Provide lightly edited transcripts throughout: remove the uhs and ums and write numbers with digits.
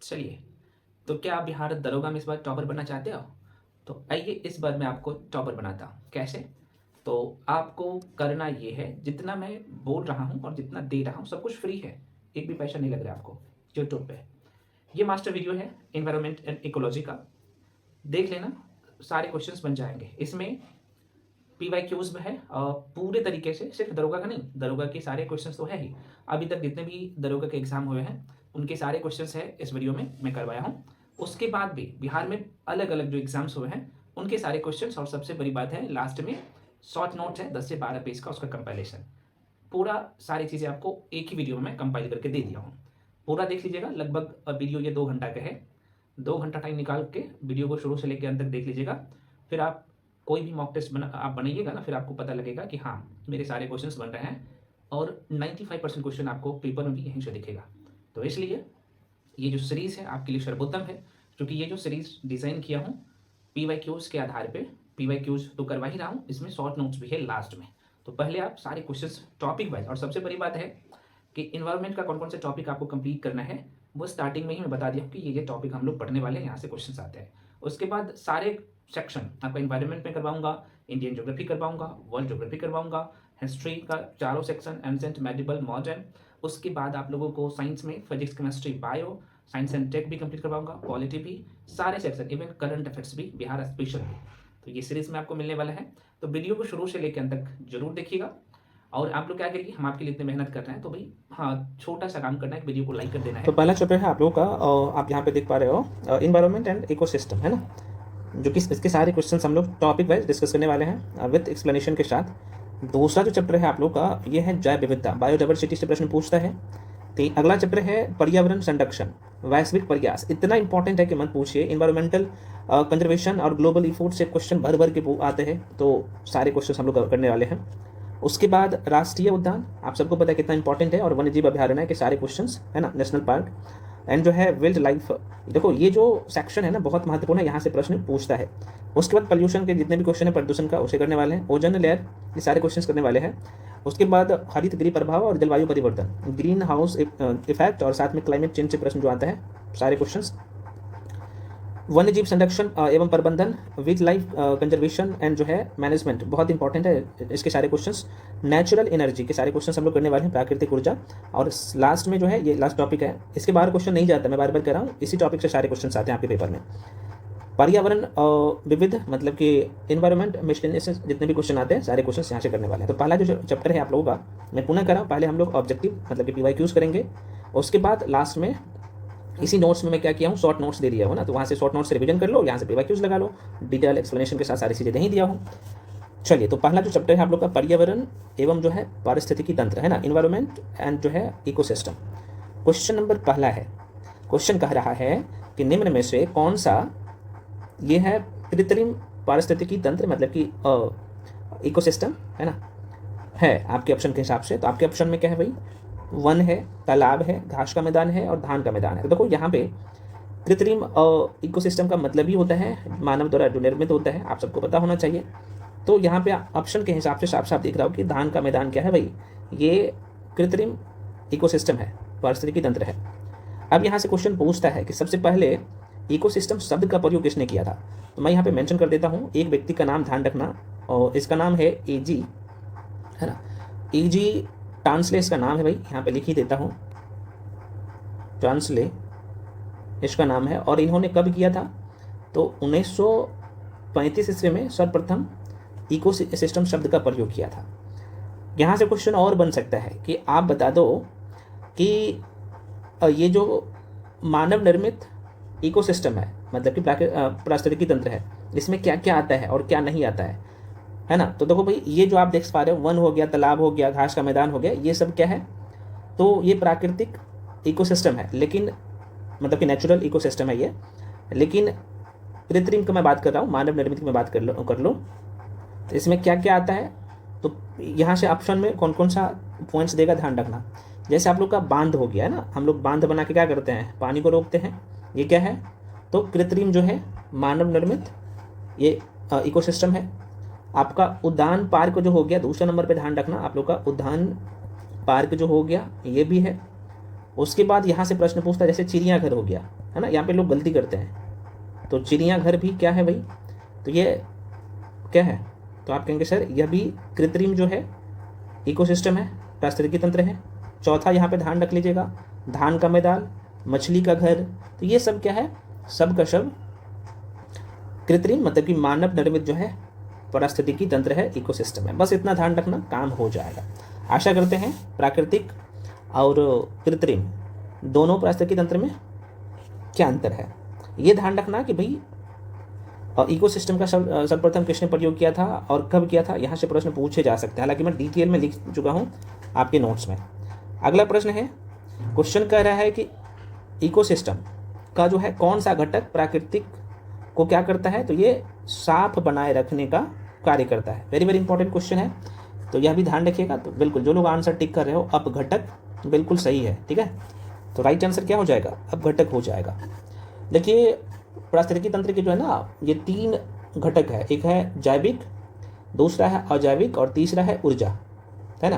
चलिए, तो क्या आप बिहार दरोगा में इस बार टॉपर बनना चाहते हो? तो आइए इस बार मैं आपको टॉपर बनाता हूँ। कैसे? तो आपको करना ये है, जितना मैं बोल रहा हूँ और जितना दे रहा हूँ सब कुछ फ्री है, एक भी पैसा नहीं लग रहा है आपको यूट्यूब पे। ये मास्टर वीडियो है एनवायरनमेंट एंड इकोलॉजी का, देख लेना, सारे क्वेश्चंस बन जाएंगे। इसमें PYQs में है पूरे तरीके से, सिर्फ दरोगा का नहीं, दरोगा के सारे क्वेश्चंस तो है ही। अभी तक जितने भी दरोगा के एग्जाम हुए हैं उनके सारे क्वेश्चंस है इस वीडियो में मैं करवाया हूँ। उसके बाद भी बिहार में अलग अलग जो एग्जाम्स हुए हैं उनके सारे क्वेश्चंस, और सबसे बड़ी बात है लास्ट में शॉर्ट नोट्स है 10 से 12 पेज का, उसका कंपाइलेशन। पूरा सारी चीज़ें आपको एक ही वीडियो में मैं कंपाइल करके दे दिया हूँ। पूरा देख लीजिएगा, लगभग वीडियो ये 2 घंटा का है। 2 घंटा टाइम निकाल के वीडियो को शुरू से लेकर अंत तक देख लीजिएगा। फिर आप कोई भी मॉक टेस्ट आप बनाइएगा ना, फिर आपको पता लगेगा कि हाँ मेरे सारे क्वेश्चंस बन रहे हैं, और 95% क्वेश्चन आपको पेपर में भी यहीं से दिखेगा। तो इसलिए ये जो सीरीज़ है आपके लिए सर्वोत्तम है, क्योंकि ये जो सीरीज़ डिज़ाइन किया हूँ PYQs के आधार पे। PYQs तो करवा ही रहा हूँ, इसमें शॉर्ट नोट्स भी है लास्ट में। तो पहले आप सारे क्वेश्चंस टॉपिक वाइज, और सबसे बड़ी बात है कि इन्वायरमेंट का कौन कौन से टॉपिक आपको कंप्लीट करना है वो स्टार्टिंग में ही मैं बता दिया हूँ कि ये टॉपिक हम लोग पढ़ने वाले हैं, यहाँ से क्वेश्चंस आते हैं। उसके बाद सारे सेक्शन आपका इन्वायरमेंट में करवाऊंगा, इंडियन ज्योग्राफी करवाऊंगा, वर्ल्ड ज्योग्राफी करवाऊंगा, हिस्ट्री का चारों सेक्शन, एंसेंट, मेडिबल, मॉडर्न। उसके बाद आप लोगों को साइंस में physics, chemistry, bio, science and tech भी कंप्लीट करवाऊंगा, पॉलिटी भी, सारे सेक्शन, इवन करंट अफेयर्स भी, बिहार स्पेशल भी। तो ये सीरीज में आपको मिलने वाला है। तो वीडियो को शुरू से लेकर अंत तक जरूर देखिएगा। और आप लोग क्या करिए, हम आपके लिए इतनी मेहनत कर रहे हैं तो भाई हाँ छोटा सा काम करना है, वीडियो को लाइक कर देना है। तो पहला चैप्टर है आप लोगों का, आप यहाँ पे देख पा रहे हो इन्वायरमेंट एंड इकोसिस्टम, है ना, जो कि इसके सारे क्वेश्चंस हम लोग टॉपिक वाइज डिस्कस करने वाले हैं विद एक्सप्लेनेशन के साथ। दूसरा जो चैप्टर है आप लोग का ये है जैव विविधता, बायोडाइवर्सिटी से प्रश्न पूछता है। तो अगला चैप्टर है पर्यावरण संरक्षण, वैश्विक प्रयास। इतना इंपॉर्टेंट है कि मत पूछिए, इन्वायरमेंटल कंजर्वेशन और ग्लोबल इफोर्ट से क्वेश्चन भर भर के आते हैं, तो सारे क्वेश्चन हम लोग करने वाले हैं। उसके बाद राष्ट्रीय उद्यान, आप सबको पता है कितना इंपॉर्टेंट है, और वन्यजीव अभ्यारण्य के सारे क्वेश्चंस, है ना, नेशनल पार्क। एंड जो है वाइल्ड लाइफ, देखो ये जो सेक्शन है ना बहुत महत्वपूर्ण है, यहाँ से प्रश्न पूछता है। उसके बाद पोल्यूशन के जितने भी क्वेश्चन है प्रदूषण का उसे करने वाले हैं, ओजोन लेयर, ये सारे क्वेश्चन करने वाले हैं। उसके बाद हरित गृह प्रभाव और जलवायु परिवर्तन, ग्रीन हाउस इफेक्ट, और साथ में क्लाइमेट चेंज से प्रश्न जो आता है सारे क्वेश्चंस। वन्यजीव संरक्षण एवं प्रबंधन, विद लाइफ कंजर्वेशन एंड जो है मैनेजमेंट, बहुत इंपॉर्टेंट है, इसके सारे क्वेश्चंस। नेचुरल एनर्जी के सारे क्वेश्चंस हम लोग करने वाले हैं, प्राकृतिक ऊर्जा। और लास्ट में जो है ये लास्ट टॉपिक है, इसके बाहर क्वेश्चन नहीं जाता, मैं बार बार कह रहा हूँ, इसी टॉपिक से सारे क्वेश्चन आते हैं आपके पेपर में। पर्यावरण विविध, मतलब कि इन्वायरमेंट मिसलेनियस, जितने भी क्वेश्चन आते हैं सारे क्वेश्चन यहाँ से करने वाले हैं। तो पहला जो चैप्टर है आप लोगों का, मैं पुनः कर रहा हूँ, पहले हम लोग ऑब्जेक्टिव मतलब कि PYQs करेंगे। उसके बाद लास्ट में इसी नोट्स में मैं क्या किया हूँ, शॉर्ट नोट्स दे दिया हूँ ना, तो वहाँ से शॉर्ट नोट्स से रिवीजन कर लो, यहाँ से PYQs लगा लो, डिटेल एक्सप्लेनेशन के साथ सारी चीज़ें नहीं दिया हूँ। चलिए, तो पहला जो चैप्टर है आप लोग का पर्यावरण एवं जो है पारिस्थितिकी तंत्र, है ना, इन्वायरमेंट एंड जो है इकोसिस्टम। क्वेश्चन नंबर पहला है, क्वेश्चन कह रहा है कि निम्न में से कौन सा ये है कृत्रिम पारिस्थितिकी तंत्र, मतलब कि इकोसिस्टम, है ना, है आपके ऑप्शन के हिसाब से। तो आपके ऑप्शन में क्या है भाई, वन है, तालाब है, घास का मैदान है, और धान का मैदान है। तो देखो यहाँ पे कृत्रिम इकोसिस्टम का मतलब ही होता है मानव द्वारा जो निर्मित होता है, आप सबको पता होना चाहिए। तो यहाँ पे ऑप्शन के हिसाब से साफ साफ दिख रहा हो कि धान का मैदान क्या है भाई, ये कृत्रिम इकोसिस्टम है, पारिस्थितिकी तंत्र है। अब यहाँ से क्वेश्चन पूछता है कि सबसे पहले इकोसिस्टम शब्द का प्रयोग किसने किया था। तो मैं यहाँ पे मेंशन कर देता हूँ, एक व्यक्ति का नाम ध्यान रखना, और इसका नाम है AG, है ना, AG टांसले इसका नाम है भाई, यहाँ पे लिख ही देता हूँ, टांसले इसका नाम है। और इन्होंने कब किया था, तो 1935 ईस्वी में सर्वप्रथम इकोसिस्टम शब्द का प्रयोग किया था। यहाँ से क्वेश्चन और बन सकता है कि आप बता दो कि ये जो मानव निर्मित इकोसिस्टम है, मतलब कि पारिस्थितिकी तंत्र है, इसमें क्या क्या आता है और क्या नहीं आता है ना। तो देखो भाई, ये जो आप देख पा रहे हो, वन हो गया, तालाब हो गया, घास का मैदान हो गया, ये सब क्या है, तो ये प्राकृतिक इकोसिस्टम है, लेकिन मतलब कि नेचुरल इकोसिस्टम है ये। लेकिन कृत्रिम की मैं बात कर रहा हूँ, मानव निर्मित की मैं बात कर लो, तो इसमें क्या क्या आता है। तो यहाँ से ऑप्शन में कौन कौन सा पॉइंट्स देगा ध्यान रखना। जैसे आप लोग का बांध हो गया है ना, हम लोग बांध बना के क्या करते हैं, पानी को रोकते हैं, ये क्या है, तो कृत्रिम जो है मानव निर्मित ये इकोसिस्टम है। आपका उद्यान पार्क जो हो गया, दूसरे नंबर पे ध्यान रखना, आप लोग का उद्यान पार्क जो हो गया ये भी है। उसके बाद यहाँ से प्रश्न पूछता है, जैसे चिड़ियाघर हो गया, है ना, यहाँ पे लोग गलती करते हैं। तो चिड़ियाघर भी क्या है भाई, तो ये क्या है, तो आप कहेंगे सर यह भी कृत्रिम जो है इकोसिस्टम है, पारिस्थितिकी तंत्र है। चौथा यहाँ पे ध्यान रख लीजिएगा, धान का मैदान, मछली का घर, तो ये सब क्या है, सब का सब कृत्रिम मतलब कि मानव निर्मित जो है पारिस्थितिकी तंत्र है, इकोसिस्टम है। बस इतना ध्यान रखना, काम हो जाएगा। आशा करते हैं प्राकृतिक और कृत्रिम दोनों पारिस्थितिकी तंत्र में क्या अंतर है, ये ध्यान रखना कि भाई इकोसिस्टम का सर्वप्रथम किसने प्रयोग किया था और कब किया था, यहाँ से प्रश्न पूछे जा सकते हैं। हालांकि मैं डिटेल में लिख चुका हूँ आपके नोट्स में। अगला प्रश्न है, क्वेश्चन कह रहा है कि इकोसिस्टम का जो है कौन सा घटक प्राकृतिक को क्या करता है, तो ये साफ बनाए रखने का कार्य करता है। वेरी वेरी इंपॉर्टेंट क्वेश्चन है, तो यह भी ध्यान रखिएगा। तो बिल्कुल जो लोग आंसर टिक कर रहे हो, अब घटक बिल्कुल सही है, ठीक है। तो राइट आंसर क्या हो जाएगा, अब घटक हो जाएगा। देखिए पारिस्थितिकी तंत्र के जो है ना, ये 3 घटक है, एक है जैविक, दूसरा है अजैविक और तीसरा है ऊर्जा, है ना।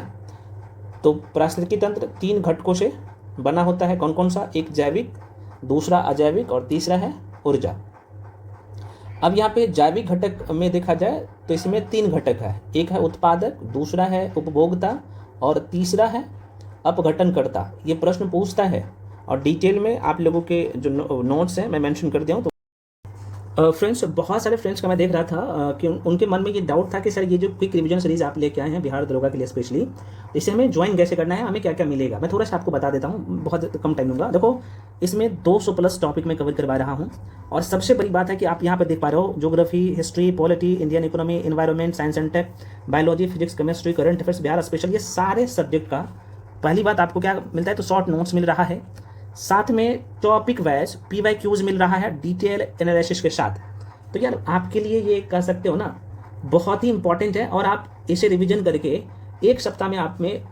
तो पारिस्थितिकी तंत्र 3 घटकों से बना होता है। कौन कौन सा, एक जैविक, दूसरा अजैविक और तीसरा है ऊर्जा। अब यहाँ पे जैविक घटक में देखा जाए तो इसमें 3 घटक है, एक है उत्पादक, दूसरा है उपभोक्ता और तीसरा है अपघटनकर्ता। ये प्रश्न पूछता है और डिटेल में आप लोगों के जो नोट्स हैं मैं मेंशन कर दिया हूँ। तो फ्रेंड्स, बहुत सारे फ्रेंड्स का मैं देख रहा था कि उनके मन में ये डाउट था कि सर ये जो क्विक रिवीजन सीरीज आप लेके आए हैं बिहार दरोगा के लिए स्पेशली, इसे हमें ज्वाइन कैसे करना है, हमें क्या क्या मिलेगा। मैं थोड़ा सा आपको बता देता हूँ, बहुत कम टाइम लूँगा। देखो इसमें 200+ टॉपिक में कवर करवा रहा हूँ और सबसे बड़ी बात है कि आप यहाँ पर देख पा रहे हो geography, history, polity, Indian economy, environment, science and tech, biology, physics, chemistry, current affairs, Bihar special, ये सारे सब्जेक्ट का पहली बात आपको क्या मिलता है, तो शॉर्ट नोट्स मिल रहा है, साथ में टॉपिक वाइज PYQs मिल रहा है डिटेल एनालिसिस के साथ। तो यार आपके लिए ये कह सकते हो ना बहुत ही इंपॉर्टेंट है, और आप इसे रिवीजन करके 1 सप्ताह में आप में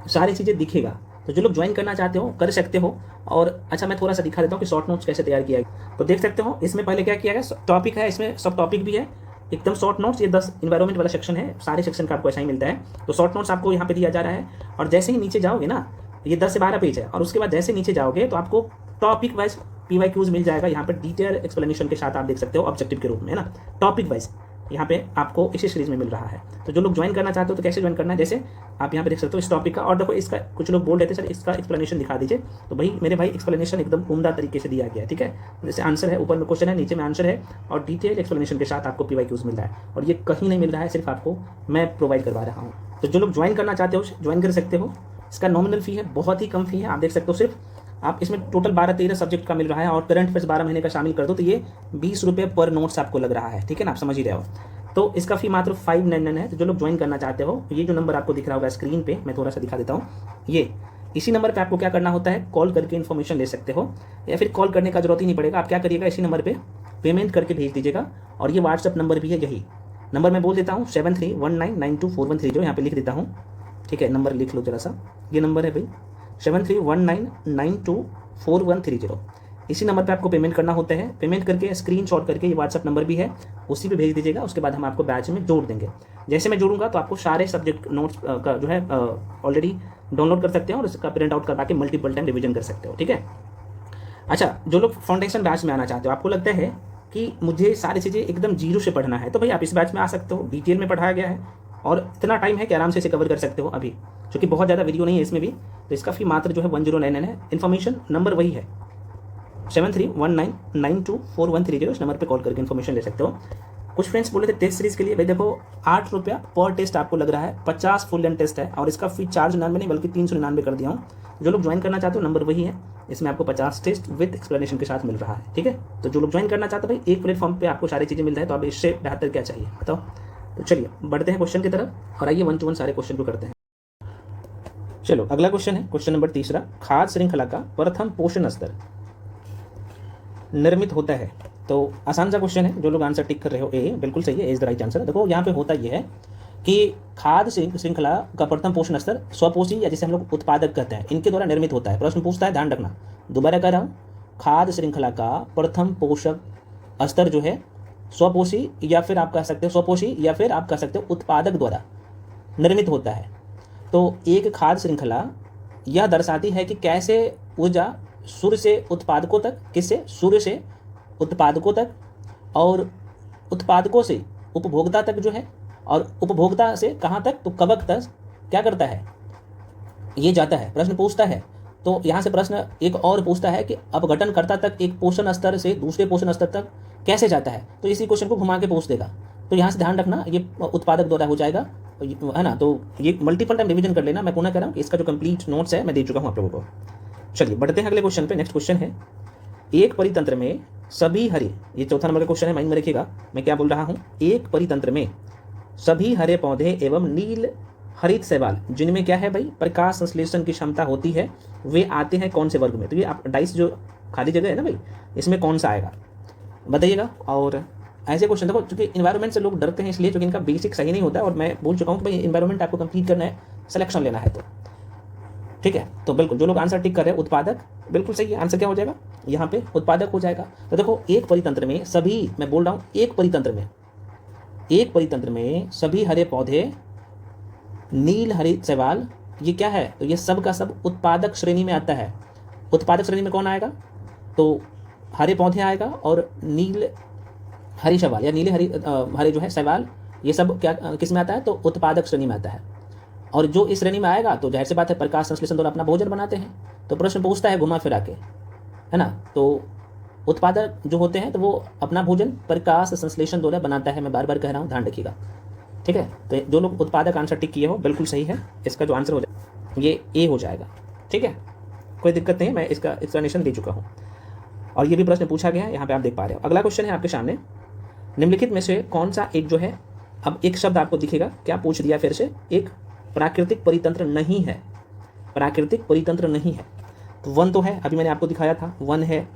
सारी चीज़ें दिखेगा। तो जो लोग ज्वाइन करना चाहते हो कर सकते हो। और अच्छा मैं थोड़ा सा दिखा देता हूँ कि शॉर्ट नोट्स कैसे तैयार किया गया। तो देख सकते हो इसमें पहले क्या किया गया, टॉपिक है, इसमें सब टॉपिक भी है, एकदम शॉर्ट नोट्स। ये 10 इन्वायरमेंट वाला सेक्शन है, सारे सेक्शन का आपको ऐसा ही मिलता है। तो शॉर्ट नोट्स आपको यहाँ पे दिया जा रहा है, और जैसे ही नीचे जाओगे ना, ये 10 से 12 पेज है, और उसके बाद जैसे नीचे जाओगे तो आपको टॉपिक वाइज PYQs मिल जाएगा। यहाँ पर डिटेल एक्सप्लेनेशन के साथ आप देख सकते हो ऑब्जेक्टिव के रूप में, है ना। टॉपिक वाइज यहाँ पे आपको इसी सीरीज में मिल रहा है। तो जो लोग ज्वाइन करना चाहते हो तो कैसे ज्वाइन करना है, जैसे आप यहाँ पे देख सकते हो इस टॉपिक का। और देखो इसका कुछ लोग बोल रहे थे सर इसका एक्सप्लेनेशन दिखा दीजिए, तो भाई मेरे भाई एक्सप्लेनेशन एकदम उम्दा तरीके से दिया गया है, ठीक है। जैसे आंसर है, ऊपर में क्वेश्चन है, नीचे में आंसर है, और डिटेल एक्सप्लेनेशन के साथ आपको PYQs मिल रहा है। और ये कहीं नहीं मिल रहा है, सिर्फ आपको मैं प्रोवाइड करवा रहा हूँ। तो जो लोग ज्वाइन करना चाहते हो ज्वाइन कर सकते हो। इसका नॉमिनल फी है, बहुत ही कम फी है, आप देख सकते हो। सिर्फ आप इसमें टोटल 12-13 सब्जेक्ट का मिल रहा है, और करंट अफेयर्स 12 महीने का शामिल कर दो तो ये 20 रुपये पर नोट्स आपको लग रहा है, ठीक है ना, आप समझ ही रहे हो। तो इसका फी मात्र 599 है। तो जो लोग ज्वाइन करना चाहते हो, ये जो नंबर आपको दिख रहा होगा स्क्रीन पे, मैं थोड़ा सा दिखा देता हूँ, ये इसी नंबर पे आपको क्या करना होता है, कॉल करके इन्फॉर्मेशन ले सकते हो, या फिर कॉल करने का जरूरत ही नहीं पड़ेगा। आप क्या करिएगा, इसी नंबर पे पेमेंट करके भेज दीजिएगा। और ये व्हाट्सअप नंबर भी है, यही नंबर मैं बोल देता हूँ 7319924130, यहाँ पे लिख देता हूँ, ठीक है। नंबर लिख लो जरा सा, ये नंबर है भाई 7319924130। इसी नंबर पे आपको पेमेंट करना होता है। पेमेंट करके स्क्रीनशॉट करके, ये व्हाट्सअप नंबर भी है, उसी पे भेज दीजिएगा। उसके बाद हम आपको बैच में जोड़ देंगे। जैसे मैं जोड़ूंगा तो आपको सारे सब्जेक्ट नोट्स का जो है ऑलरेडी डाउनलोड कर सकते हो, और इसका प्रिंट आउट करवा के मल्टीपल टाइम रिवीजन कर सकते हो, ठीक है। अच्छा, जो लोग फाउंडेशन बैच में आना चाहते हो, आपको लगता है कि मुझे सारी चीज़ें एकदम जीरो से पढ़ना है, तो भाई आप इस बैच में आ सकते हो। डिटेल में पढ़ाया गया है और इतना टाइम है कि आराम से इसे कवर कर सकते हो अभी, क्योंकि बहुत ज़्यादा वीडियो नहीं है इसमें भी। तो इसका फी मात्र जो है 1099 है। इन्फॉर्मेशन नंबर वही है 7319924130, इस नंबर पे कॉल करके इन्फॉर्मेशन ले सकते हो। कुछ फ्रेंड्स बोले थे टेस्ट सीरीज के लिए, भाई देखो 8 रुपया पर टेस्ट आपको लग रहा है, 50 फुल लेंथ टेस्ट है, और इसका फी 499 नहीं बल्कि 399 कर दिया हूँ। जो लोग ज्वाइन करना चाहते हो नंबर वही है, इसमें आपको 50 टेस्ट विद एक्सप्लेनेशन के साथ मिल रहा है, ठीक है। तो जो लोग ज्वाइन करना चाहते हो भाई, एक प्लेटफॉर्म पे आपको सारी चीज़ें मिल रहा है, तो अब इससे बेहतर क्या चाहिए बताओ। तो चलिए बढ़ते हैं क्वेश्चन की तरफ, और आइए 1 to 1 सारे क्वेश्चन को करते हैं। चलो अगला क्वेश्चन है, क्वेश्चन नंबर 3, खाद्य श्रृंखला का प्रथम पोषण स्तर निर्मित होता है। तो आसान सा क्वेश्चन है, जो लोग आंसर टिक कर रहे हो ए बिल्कुल सही है, इज द राइट आंसर। देखो यहाँ पे होता यह है कि खाद्य श्रृंखला का प्रथम पोषण स्तर स्वपोषी, या जिसे हम लोग उत्पादक कहते हैं, इनके द्वारा निर्मित होता है। प्रश्न पूछता है, ध्यान रखना, दोबारा कह रहा हूँ, खाद्य श्रृंखला का प्रथम पोषक स्तर जो है स्वपोषी, या फिर आप कह सकते हो स्वपोषी, या फिर आप कह सकते हो उत्पादक द्वारा निर्मित होता है। तो एक खाद्य श्रृंखला यह दर्शाती है कि कैसे ऊर्जा सूर्य से उत्पादकों तक, किससे, सूर्य से उत्पादकों तक, और उत्पादकों से उपभोक्ता तक जो है, और उपभोक्ता से कहाँ तक, तो कवक तक क्या करता है, ये जाता है। प्रश्न पूछता है, तो यहाँ से प्रश्न एक और पूछता है कि अपघटनकर्ता तक एक पोषण स्तर से दूसरे पोषण स्तर तक कैसे जाता है, तो इसी क्वेश्चन को घुमा के पूछ देगा। तो यहाँ से ध्यान रखना, ये उत्पादक द्वारा हो जाएगा, है ना। तो ये मल्टीपल टाइम रिवीजन कर लेना। मैं पुनः कह रहा हूँ कि इसका जो कंप्लीट नोट्स है मैं दे चुका हूँ आप लोगों को। चलिए बढ़ते हैं अगले क्वेश्चन पे। नेक्स्ट क्वेश्चन है, एक परितंत्र में सभी हरे, ये चौथा नंबर का क्वेश्चन है, माइंड में रखिएगा मैं क्या बोल रहा हूँ। एक परितंत्र में सभी हरे पौधे एवं नील हरित शैवाल जिनमें क्या है भाई, प्रकाश संश्लेषण की क्षमता होती है, वे आते हैं कौन से वर्ग में। तो ये आप डाइस जो खाली जगह है ना भाई, इसमें कौन सा आएगा बताइएगा। और ऐसे क्वेश्चन देखो, चूंकि इन्वायरमेंट से लोग डरते हैं इसलिए क्योंकि इनका बेसिक सही नहीं होता है, और मैं बोल चुका हूँ कि भाई इन्वायरमेंट आपको कंप्लीट करना है, सिलेक्शन लेना है, तो ठीक है। तो बिल्कुल जो लोग आंसर टिक कर रहे हैं उत्पादक, बिल्कुल सही है। आंसर क्या हो जाएगा यहाँ पे, उत्पादक हो जाएगा। तो देखो एक परितंत्र में सभी, मैं बोल रहा हूँ एक परितंत्र में सभी हरे पौधे नील हरित शैवाल, ये क्या है, तो ये सब का सब उत्पादक श्रेणी में आता है। उत्पादक श्रेणी में कौन आएगा, तो हरे पौधे आएगा, और नील हरी शैवाल या नीले हरे जो है शैवाल, ये सब क्या किस में आता है, तो उत्पादक श्रेणी में आता है। और जो इस श्रेणी में आएगा तो जाहिर सी बात है प्रकाश संश्लेषण द्वारा अपना भोजन बनाते हैं। तो प्रश्न पूछता है घुमा फिरा के, है ना। तो उत्पादक जो होते हैं तो वो अपना भोजन प्रकाश संश्लेषण द्वारा बनाता है। मैं बार बार कह रहा हूँ, ध्यान रखिएगा, ठीक है। तो जो लोग उत्पादक आंसर टिक किए हो बिल्कुल सही है। इसका जो आंसर हो जाएगा ये ए हो जाएगा, ठीक है, कोई दिक्कत नहीं है, मैं इसका एक्सप्लेनेशन दे चुका हूँ। और ये भी प्रश्न पूछा गया है, यहाँ पे आप देख पा रहे हो। अगला क्वेश्चन है आपके सामने, निम्नलिखित में से कौन सा एक जो है, अब एक शब्द आपको दिखेगा, क्या पूछ दिया फिर से, एक प्राकृतिक परितंत्र नहीं है, प्राकृतिक परितंत्र नहीं है। तो वन तो है, अभी मैंने आपको दिखाया था, वन है,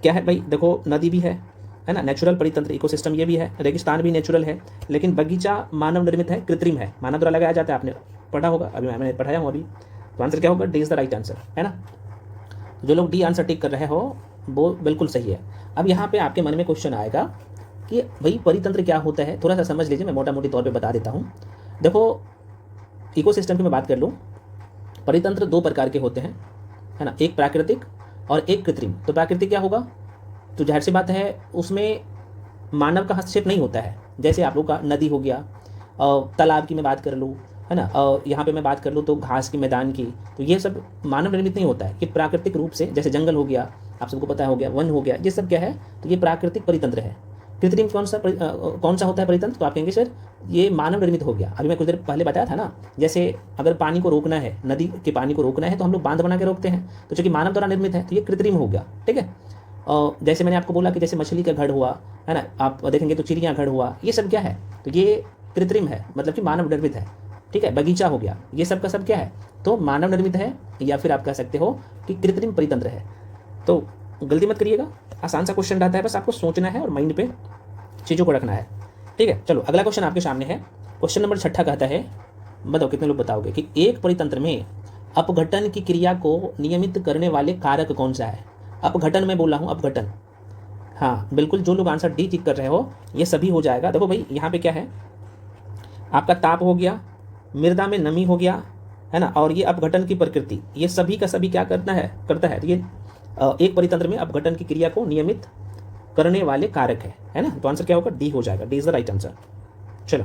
क्या है भाई, देखो नदी भी है ना, नेचुरल परितंत्र इकोसिस्टम ये भी है, रेगिस्तान भी नेचुरल है, लेकिन बगीचा मानव निर्मित है, कृत्रिम है, मानव द्वारा लगाया जाता है। आपने पढ़ा होगा, अभी मैंने पढ़ाया हूँ अभी। तो आंसर क्या होगा, D is the right answer, है ना। जो लोग डी आंसर टिक कर रहे हो वो बिल्कुल सही है। अब यहाँ पे आपके मन में क्वेश्चन आएगा कि भाई परितंत्र क्या होता है, थोड़ा सा समझ लीजिए, मैं मोटा मोटी तौर पे बता देता हूँ। देखो इकोसिस्टम की मैं बात कर लूँ, परितंत्र दो प्रकार के होते हैं, है ना, एक प्राकृतिक और एक कृत्रिम। तो प्राकृतिक क्या होगा, तो जाहिर सी बात है उसमें मानव का हस्तक्षेप नहीं होता है। जैसे आप लोग का नदी हो गया, तालाब की मैं बात कर लूँ, है ना, यहाँ पे मैं बात कर लूँ तो घास की मैदान की, तो ये सब मानव निर्मित नहीं होता है। कि प्राकृतिक रूप से, जैसे जंगल हो गया, आप सबको पता हो गया, वन हो गया, ये सब क्या है, तो ये प्राकृतिक परितंत्र है। कृत्रिम कौन सा होता है परितंत्र, तो आप कहेंगे सर ये मानव निर्मित हो गया। अभी मैं कुछ देर पहले बताया था ना, जैसे अगर पानी को रोकना है, नदी के पानी को रोकना है तो हम लोग बांध बना के रोकते हैं, तो चूंकि मानव द्वारा निर्मित है तो ये कृत्रिम हो गया, ठीक है। जैसे मैंने आपको बोला कि जैसे मछली का घर हुआ, है ना, आप देखेंगे तो चिड़िया घर हुआ, ये सब क्या है, तो ये कृत्रिम है, मतलब कि मानव निर्मित है, ठीक है। बगीचा हो गया, ये सब का सब क्या है, तो मानव निर्मित है, या फिर आप कह सकते हो कि कृत्रिम परितंत्र है। तो गलती मत करिएगा, आसान सा क्वेश्चन रहता है, बस आपको सोचना है और माइंड पे चीज़ों को रखना है, ठीक है। चलो अगला क्वेश्चन आपके सामने है, क्वेश्चन नंबर 6 कहता है, बताओ कितने लोग बताओगे कि एक परितंत्र में अपघटन की क्रिया को नियमित करने वाले कारक कौन सा है। अपघटन में बोल रहा हूँ, अपघटन, हाँ बिल्कुल, जो लोग आंसर डी टिक कर रहे हो ये सभी हो जाएगा। देखो भाई यहाँ पे क्या है, आपका ताप हो गया, मृदा में नमी हो गया, है ना, और ये अपघटन की प्रकृति, ये सभी का सभी क्या करता है, तो ये एक परितंत्र में अपघटन की क्रिया को नियमित करने वाले कारक है ना। तो आंसर क्या होगा, डी हो जाएगा, D is the right answer. चलो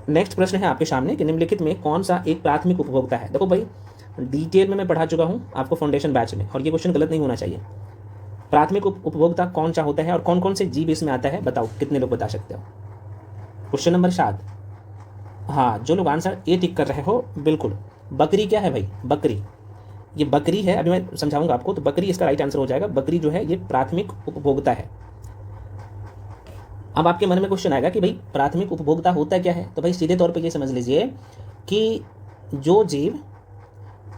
नेक्स्ट प्रश्न है आपके सामने कि निम्नलिखित में कौन सा एक प्राथमिक उपभोक्ता है। देखो भाई डिटेल में मैं पढ़ा चुका हूँ आपको फाउंडेशन बैच में, और ये क्वेश्चन गलत नहीं होना चाहिए। प्राथमिक उपभोक्ता कौन सा होता है और कौन कौन से जीव इसमें आता है, बताओ कितने लोग बता सकते हो। क्वेश्चन नंबर 7, हाँ जो लोग आंसर ए टिक कर रहे हो, बिल्कुल बकरी क्या है भाई, बकरी, ये बकरी है, अभी मैं समझाऊंगा आपको। तो बकरी इसका राइट आंसर हो जाएगा, बकरी जो है ये प्राथमिक उपभोक्ता है। अब आपके मन में क्वेश्चन आएगा कि भाई प्राथमिक उपभोक्ता होता क्या है, तो भाई सीधे तौर पे ये समझ लीजिए कि जो जीव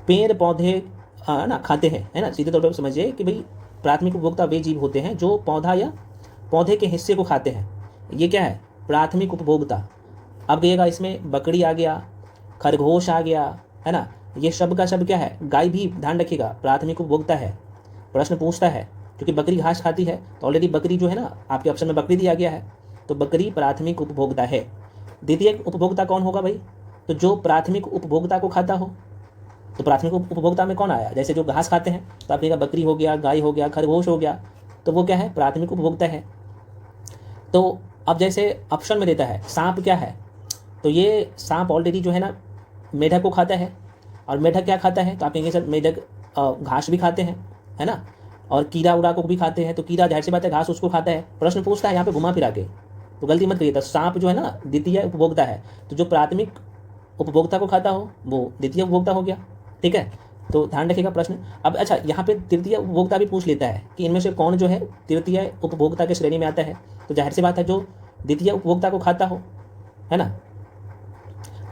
पेड़ पौधे ना खाते हैं, है ना, सीधे तौर पर समझिए कि भाई प्राथमिक उपभोक्ता वे जीव होते हैं जो पौधा या पौधे के हिस्से को खाते हैं, ये क्या है, प्राथमिक उपभोक्ता। अब देखिएगा इसमें बकरी आ गया, खरगोश आ गया, है ना, ये सब का सब क्या है, गाय भी ध्यान रखिएगा प्राथमिक उपभोक्ता है। प्रश्न पूछता है क्योंकि बकरी घास खाती है, तो ऑलरेडी बकरी जो है ना, आपके ऑप्शन में बकरी दिया गया है, तो बकरी प्राथमिक उपभोक्ता है। द्वितीय उपभोक्ता कौन होगा भाई, तो जो प्राथमिक उपभोक्ता को खाता हो, तो प्राथमिक उपभोक्ता में कौन आया? जैसे जो घास खाते हैं तो आपने कहा बकरी हो गया, गाय हो गया, खरगोश हो गया, तो वो क्या है? प्राथमिक उपभोक्ता है। तो अब जैसे ऑप्शन में देता है सांप क्या है, तो ये सांप ऑलरेडी जो है ना मेढक को खाता है, और मेढक क्या खाता है? तो आप कहेंगे सर मेढक घास भी खाते हैं, है ना, और कीड़ा उड़ा को भी खाते हैं, तो कीड़ा जाहिर सी बात है घास उसको खाता है। प्रश्न पूछता है यहाँ पे घुमा फिरा के, तो गलती मत करिए। तो सांप जो है ना द्वितीय उपभोक्ता है, तो जो प्राथमिक उपभोक्ता को खाता हो वो द्वितीय उपभोक्ता हो गया, ठीक है। तो ध्यान रखिएगा प्रश्न। अब अच्छा यहाँ पे तृतीय उपभोक्ता भी पूछ लेता है कि इनमें से कौन जो है तृतीय उपभोक्ता के श्रेणी में आता है, तो जाहिर सी बात है जो द्वितीय उपभोक्ता को खाता हो, है ना।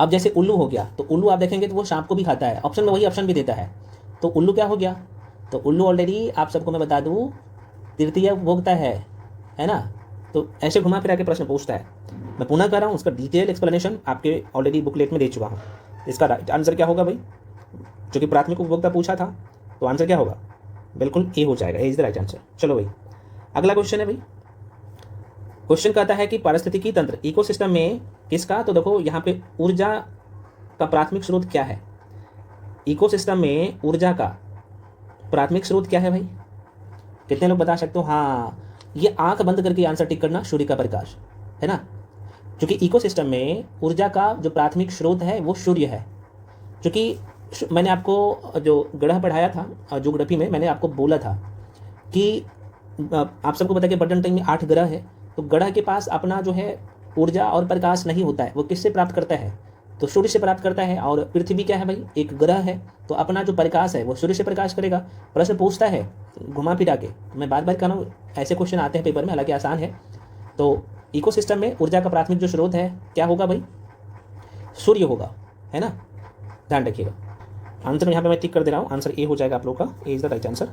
अब जैसे उल्लू हो गया, तो उल्लू आप देखेंगे तो वो सांप को भी खाता है, ऑप्शन में वही ऑप्शन भी देता है, तो उल्लू क्या हो गया? तो उल्लू ऑलरेडी आप सबको मैं बता दूं तृतीय उपभोक्ता है ना। तो ऐसे घुमा फिरा के प्रश्न पूछता है। मैं पुनः कर रहा हूँ, उसका डिटेल एक्सप्लेनेशन आपके ऑलरेडी बुकलेट में दे चुका हूँ। इसका राइट आंसर क्या होगा भाई? जो कि प्राथमिक उपभोक्ता पूछा था, तो आंसर क्या होगा? बिल्कुल ए हो जाएगा, ए इज द राइट आंसर। चलो भाई अगला क्वेश्चन है भाई। क्वेश्चन कहता है कि पारिस्थितिकी तंत्र इकोसिस्टम में किसका, तो देखो यहाँ पे ऊर्जा का प्राथमिक स्रोत क्या है? इकोसिस्टम में ऊर्जा का प्राथमिक स्रोत क्या है भाई? कितने लोग बता सकते हो? हाँ, ये आंख बंद करके आंसर टिक करना, सूर्य का प्रकाश, है ना। क्योंकि इकोसिस्टम में ऊर्जा का जो प्राथमिक स्रोत है वो सूर्य है। क्योंकि मैंने आपको जो ग्रह पढ़ाया था ज्योग्राफी में, मैंने आपको बोला था कि आप सबको पता है कि बर्डन टाइम में 8 ग्रह है, तो ग्रह के पास अपना जो है ऊर्जा और प्रकाश नहीं होता है, वो किससे प्राप्त करता है? तो सूर्य से प्राप्त करता है। और पृथ्वी क्या है भाई? एक ग्रह है, तो अपना जो प्रकाश है वो सूर्य से प्रकाश करेगा। प्रश्न पूछता है घुमा फिरा के, मैं बार बार कह रहा हूँ ऐसे क्वेश्चन आते हैं पेपर में, हालांकि आसान है। तो इकोसिस्टम में ऊर्जा का प्राथमिक जो स्रोत है क्या होगा भाई? सूर्य होगा, है ना, ध्यान रखिएगा। आंसर यहाँ पे मैं टिक कर दे रहा हूँ, आंसर ए हो जाएगा आप लोग का, ए इज द राइट आंसर।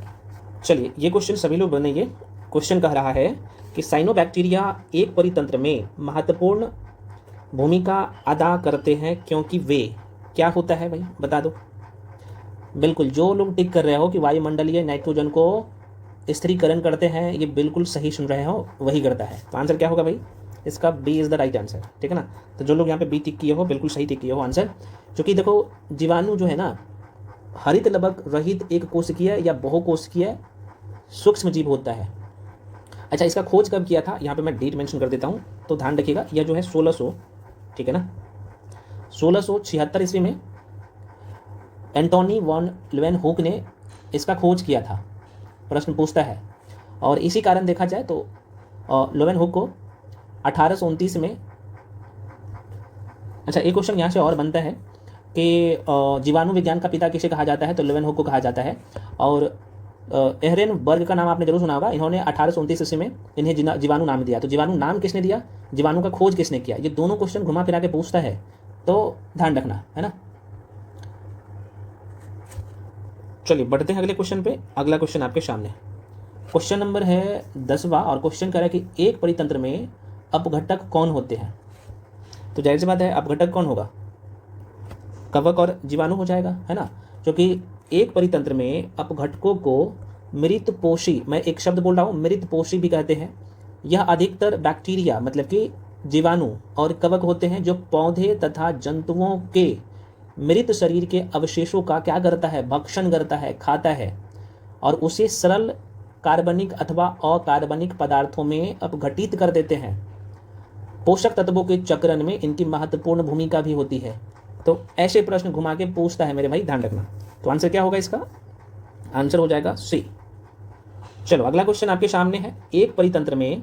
चलिए ये क्वेश्चन सभी लोग बनाइए। क्वेश्चन कह रहा है कि साइनोबैक्टीरिया एक परितंत्र में महत्वपूर्ण भूमिका अदा करते हैं क्योंकि वे क्या होता है भाई? बता दो। बिल्कुल, जो लोग टिक कर रहे हो कि वायुमंडलीय नाइट्रोजन को स्थिरीकरण करते हैं, ये बिल्कुल सही सुन रहे हो, वही करता है। तो आंसर क्या होगा भाई? इसका B is the right answer, ठीक है ना। तो जो लोग यहाँ पे बी टिक किए हो बिल्कुल सही टिक किए हो आंसर। क्योंकि देखो जीवाणु जो है ना हरित लवक रहित एक कोशिकीय या बहुकोशिकीय सूक्ष्म जीव होता है। अच्छा, इसका खोज कब किया था? यहाँ पे मैं डेट मेंशन कर देता हूँ, तो ध्यान रखिएगा। यह जो है 1600, ठीक है ना, 1676 ईस्वी में एंटोनी वॉन लीeuwenhoek ने इसका खोज किया था। प्रश्न पूछता है, और इसी कारण देखा जाए तो लीeuwenhoek को 1829 में, अच्छा एक क्वेश्चन यहाँ से और बनता है कि जीवाणु विज्ञान का पिता किसे कहा जाता है? तो लीeuwenhoek को कहा जाता है। और एहरेनबर्ग का नाम आपने जरूर सुना होगा, इन्होंने 1829 ईस्वी में इन्हें जीवाणु नाम दिया। तो जीवाणु नाम किसने दिया? जीवाणु का खोज किसने किया? ये दोनों क्वेश्चन घुमा फिरा के पूछता है, तो ध्यान रखना, है ना। चलिए बढ़ते हैं अगले क्वेश्चन पे। अगला क्वेश्चन आपके सामने, क्वेश्चन नंबर है 10वां, और क्वेश्चन कह रहा है कि एक परितंत्र में अपघटक कौन होते हैं? तो जाहिर सी बात है अपघटक कौन होगा? कवक और जीवाणु हो जाएगा, है ना। क्योंकि एक परितंत्र में अपघटकों को मृतपोषी, मैं एक शब्द बोल रहा हूँ, मृतपोषी भी कहते हैं। यह अधिकतर बैक्टीरिया मतलब कि जीवाणु और कवक होते हैं जो पौधे तथा जंतुओं के मृत शरीर के अवशेषों का क्या करता है? भक्षण करता है, खाता है, और उसे सरल कार्बनिक अथवा अकार्बनिक पदार्थों में अपघटित कर देते हैं। पोषक तत्वों के चक्रण में इनकी महत्वपूर्ण भूमिका भी होती है। तो ऐसे प्रश्न घुमा के पूछता है मेरे भाई, ध्यान रखना। तो आंसर क्या होगा इसका? आंसर हो जाएगा सी। चलो अगला क्वेश्चन आपके सामने है, एक परितंत्र में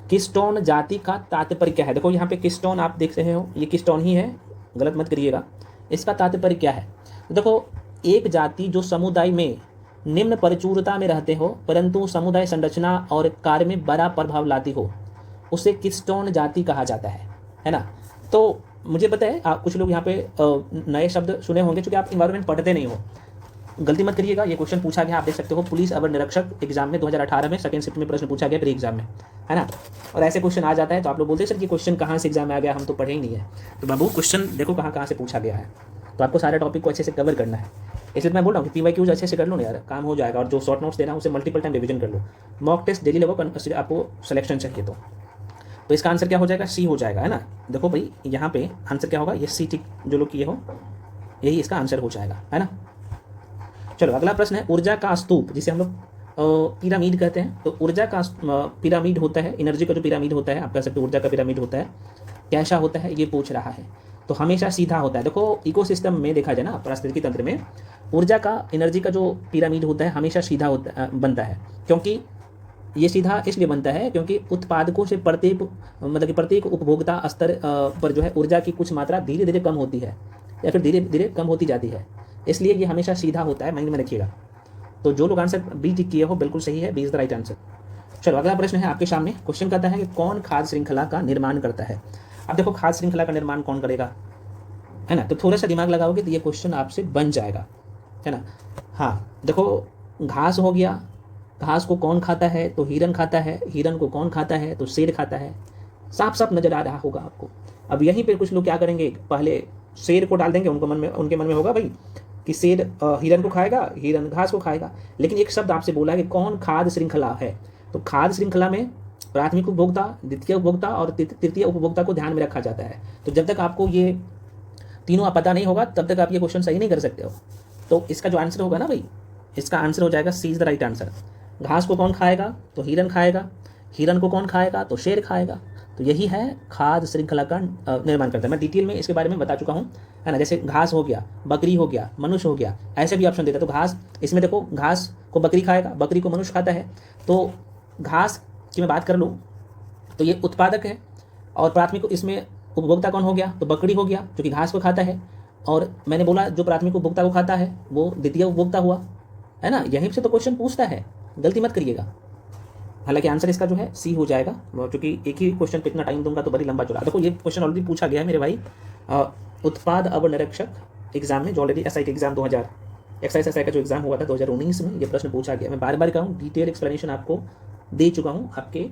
किस्टोन जाति का तात्पर्य क्या है? देखो यहाँ पे किस्टोन आप देख रहे हो, ये किस्टोन ही है, गलत मत करिएगा। इसका तात्पर्य क्या है? देखो एक जाति जो समुदाय में निम्न प्रचुरता में रहते हो परंतु समुदाय संरचना और कार्य में बड़ा प्रभाव लाती हो, उसे किस्टोन जाति कहा जाता है ना। तो मुझे पता है आप कुछ लोग यहाँ पे नए शब्द सुने होंगे क्योंकि आप इन्वायरमेंट पढ़ते नहीं हो, गलती मत करिएगा। ये क्वेश्चन पूछा गया, आप देख सकते हो, पुलिस अवर निरीक्षक एग्जाम में 2018 में सेकंड शिफ्ट में प्रश्न पूछा गया प्री एग्जाम में, है ना। और ऐसे क्वेश्चन आ जाता है तो आप लोग बोलते हैं सर कि क्वेश्चन कहाँ से एग्जाम में आ गया, हम तो पढ़े ही नहीं है। तो बाबू क्वेश्चन देखो कहाँ से पूछा गया है, तो आपको सारे टॉपिक को अच्छे से कवर करना है। इसलिए मैं बोल रहा हूँ कि PYQs अच्छे से कर लो ना यार, काम हो जाएगा। और जो शॉर्ट नोट्स देना है उसे मल्टीपल टाइम रिविजन कर लो। मॉक टेस्ट डेली लगो, आपको सिलेक्शन चाहिए तो इसका आंसर क्या हो जाएगा? सी हो जाएगा, है ना। देखो भाई यहाँ पे आंसर क्या होगा? ये सी टिक जो लोग किए हो यही इसका आंसर हो जाएगा, है ना। चलो अगला प्रश्न है ऊर्जा का स्तूप, जिसे हम लोग पिरामिड कहते हैं। तो ऊर्जा का पिरामिड होता है, एनर्जी का जो पिरामिड होता है, आप कह सकते हो ऊर्जा का पिरामिड होता है, कैसा होता है ये पूछ रहा है। तो हमेशा सीधा होता है। देखो इकोसिस्टम में देखा जाए ना, पारिस्थितिकी तंत्र में ऊर्जा का, एनर्जी का जो पिरामिड होता है हमेशा सीधा होता बनता है। क्योंकि ये सीधा इसलिए बनता है क्योंकि उत्पादकों से प्रत्येक मतलब कि प्रत्येक उपभोक्ता स्तर पर जो है ऊर्जा की कुछ मात्रा धीरे धीरे कम होती है या फिर धीरे धीरे कम होती जाती है, इसलिए ये हमेशा सीधा होता है, माइंड में रखिएगा। तो जो लोग आंसर बी टिक किए हो बिल्कुल सही है, B is the right answer. चलो अगला प्रश्न है आपके सामने। क्वेश्चन कहता है कि कौन खाद्य श्रृंखला का निर्माण करता है। अब देखो खाद्य श्रृंखला का निर्माण कौन करेगा, है ना। तो थोड़ा सा दिमाग लगाओगे तो ये क्वेश्चन आपसे बन जाएगा, है ना। हाँ देखो घास हो गया, घास को कौन खाता है, तो हिरन खाता है, हिरन को कौन खाता है, तो शेर खाता है। साफ साफ नजर आ रहा होगा आपको। अब यहीं पे कुछ लोग क्या करेंगे, पहले शेर को डाल देंगे, उनके मन में होगा भाई कि शेर हिरन को खाएगा, हिरन घास को खाएगा। लेकिन एक शब्द आपसे बोला है कि कौन खाद्य श्रृंखला है। तो खाद्य श्रृंखला में प्राथमिक उपभोक्ता, द्वितीय उपभोक्ता और तृतीय उपभोक्ता को ध्यान में रखा जाता है। तो जब तक आपको ये तीनों पता नहीं होगा तब तक आप ये क्वेश्चन सही नहीं कर सकते हो। तो इसका जो आंसर होगा ना भाई, इसका आंसर हो जाएगा सी इज द राइट आंसर। घास को कौन खाएगा, तो हिरन खाएगा, हिरन को कौन खाएगा, तो शेर खाएगा। तो यही है खाद्य श्रृंखला का निर्माण करता है। मैं डिटेल में इसके बारे में बता चुका हूँ, है ना। जैसे घास हो गया, बकरी हो गया, मनुष्य हो गया, ऐसे भी ऑप्शन देता है। तो घास, इसमें देखो घास को बकरी खाएगा, बकरी को मनुष्य खाता है। तो घास की मैं बात कर लूँ तो ये उत्पादक है, और प्राथमिक इसमें उपभोक्ता कौन हो गया, तो बकरी हो गया जो कि घास को खाता है। और मैंने बोला जो प्राथमिक उपभोक्ता को खाता है वो द्वितीय उपभोक्ता हुआ, है ना। यहीं से तो क्वेश्चन पूछता है, गलती मत करिएगा। हालांकि आंसर इसका जो है सी हो जाएगा, क्योंकि एक ही क्वेश्चन पे इतना टाइम दूंगा तो बड़ी लंबा चौड़ा। देखो ये क्वेश्चन ऑलरेडी पूछा गया है मेरे भाई उत्पाद अवनिरीक्षक एग्जाम में, जो already SIT exam 2000 excise SI का जो एग्जाम हुआ था 2019 में, ये प्रश्न पूछा गया। मैं बार बार कहूँ डिटेल एक्सप्लेनेशन आपको दे चुका हूँ। आपके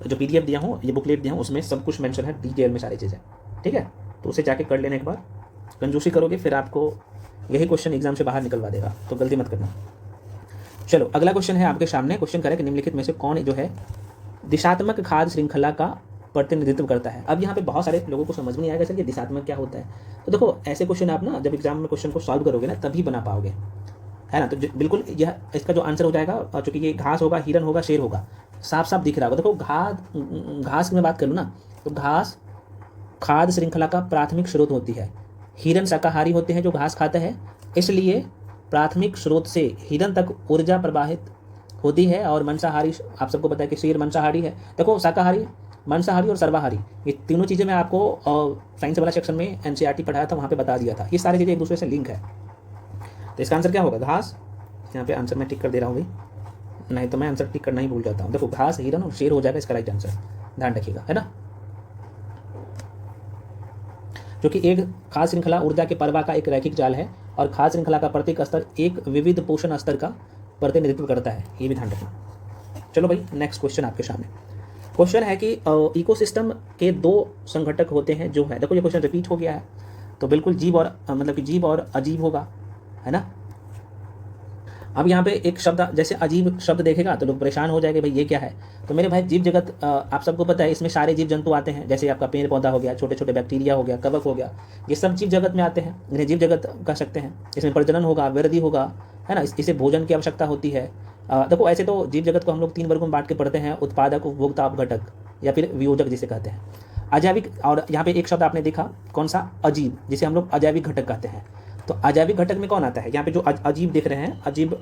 जो PDF दिया हूँ, ये बुकलेट दिया हूँ, उसमें सब कुछ मेंशन है डिटेल में, सारी चीज़ें, ठीक है। तो उसे जाके कर लेने के बाद कंजूसी करोगे फिर आपको यही क्वेश्चन एग्जाम से बाहर निकलवा देगा, तो गलती मत करना। चलो अगला क्वेश्चन है आपके सामने। क्वेश्चन करे कि निम्नलिखित में से कौन जो है दिशात्मक खाद्य श्रृंखला का प्रतिनिधित्व करता है। अब यहाँ पे बहुत सारे लोगों को समझ में नहीं आएगा सर ये दिशात्मक क्या होता है। तो देखो ऐसे क्वेश्चन आप ना जब एग्जाम में क्वेश्चन को सॉल्व करोगे ना तभी बना पाओगे, है ना। तो बिल्कुल यह इसका जो आंसर हो जाएगा, चूंकि ये घास होगा, हिरन होगा, शेर होगा, साफ साफ दिख रहा होगा। देखो घास की मैं बात करूँ ना, तो घास खाद्य श्रृंखला का प्राथमिक स्रोत होती है। हिरन शाकाहारी होते हैं जो घास खाता है, इसलिए प्राथमिक स्रोत से हिरन तक ऊर्जा प्रवाहित होती है। और मांसाहारी, आप सबको पता है कि शेर मांसाहारी है। देखो शाकाहारी, मांसाहारी और सर्वाहारी, ये तीनों चीज़ें मैं आपको साइंस वाला सेक्शन में NCERT पढ़ाया था, वहाँ पे बता दिया था। ये सारी चीज़ें एक दूसरे से लिंक है। तो इसका आंसर क्या होगा, घास। यहाँ पे आंसर मैं टिक कर दे रहा हूँ भाई, नहीं तो मैं आंसर टिक करना ही भूल जाता हूँ। देखो घास, हिरन और शेर हो जाएगा इसका राइट आंसर, ध्यान रखिएगा, है ना। क्योंकि एक खाद्य श्रृंखला ऊर्जा के प्रवाह का एक रैखिक जाल है, और खाद्य श्रृंखला का प्रत्येक स्तर एक विविध पोषण स्तर का प्रतिनिधित्व करता है, ये भी ध्यान रखना। चलो भाई नेक्स्ट क्वेश्चन आपके सामने। क्वेश्चन है कि इकोसिस्टम के दो संघटक होते हैं जो है, देखो ये क्वेश्चन रिपीट हो गया है, तो बिल्कुल जीव और मतलब कि जीव और अजीब होगा, है ना। अब यहाँ पे एक शब्द, जैसे अजीब शब्द देखेगा तो लोग परेशान हो जाएंगे भाई ये क्या है। तो मेरे भाई जीव जगत आप सबको पता है, इसमें सारे जीव जंतु आते हैं। जैसे आपका पेड़ पौधा हो गया, छोटे छोटे बैक्टीरिया हो गया, कवक हो गया, ये सब जीव जगत में आते हैं, इन्हें जीव जगत कह सकते हैं। इसमें प्रजनन होगा, वृद्धि होगा, है ना। इसे भोजन की आवश्यकता होती है। देखो ऐसे तो जीव जगत को हम लोग 3 वर्गों में बांट के पढ़ते हैं, उत्पादक, उपभोक्ता, अपघटक, या फिर वियोजक जिसे कहते हैं। अजैविक, और यहाँ पे एक शब्द आपने देखा कौन सा, अजीब, जिसे हम लोग अजैविक घटक कहते हैं। तो अजैविक घटक में कौन आता है, यहाँ पे जो अजीब देख रहे हैं, अजीब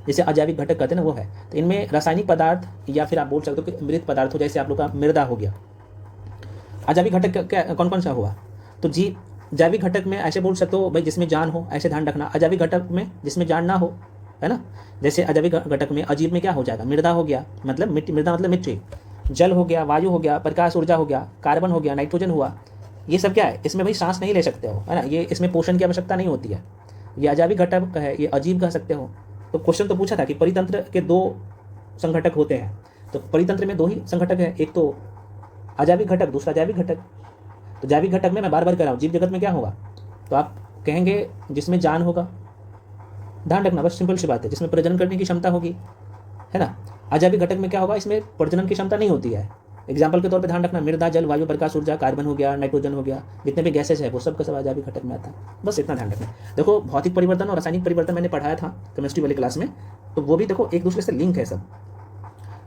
जैसे अजैविक घटक कहते हैं ना, वो है। तो इनमें रासायनिक पदार्थ, या फिर आप बोल सकते हो कि मृत पदार्थ हो, जैसे आप लोग का मृदा हो गया। अजैविक घटक क्या कौन कौन सा हुआ, तो जैविक घटक में ऐसे बोल सकते हो भाई जिसमें जान हो, ऐसे ध्यान रखना। अजैविक घटक में जिसमें जान ना हो, है ना। जैसे अजैविक घटक में, अजीब में क्या हो जाएगा, मृदा हो गया, मतलब मिट्टी, मृदा मतलब मिट्टी, जल हो गया, वायु हो गया, प्रकाश ऊर्जा हो गया, कार्बन हो गया, नाइट्रोजन हुआ। ये सब क्या है, इसमें भाई सांस नहीं ले सकते हो, है ना। ये इसमें पोषण की आवश्यकता नहीं होती है, ये अजैविक घटक है, ये अजीब कह सकते हो। तो क्वेश्चन तो पूछा था कि परितंत्र के 2 संघटक होते हैं, तो परितंत्र में 2 ही संघटक है, एक तो अजैविक घटक, दूसरा जैविक घटक। तो जैविक घटक में मैं बार बार कह रहा हूँ, जीव जगत में क्या होगा, तो आप कहेंगे जिसमें जान होगा, ध्यान रखना, बस सिंपल सी बात है, जिसमें प्रजनन करने की क्षमता होगी, है ना। अजैविक घटक में क्या होगा, इसमें प्रजनन की क्षमता नहीं होती है, एग्जाम्पल के तौर पे ध्यान रखना, मृदा, जल, वायु, प्रकाश, ऊर्जा, कार्बन हो गया, नाइट्रोजन हो गया, जितने भी गैसेज है वो सब का सब आजादी घटक में आता है। बस इतना ध्यान रखना। देखो भौतिक परिवर्तन और रासायनिक परिवर्तन मैंने पढ़ाया था केमिस्ट्री वाली क्लास में, तो वो भी देखो एक दूसरे से लिंक है सब।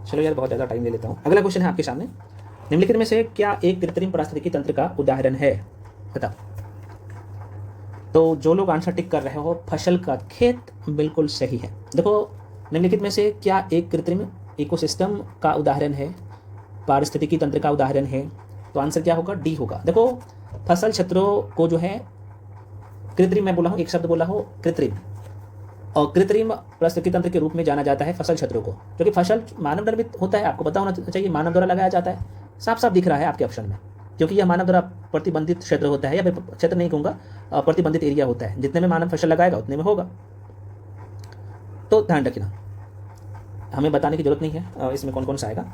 चलो यार बहुत ज़्यादा टाइम ले लेता हूँ। अगला क्वेश्चन है आपके सामने, निम्नलिखित में से क्या एक कृत्रिम पारिस्थितिकी तंत्र का उदाहरण है, बताओ। तो जो लोग आंसर टिक कर रहे हो, फसल का खेत बिल्कुल सही है। देखो निम्नलिखित में से क्या एक कृत्रिम इकोसिस्टम का उदाहरण है, पारिस्थितिकी तंत्र का उदाहरण है, तो आंसर क्या होगा, डी होगा। देखो फसल क्षेत्रों को जो है कृत्रिम, मैं बोला हूँ एक शब्द बोला हूँ कृत्रिम, और कृत्रिम पारिस्थितिकी तंत्र के रूप में जाना जाता है फसल क्षेत्रों को, क्योंकि फसल मानव निर्मित होता है, आपको पता होना चाहिए, मानव द्वारा लगाया जाता है। साफ साफ दिख रहा है आपके ऑप्शन में, क्योंकि यह मानव द्वारा प्रतिबंधित क्षेत्र होता है, या फिर क्षेत्र नहीं कहूँगा, प्रतिबंधित एरिया होता है। जितने में मानव फसल लगाएगा उतने में होगा, तो ध्यान रखना, हमें बताने की जरूरत नहीं है इसमें कौन कौन सा आएगा।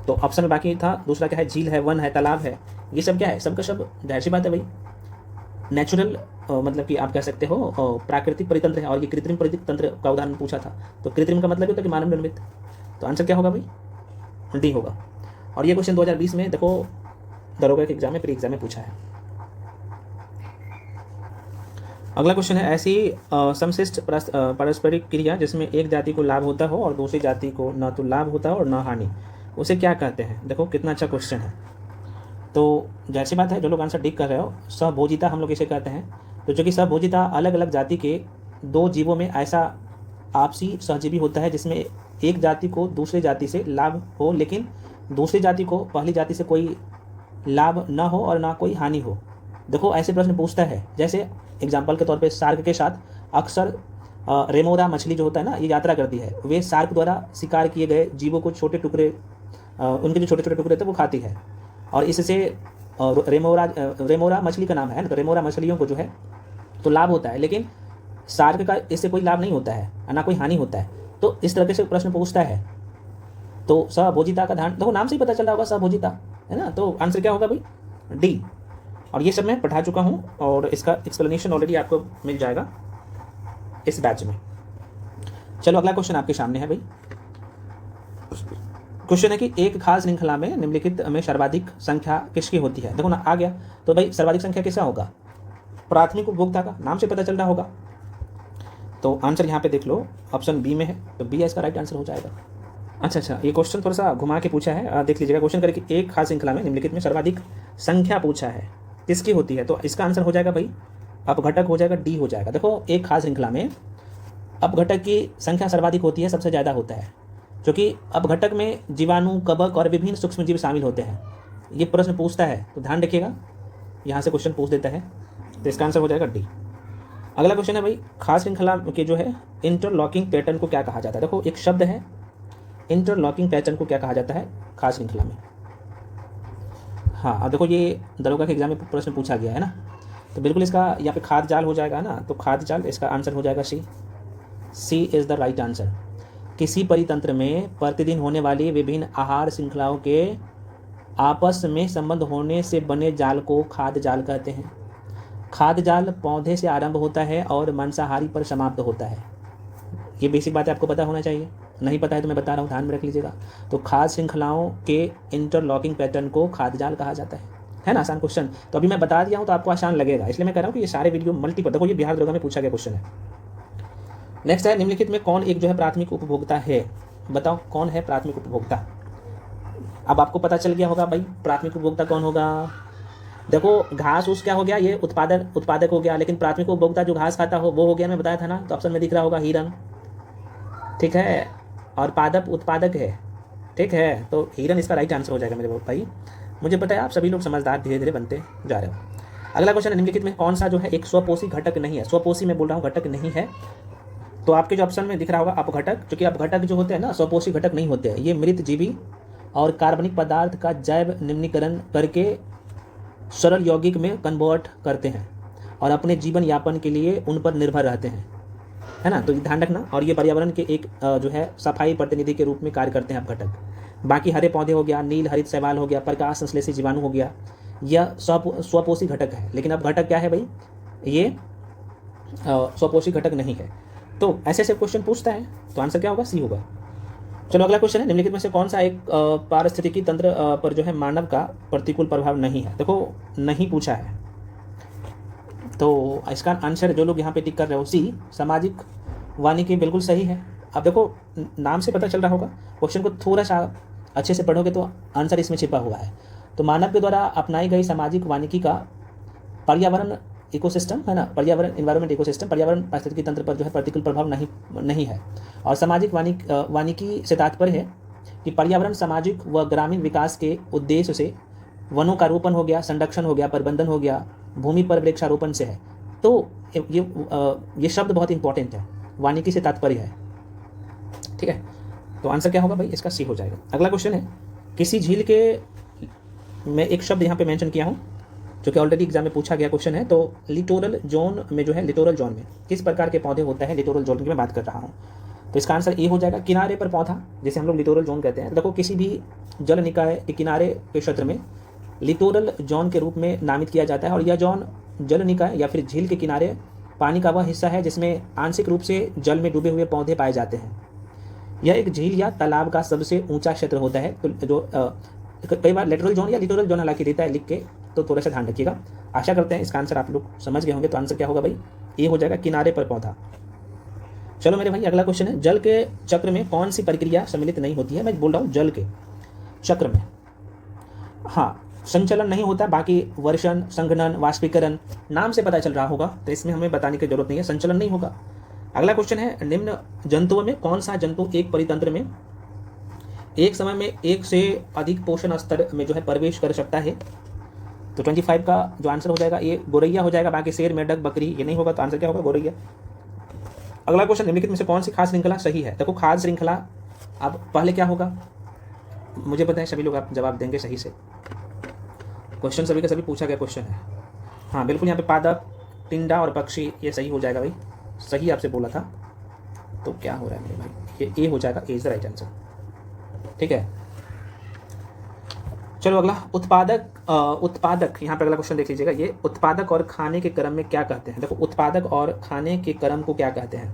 तो ऑप्शन में बाकी था, दूसरा क्या है, झील है, वन है, तालाब है, ये सब क्या है, सबका सब जाहिर सी बात है भाई नेचुरल, मतलब कि आप कह सकते हो प्राकृतिक परितंत्र है, और ये कृत्रिम परितंत्र का उदाहरण पूछा था। तो कृत्रिम का मतलब होता है कि मानव निर्मित, तो आंसर क्या होगा भाई, डी होगा। और ये क्वेश्चन 2020 में देखो दरोगा के एग्जाम में, प्री एग्जाम में पूछा है। अगला क्वेश्चन है, ऐसी समशिष्ट पारस्परिक क्रिया जिसमें एक जाति को लाभ होता हो और दूसरी जाति को न तो लाभ होता हो और न हानि, उसे क्या कहते हैं। देखो कितना अच्छा क्वेश्चन है। तो जैसी बात है, जो लोग आंसर डिक कर रहे हो, सहभोजिता हम लोग इसे कहते हैं। तो जो कि सहभोजिता अलग अलग जाति के दो जीवों में ऐसा आपसी सहजीवी होता है जिसमें एक जाति को दूसरी जाति से लाभ हो, लेकिन दूसरी जाति को पहली जाति से कोई लाभ ना हो और ना कोई हानि हो। देखो ऐसे प्रश्न पूछता है, जैसे एग्जाम्पल के तौर पे शार्क के साथ अक्सर रेमोरा मछली जो होता है ना, ये यात्रा करती है। वे शार्क द्वारा शिकार किए गए जीवों को छोटे टुकड़े, उनके जो छोटे छोटे टुकड़े थे वो खाती है, और इससे रेमोरा मछली का नाम है ना, तो रेमोरा मछलियों को जो है तो लाभ होता है, लेकिन शार्क का इससे कोई लाभ नहीं होता है, ना कोई हानि होता है। तो इस तरीके से प्रश्न पूछता है। तो सहभोजिता का ध्यान देखो, नाम से ही पता चल रहा होगा सहभोजिता है ना, तो आंसर क्या होगा भाई, डी। और ये सब मैं पढ़ा चुका हूँ, और इसका एक्सप्लेनेशन ऑलरेडी आपको मिल जाएगा इस बैच में। चलो अगला क्वेश्चन आपके सामने है भाई। क्वेश्चन है कि एक खास श्रृंखला में निम्नलिखित में सर्वाधिक संख्या किसकी होती है। देखो ना आ गया, तो भाई सर्वाधिक संख्या किसका होगा, प्राथमिक उपभोक्ता का, नाम से पता चल रहा होगा। तो आंसर यहाँ पे देख लो, ऑप्शन बी में है, तो बी इसका राइट आंसर हो जाएगा। अच्छा, ये क्वेश्चन थोड़ा सा घुमा के पूछा है, देख लीजिएगा। क्वेश्चन करे कि एक खास श्रृंखला में निम्नलिखित में सर्वाधिक संख्या पूछा है, किसकी होती है, तो इसका आंसर हो जाएगा भाई अपघटक हो जाएगा, डी हो जाएगा। देखो एक खास श्रृंखला में अपघटक की संख्या सर्वाधिक होती है, सबसे ज़्यादा होता है, क्योंकि अपघटक में जीवाणु, कवक और विभिन्न सूक्ष्मजीव शामिल होते हैं। ये प्रश्न पूछता है तो ध्यान रखिएगा, यहाँ से क्वेश्चन पूछ देता है, तो इसका आंसर हो जाएगा डी। अगला क्वेश्चन है भाई, खास श्रृंखला के जो है इंटरलॉकिंग पैटर्न को क्या कहा जाता है। देखो एक शब्द है इंटरलॉकिंग पैटर्न को क्या कहा जाता है खास श्रृंखला में। हाँ अब देखो ये दरोगा के एग्जाम में प्रश्न पूछा गया है ना, तो बिल्कुल इसका यहाँ पे खाद्य जाल हो जाएगा ना, तो खाद्य जाल इसका आंसर हो जाएगा सी इज़ द राइट आंसर। किसी परितंत्र में प्रतिदिन होने वाली विभिन्न आहार श्रृंखलाओं के आपस में संबंध होने से बने जाल को खाद्य जाल कहते हैं। खाद्य जाल पौधे से आरंभ होता है और मांसाहारी पर समाप्त होता है। ये बेसिक बातें आपको पता होना चाहिए, नहीं पता है तो मैं बता रहा हूँ, ध्यान में रख लीजिएगा। तो खाद्य श्रृंखलाओं के इंटरलॉकिंग पैटर्न को खाद्य जाल कहा जाता है ना। आसान क्वेश्चन तो अभी मैं बता दिया हूँ तो आपको आसान लगेगा, इसलिए मैं कह रहा हूँ कि ये सारे वीडियो मल्टीपल। देखो ये बिहार दरोगा में पूछा गया क्वेश्चन है। नेक्स्ट है, निम्नलिखित में कौन एक जो है प्राथमिक उपभोक्ता है, बताओ कौन है प्राथमिक उपभोक्ता। अब आपको पता चल गया होगा भाई प्राथमिक उपभोक्ता कौन होगा। देखो घास उस क्या हो गया, ये उत्पादक हो गया, लेकिन प्राथमिक उपभोक्ता जो घास खाता हो वो हो गया, मैं बताया था ना। तो ऑप्शन में दिख रहा होगा हिरन, ठीक है, और पादप उत्पादक है, ठीक है, तो हिरन इसका राइट आंसर हो जाएगा मेरे भाई। मुझे पता है आप सभी लोग समझदार धीरे धीरे बनते जा रहे हो। अगला क्वेश्चन है, निम्नलिखित में कौन सा जो है एक स्वपोषी घटक नहीं है। स्वपोषी मैं बोल रहा हूँ घटक नहीं है, तो आपके जो ऑप्शन में दिख रहा होगा अपघटक, क्योंकि अपघटक जो होते हैं ना स्वपोषी घटक नहीं होते हैं। ये मृत जीवी और कार्बनिक पदार्थ का जैव निम्नीकरण करके सरल यौगिक में कन्वर्ट करते हैं और अपने जीवन यापन के लिए उन पर निर्भर रहते हैं, है ना। तो ध्यान रखना। और ये पर्यावरण के एक जो है सफाई प्रतिनिधि के रूप में कार्य करते हैं अपघटक। बाकी हरे पौधे हो गया, नील हरित शैवाल हो गया, प्रकाश संश्लेषी जीवाणु हो गया, यह स्वपोषी घटक है। लेकिन अपघटक क्या है भाई, ये स्वपोषी घटक नहीं है। तो ऐसे ऐसे क्वेश्चन पूछता है, तो आंसर क्या होगा, सी होगा। चलो अगला क्वेश्चन है, निम्नलिखित में से कौन सा एक पारिस्थितिकी तंत्र पर जो है मानव का प्रतिकूल प्रभाव नहीं है। देखो नहीं पूछा है, तो इसका आंसर जो लोग यहाँ पे टिक कर रहे हो सी, सामाजिक वानिकी बिल्कुल सही है। अब देखो नाम से पता चल रहा होगा, क्वेश्चन को थोड़ा सा अच्छे से पढ़ोगे तो आंसर इसमें छिपा हुआ है। तो मानव के द्वारा अपनाई गई सामाजिक वानिकी का पर्यावरण इकोसिस्टम है ना, पर्यावरण इन्वायरमेंट इकोसिस्टम, पर्यावरण पारिस्थितिकी तंत्र पर जो है प्रतिकूल प्रभाव नहीं है। और सामाजिक वानिकी से तात्पर्य है कि पर्यावरण सामाजिक व ग्रामीण विकास के उद्देश्य से वनों का रोपण हो गया, संरक्षण हो गया, प्रबंधन हो गया, भूमि पर वृक्षारोपण से है। तो ये शब्द बहुत इंपॉर्टेंट है, वानिकी से तात्पर्य है, ठीक है। तो आंसर क्या होगा भाई, इसका सी हो जाएगा। अगला क्वेश्चन है, किसी झील के, मैं एक शब्द यहाँ पे मेंशन किया हूँ जो कि ऑलरेडी एग्जाम में पूछा गया क्वेश्चन है। तो लिटोरल जोन में जो है, लिटोरल जोन में किस प्रकार के पौधे होते हैं, लिटोरल जोन की मैं बात कर रहा हूँ। तो इसका आंसर ए हो जाएगा, किनारे पर पौधा, जिसे हम लोग लिटोरल जोन कहते हैं। देखो किसी भी जल निकाय के किनारे के क्षेत्र में लिटोरल जोन के रूप में नामित किया जाता है। और यह जोन जल निकाय या फिर झील के किनारे पानी का वह हिस्सा है जिसमें आंशिक रूप से जल में डूबे हुए पौधे पाए जाते हैं। यह एक झील या तालाब का सबसे ऊंचा क्षेत्र होता है। तो जो कई बार लिटोरल जोन या लिटोरल जोन हालांकि देता है लिख के, तो थोड़ा सा ध्यान रखिएगा। आशा करते हैं इसका आंसर आप लोग समझ गए होंगे। तो आंसर क्या होगा भाई, ये हो जाएगा, किनारे पर पौधा। चलो मेरे भाई अगला क्वेश्चन है, जल के चक्र में कौन सी प्रक्रिया सम्मिलित नहीं होती है। मैं बोल रहा हूँ जल के चक्र में, हाँ संचलन नहीं होता, बाकी वर्षण, संघनन, वाष्पीकरण नाम से पता चल रहा होगा, तो इसमें हमें बताने की जरूरत नहीं है, संचलन नहीं होगा। अगला क्वेश्चन है, निम्न जंतुओं में कौन सा जंतु एक परितंत्र में एक समय में एक से अधिक पोषण स्तर में जो है प्रवेश कर सकता है। तो 25 का जो आंसर हो जाएगा ये गोरैया हो जाएगा, बाकी शेर, मेंढक, बकरी ये नहीं होगा। तो आंसर क्या होगा, गोरैया। अगला क्वेश्चन, निम्नलिखित में से कौन सी खाद्य श्रृंखला सही है। देखो खाद्य श्रृंखला, अब पहले क्या होगा मुझे पता है, सभी लोग आप जवाब देंगे सही से। क्वेश्चन सभी का सभी पूछा गया क्वेश्चन है। हाँ बिल्कुल, यहाँ पे पादप, टिंडा और पक्षी ये सही हो जाएगा भाई, सही आपसे बोला था। तो क्या हो रहा है मेरे भाई, ये ए हो जाएगा, ए इज द राइट आंसर, ठीक है। चलो अगला, उत्पादक यहाँ पे अगला क्वेश्चन देख लीजिएगा, ये उत्पादक और खाने के क्रम में क्या कहते हैं। देखो उत्पादक और खाने के क्रम को क्या कहते हैं,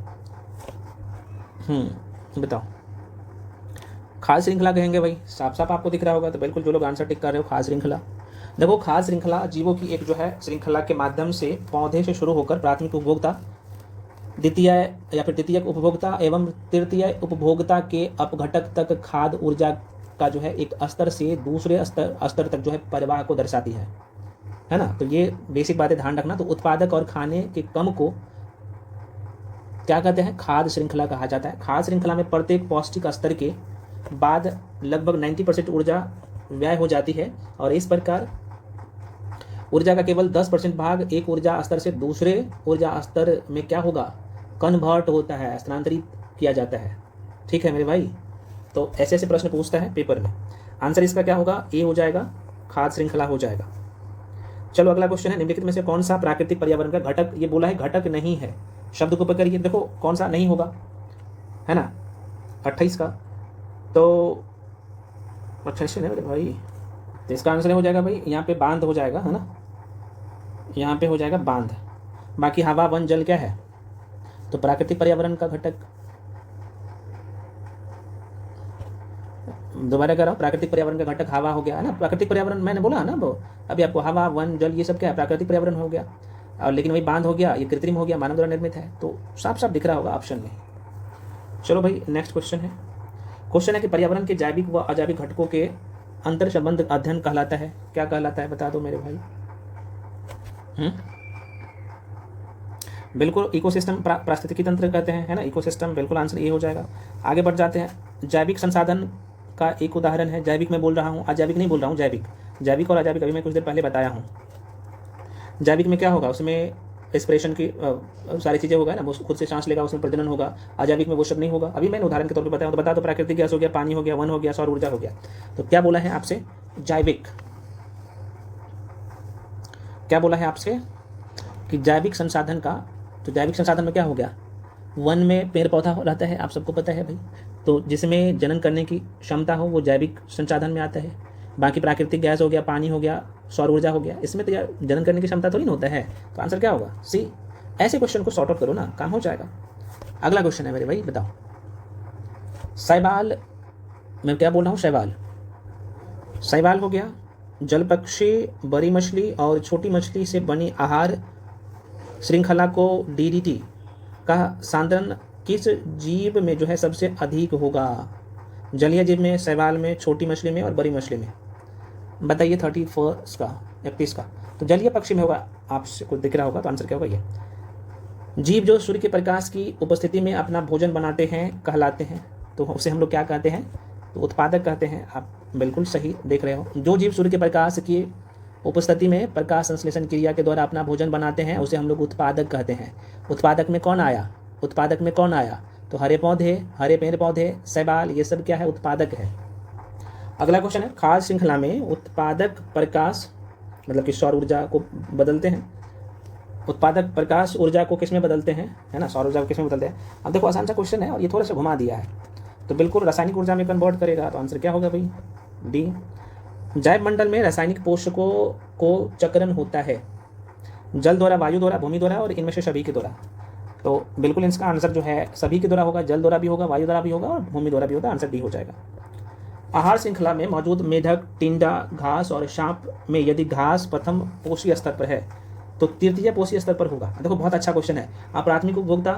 बताओ। खाद्य श्रृंखला कहेंगे भाई, साफ साफ आपको दिख रहा होगा। तो बिल्कुल जो लोग आंसर टिक कर रहे हो, खाद्य श्रृंखला। देखो खाद्य श्रृंखला जीवों की एक जो है श्रृंखला के माध्यम से पौधे से शुरू होकर प्राथमिक उपभोक्ता, द्वितीय या फिर तृतीयक उपभोक्ता एवं तृतीय उपभोक्ता के अपघटक तक खाद्य ऊर्जा का जो है एक स्तर से दूसरे स्तर तक जो है परिवाह को दर्शाती है ना। तो ये बेसिक बातें ध्यान रखना। तो उत्पादक और खाने के क्रम को क्या कहते हैं, खाद्य श्रृंखला कहा जाता है। खाद्य श्रृंखला में प्रत्येक पौष्टिक स्तर के बाद लगभग 90% ऊर्जा व्यय हो जाती है, और इस प्रकार ऊर्जा का केवल 10% भाग एक ऊर्जा स्तर से दूसरे ऊर्जा स्तर में क्या होगा, कन्वर्ट होता है, स्थानांतरित किया जाता है। ठीक है मेरे भाई, तो ऐसे ऐसे प्रश्न पूछता है पेपर में। आंसर इसका क्या होगा, ए हो जाएगा, खाद्य श्रृंखला हो जाएगा। चलो अगला क्वेश्चन है, निम्नलिखित में से कौन सा प्राकृतिक पर्यावरण का घटक, ये बोला है घटक नहीं है, शब्द को पकड़िए। देखो कौन सा नहीं होगा, है ना, 28 का। तो 28 है मेरे भाई, तो इसका आंसर हो जाएगा भाई यहाँ पे बांध हो जाएगा, है ना, यहाँ पे हो जाएगा बांध। बाकी हवा, वन, जल क्या है, तो प्राकृतिक पर्यावरण का घटक, दोबारा कर रहा हूँ, प्राकृतिक पर्यावरण का घटक हवा हो गया, है ना। प्राकृतिक पर्यावरण मैंने बोला ना वो अभी आपको, हवा, वन, जल ये सब क्या है, प्राकृतिक पर्यावरण हो गया। और लेकिन वही बांध हो गया, ये कृत्रिम हो गया, मानव द्वारा निर्मित है। तो साफ साफ दिख रहा होगा ऑप्शन में। चलो भाई नेक्स्ट क्वेश्चन है। क्वेश्चन है कि पर्यावरण के जैविक व अजैविक घटकों के अंतर संबंध अध्ययन कहलाता है, क्या कहलाता है बता दो मेरे भाई। बिल्कुल इकोसिस्टम, पारिस्थितिकी तंत्र कहते हैं, है ना, इकोसिस्टम, बिल्कुल आंसर ये हो जाएगा। आगे बढ़ जाते हैं, जैविक संसाधन का एक उदाहरण है, जैविक में बोल रहा हूँ, अजैविक नहीं बोल रहा हूँ, जैविक और अजैविक अभी मैं कुछ देर पहले बताया हूँ। जैविक में क्या होगा, उसमें रेस्पिरेशन की सारी चीज़ें होगा ना, वो खुद से सांस लेगा, उसमें प्रजनन होगा। अजैविक में वो सब नहीं होगा। अभी मैंने उदाहरण के तौर पर बताया, तो बता दो, प्राकृतिक गैस हो गया, पानी हो गया, वन हो गया, सौर ऊर्जा हो गया। तो क्या बोला है आपसे, जैविक, क्या बोला है आपसे कि जैविक संसाधन का, तो जैविक संसाधन में क्या हो गया, वन में पेड़ पौधा रहता है, आप सबको पता है भाई, तो जिसमें जनन करने की क्षमता हो वो जैविक संसाधन में आता है। बाकी प्राकृतिक गैस हो गया, पानी हो गया, सौर ऊर्जा हो गया, इसमें तो यार जनन करने की क्षमता थोड़ी ना होता है। तो आंसर क्या होगा, सी। ऐसे क्वेश्चन को सॉर्ट आउट करो ना, काम हो जाएगा। अगला क्वेश्चन है मेरे भाई, बताओ, शैवाल मैं क्या बोल रहा हूँ, शैवाल। शैवाल हो गया, जल पक्षी, बड़ी मछली और छोटी मछली से बनी आहार श्रृंखला को डीडीटी का सांद्रण किस जीव में जो है सबसे अधिक होगा? जलीय जीव में, शैवाल में, छोटी मछली में और बड़ी मछली में। बताइए 31 का, 31 का। तो जलीय पक्षी में होगा, आपसे कुछ दिख रहा होगा तो आंसर क्या होगा ये। जीव जो सूर्य के प्रकाश की उपस्थिति में अपना भोजन बनाते हैं कहलाते हैं, तो उसे हम लोग क्या कहते हैं? तो उत्पादक कहते हैं। आप बिल्कुल सही देख रहे हो। जो जीव सूर्य के प्रकाश की उपस्थिति में प्रकाश संश्लेषण क्रिया के द्वारा अपना भोजन बनाते हैं उसे हम लोग उत्पादक कहते हैं। उत्पादक में कौन आया? उत्पादक में कौन आया? तो हरे पौधे, हरे पेड़ पौधे, शैवाल, ये सब क्या है? उत्पादक है। अगला क्वेश्चन है, खाद्य श्रृंखला में उत्पादक प्रकाश मतलब कि सौर ऊर्जा को बदलते हैं। उत्पादक प्रकाश ऊर्जा को किस में बदलते हैं, है ना, सौर ऊर्जा को किस में बदलते हैं? अब देखो आसान सा क्वेश्चन है और ये थोड़ा सा घुमा दिया है, तो बिल्कुल रासायनिक ऊर्जा में कन्वर्ट करेगा। तो आंसर क्या होगा भाई? डी। जैव मंडल में रासायनिक पोषकों को चक्रण होता है जल द्वारा, वायु द्वारा, भूमि द्वारा और इनमें से सभी के द्वारा। तो बिल्कुल इसका आंसर जो है सभी के द्वारा होगा, जल द्वारा भी होगा, वायु द्वारा भी होगा और भूमि द्वारा भी होगा। आंसर डी हो जाएगा। आहार श्रृंखला में मौजूद मेढक, टिंडा, घास और सांप में यदि घास प्रथम पोषीय स्तर पर है तो तृतीय पोषीय स्तर पर होगा। देखो बहुत अच्छा क्वेश्चन है। आप प्राथमिक उपभोक्ता,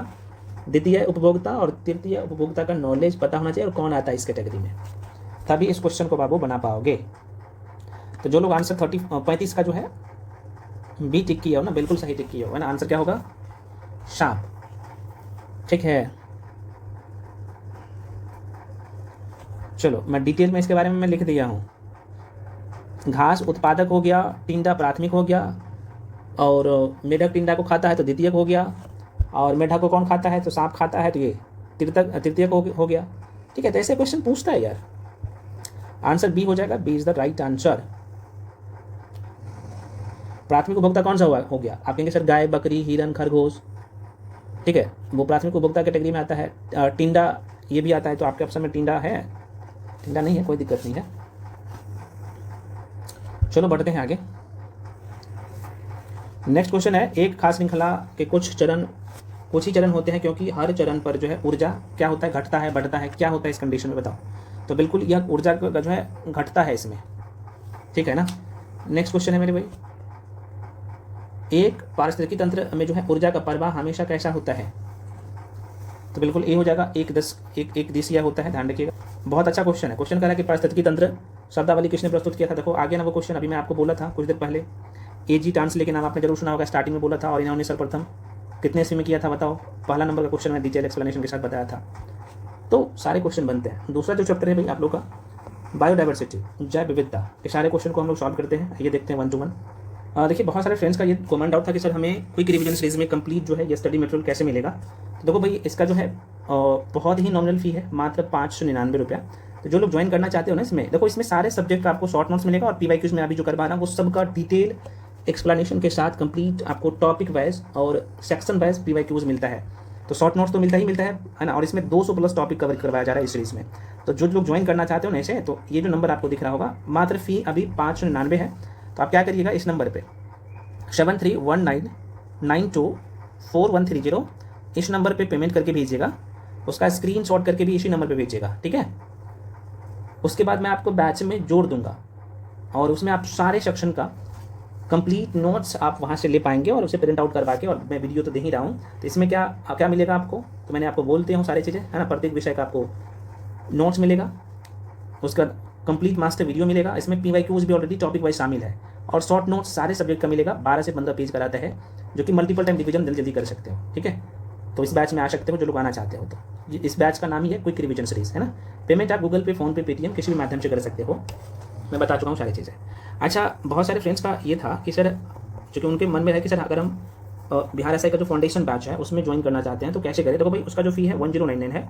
द्वितीय उपभोक्ता और तृतीय उपभोक्ता का नॉलेज पता होना चाहिए और कौन आता है इस कैटेगरी में, तभी इस क्वेश्चन को बाबू बना पाओगे। तो जो लोग आंसर 35 का जो है बी टिक किया हो ना, बिल्कुल सही टिक किया हो, है ना। आंसर क्या होगा? सांप। ठीक है, चलो मैं डिटेल में इसके बारे में मैं लिख दिया हूँ। घास उत्पादक हो गया, टिंडा प्राथमिक हो गया, और मेढक टिंडा को खाता है तो द्वितीयक हो गया, और मेढक को कौन खाता है? तो सांप खाता है, तो ये तृतीयक हो गया। ठीक है, तो ऐसे क्वेश्चन पूछता है यार। आंसर बी हो जाएगा। B is the right answer. प्राथमिक उपभोक्ता कौन सा हो गया? आप कहेंगे सर गाय, बकरी, हिरन, खरगोश। ठीक है, वो प्राथमिक उपभोक्ता कैटेगरी में आता है। टिंडा ये भी आता है, तो आपके ऑप्शन में टिंडा है? टिंडा नहीं है, कोई दिक्कत नहीं है। चलो बढ़ते हैं आगे। नेक्स्ट क्वेश्चन है, एक खास श्रृंखला के कुछ ही चरण होते हैं क्योंकि हर चरण पर जो है ऊर्जा क्या होता है? घटता है, बढ़ता है, क्या होता है इस कंडीशन में बताओ? तो बिल्कुल यह ऊर्जा का जो है घटता है इसमें। ठीक है ना। नेक्स्ट क्वेश्चन है मेरे भाई, एक पारिस्थितिकी तंत्र में जो है ऊर्जा का प्रवाह हमेशा कैसा होता है? तो बिल्कुल ए हो जाएगा, एक दिशीय होता है, ध्यान रखिएगा। बहुत अच्छा क्वेश्चन है। क्वेश्चन कह रहा है कि पारिस्थितिकी तंत्र शब्दावली किसने प्रस्तुत किया था? देखो आगे ना वो क्वेश्चन अभी मैं आपको बोला था कुछ देर पहले, एजी टांसले के नाम आपने जरूर सुना होगा, स्टार्टिंग में बोला था। और इन्होंने सर्वप्रथम कितने ईस्वी में किया था बताओ? पहला नंबर का क्वेश्चन मैं डिटेल एक्सप्लेनेशन के साथ बताया था। तो सारे क्वेश्चन बनते हैं। दूसरा जो चैप्टर है भाई आप लोग का बायोडाइवर्सिटी, जैव विविधता, ये सारे क्वेश्चन को हम लोग सॉल्व करते हैं। ये देखते हैं 1 to 1। देखिए बहुत सारे फ्रेंड्स का ये कमेंट आउट था कि सर हमें क्विक रिवीजन सीरीज में कंप्लीट जो है ये स्टडी मटेरियल कैसे मिलेगा? तो देखो भाई इसका जो है बहुत ही नॉमिनल फी है, मात्र 599 रुपया। तो जो लोग ज्वाइन करना चाहते हो ना इसमें, देखो इसमें सारे सब्जेक्ट का आपको शॉर्ट नोट्स मिलेगा और PYQs में अभी जो करवा रहा हूँ वो सबका डिटेल एक्सप्लेनेशन के साथ कंप्लीट आपको टॉपिक वाइज और सेक्शन वाइज PYQs मिलता है। तो शॉर्ट नोट्स तो मिलता ही मिलता है ना। और इसमें 200 प्लस टॉपिक कवर करवाया जा रहा है इस सीरीज में। तो जो लोग ज्वाइन करना चाहते हो ना इसे, तो ये जो नंबर आपको दिख रहा होगा, मात्र फी अभी 599 है। तो आप क्या करिएगा, इस नंबर पे 7319924130 इस नंबर पे पेमेंट करके भेजिएगा। उसका स्क्रीनशॉट करके भी इसी नंबर पे भेजिएगा, ठीक है। उसके बाद मैं आपको बैच में जोड़ दूंगा और उसमें आप सारे सेक्शन का कंप्लीट नोट्स आप वहाँ से ले पाएंगे और उसे प्रिंट आउट करवा के, और मैं वीडियो तो दे ही रहा हूँ। तो इसमें क्या मिलेगा आपको, तो मैंने आपको बोलते हूँ सारी चीज़ें, है ना। प्रत्येक विषय का आपको नोट्स मिलेगा, उसका कंप्लीट मास्टर वीडियो मिलेगा। इसमें PYQs भी ऑलरेडी टॉपिक वाइज शामिल है, और शॉर्ट नोट्स सारे सब्जेक्ट का मिलेगा। 12 से 15 पेज कराता है, जो कि मल्टीपल टाइम रिवीजन जल्दी कर सकते हो, ठीक है। तो इस बैच में आ सकते हो जो लोग आना चाहते हो। तो इस बैच का नाम ही है क्विक रिवीजन सीरीज, है ना। पेमेंट आप गूगल पे, फ़ोन पे, पेटीएम किसी भी माध्यम से कर सकते हो। मैं बता चुका हूँ सारी चीज़ें। अच्छा, बहुत सारे फ्रेंड्स का ये था कि सर, चूँकि उनके मन में है कि सर अगर हम बिहार SI का जो फाउंडेशन बैच है उसमें ज्वाइन करना चाहते हैं तो कैसे करें। देखो भाई उसका जो फ़ी है 1099 है।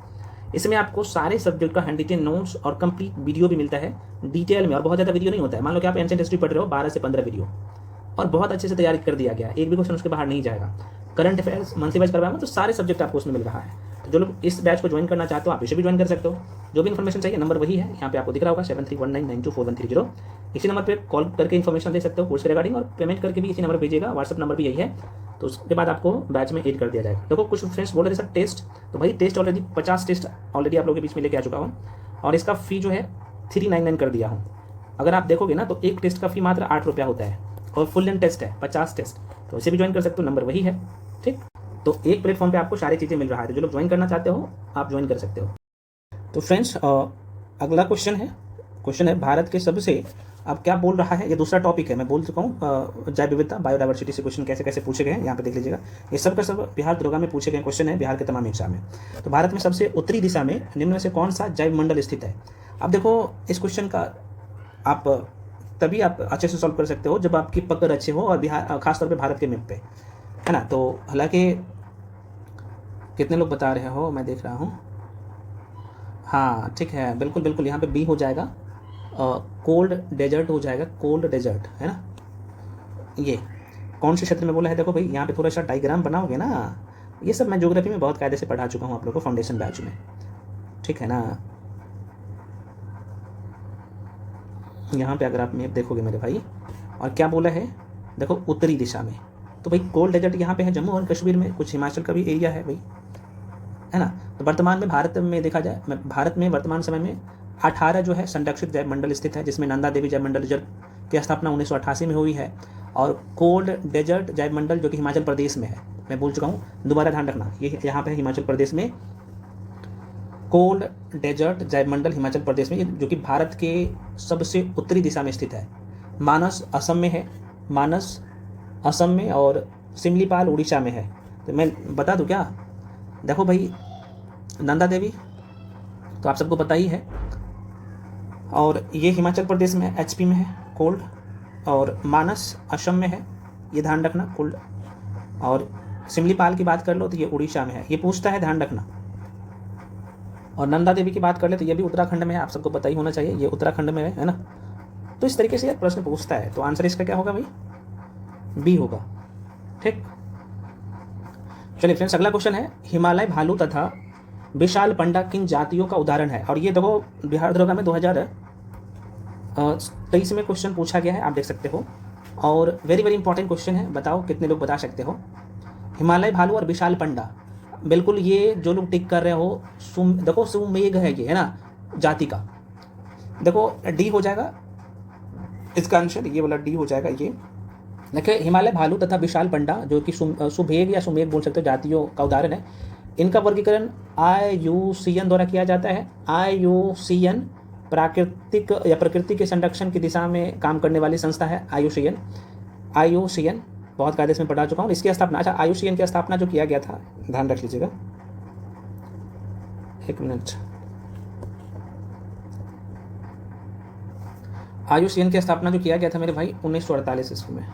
इसमें आपको सारे सब्जेक्ट का हैंड रिटेन नोट्स और कंप्लीट वीडियो भी मिलता है डिटेल में, और बहुत ज़्यादा वीडियो नहीं होता है। मान लो कि आप एंशिएंट हिस्ट्री पढ़ रहे हो, 12 से 15 वीडियो, और बहुत अच्छे से तैयारी कर दिया गया, एक भी क्वेश्चन उसके बाहर नहीं जाएगा। करंट अफेयर्स मंथली वाइज करवाएंगे, तो सारे सब्जेक्ट आपको उसमें मिल रहा है। तो जो लोग इस बैच को ज्वाइन करना चाहते हो आप इसे भी ज्वाइन कर सकते हो। जो भी इन्फॉर्मेशन चाहिए नंबर वही है, यहाँ पे आपको दिख रहा होगा 7319924130। इसी नंबर पे कॉल करके इन्फॉर्मेशन दे सकते हो कोर्स के रिगार्डिंग, और पेमेंट करके भी इसी नंबर भेजिएगा। व्हाट्सअप नंबर भी यही है। तो उसके बाद आपको बैच में ऐड कर दिया जाएगा। देखो कुछ फ्रेंड्स बोल रहे थे सर टेस्ट, तो भाई टेस्ट ऑलरेडी 50 टेस्ट ऑलरेडी आप लोगों के बीच में लेके आ चुका हूँ, और इसका फ़ी जो है 399 कर दिया हूँ। अगर आप देखोगे ना तो एक टेस्ट का फ़ी मात्र 8 रुपया होता है और फुल लेंथ टेस्ट है 50 टेस्ट, तो इसे भी ज्वाइन कर सकते हो, नंबर वही है। ठीक, तो एक प्लेटफॉर्म पे आपको सारी चीज़ें मिल रहा है, तो जो लोग ज्वाइन करना चाहते हो आप ज्वाइन कर सकते हो। तो फ्रेंड्स अगला क्वेश्चन है भारत के सबसे, अब क्या बोल रहा है, ये दूसरा टॉपिक है, मैं बोल चुका हूँ जैव विविधता बायोडाइवर्सिटी से क्वेश्चन कैसे कैसे पूछे गए हैं, यहाँ पे देख लीजिएगा। ये सब का सब बिहार दरोगा में पूछे गए क्वेश्चन है, बिहार के तमाम एग्जाम में। तो भारत में सबसे उत्तरी दिशा में निम्न में से कौन सा जैव मंडल स्थित है। अब देखो इस क्वेश्चन का आप तभी आप अच्छे से सॉल्व कर सकते हो जब आपकी पकड़ अच्छे हो, और बिहार खासतौर पर भारत के मैप पे, है ना। तो हालांकि कितने लोग बता रहे हो, मैं देख रहा हूँ। हाँ ठीक है, बिल्कुल बिल्कुल, यहाँ पे बी हो जाएगा, कोल्ड डेजर्ट हो जाएगा, कोल्ड डेजर्ट, है ना। ये कौन से क्षेत्र में बोला है, देखो भाई यहाँ पे थोड़ा सा डायग्राम बनाओगे ना, ये सब मैं ज्योग्राफी में बहुत कायदे से पढ़ा चुका हूँ आप लोगों को फाउंडेशन बैच में, ठीक है ना। यहाँ पे अगर आप मैप देखोगे मेरे भाई, और क्या बोला है, देखो उत्तरी दिशा में, तो भाई कोल्ड डेजर्ट यहाँ पे है जम्मू और कश्मीर में, कुछ हिमाचल का भी एरिया है भाई, है ना। तो वर्तमान में भारत में देखा जाए, भारत में वर्तमान समय में 18 जो है संरक्षित जैव मंडल स्थित है, जिसमें नंदा देवी जैव मंडल की स्थापना 1988 में हुई है, और कोल्ड डेजर्ट जैव मंडल जो कि हिमाचल प्रदेश में है, मैं बोल चुका हूँ, दोबारा ध्यान रखना, ये यहाँ पे हिमाचल प्रदेश में कोल्ड डेजर्ट जैव मंडल हिमाचल प्रदेश में, जो कि भारत के सबसे उत्तरी दिशा में स्थित है। मानस असम में है, मानस असम में, और सिमलीपाल उड़ीसा में है। तो मैं बता दूँ क्या, देखो भाई नंदा देवी तो आप सबको पता ही है, और ये हिमाचल प्रदेश में एचपी में है कोल्ड, और मानस असम में है, ये ध्यान रखना कोल्ड, और सिमलीपाल की बात कर लो तो ये उड़ीसा में है, ये पूछता है ध्यान रखना। और नंदा देवी की बात कर ले तो ये भी उत्तराखंड में है, आप सबको पता ही होना चाहिए, ये उत्तराखंड में है ना। तो इस तरीके से ये प्रश्न पूछता है, तो आंसर इसका क्या होगा भाई, बी होगा। ठीक, चलिए फ्रेंड्स अगला क्वेश्चन है, हिमालय भालू तथा विशाल पंडा किन जातियों का उदाहरण है। और ये देखो बिहार दरोगा में 2023 में क्वेश्चन पूछा गया है, आप देख सकते हो, और वेरी वेरी इंपॉर्टेंट क्वेश्चन है, बताओ कितने लोग बता सकते हो। हिमालय भालू और विशाल पंडा, बिल्कुल ये जो लोग टिक कर रहे हो, देखो सुमेघ है ये, है ना, जाति का, देखो डी हो जाएगा इसका आंसर, ये वाला डी हो जाएगा। ये देखिए हिमालय भालू तथा विशाल पंडा जो कि सुभेग या सुमेघ बोल सकते हो जातियों का उदाहरण है। इनका वर्गीकरण IUCN द्वारा किया जाता है। IUCN प्राकृतिक या प्रकृति के संरक्षण की दिशा में काम करने वाली संस्था है IUCN बहुत कायदे से मैं पढ़ा चुका हूँ। इसकी स्थापना, अच्छा IUCN की स्थापना जो किया गया था, ध्यान रख लीजिएगा, एक मिनट, IUCN की स्थापना जो किया गया था मेरे भाई 1948 ईस्वी में।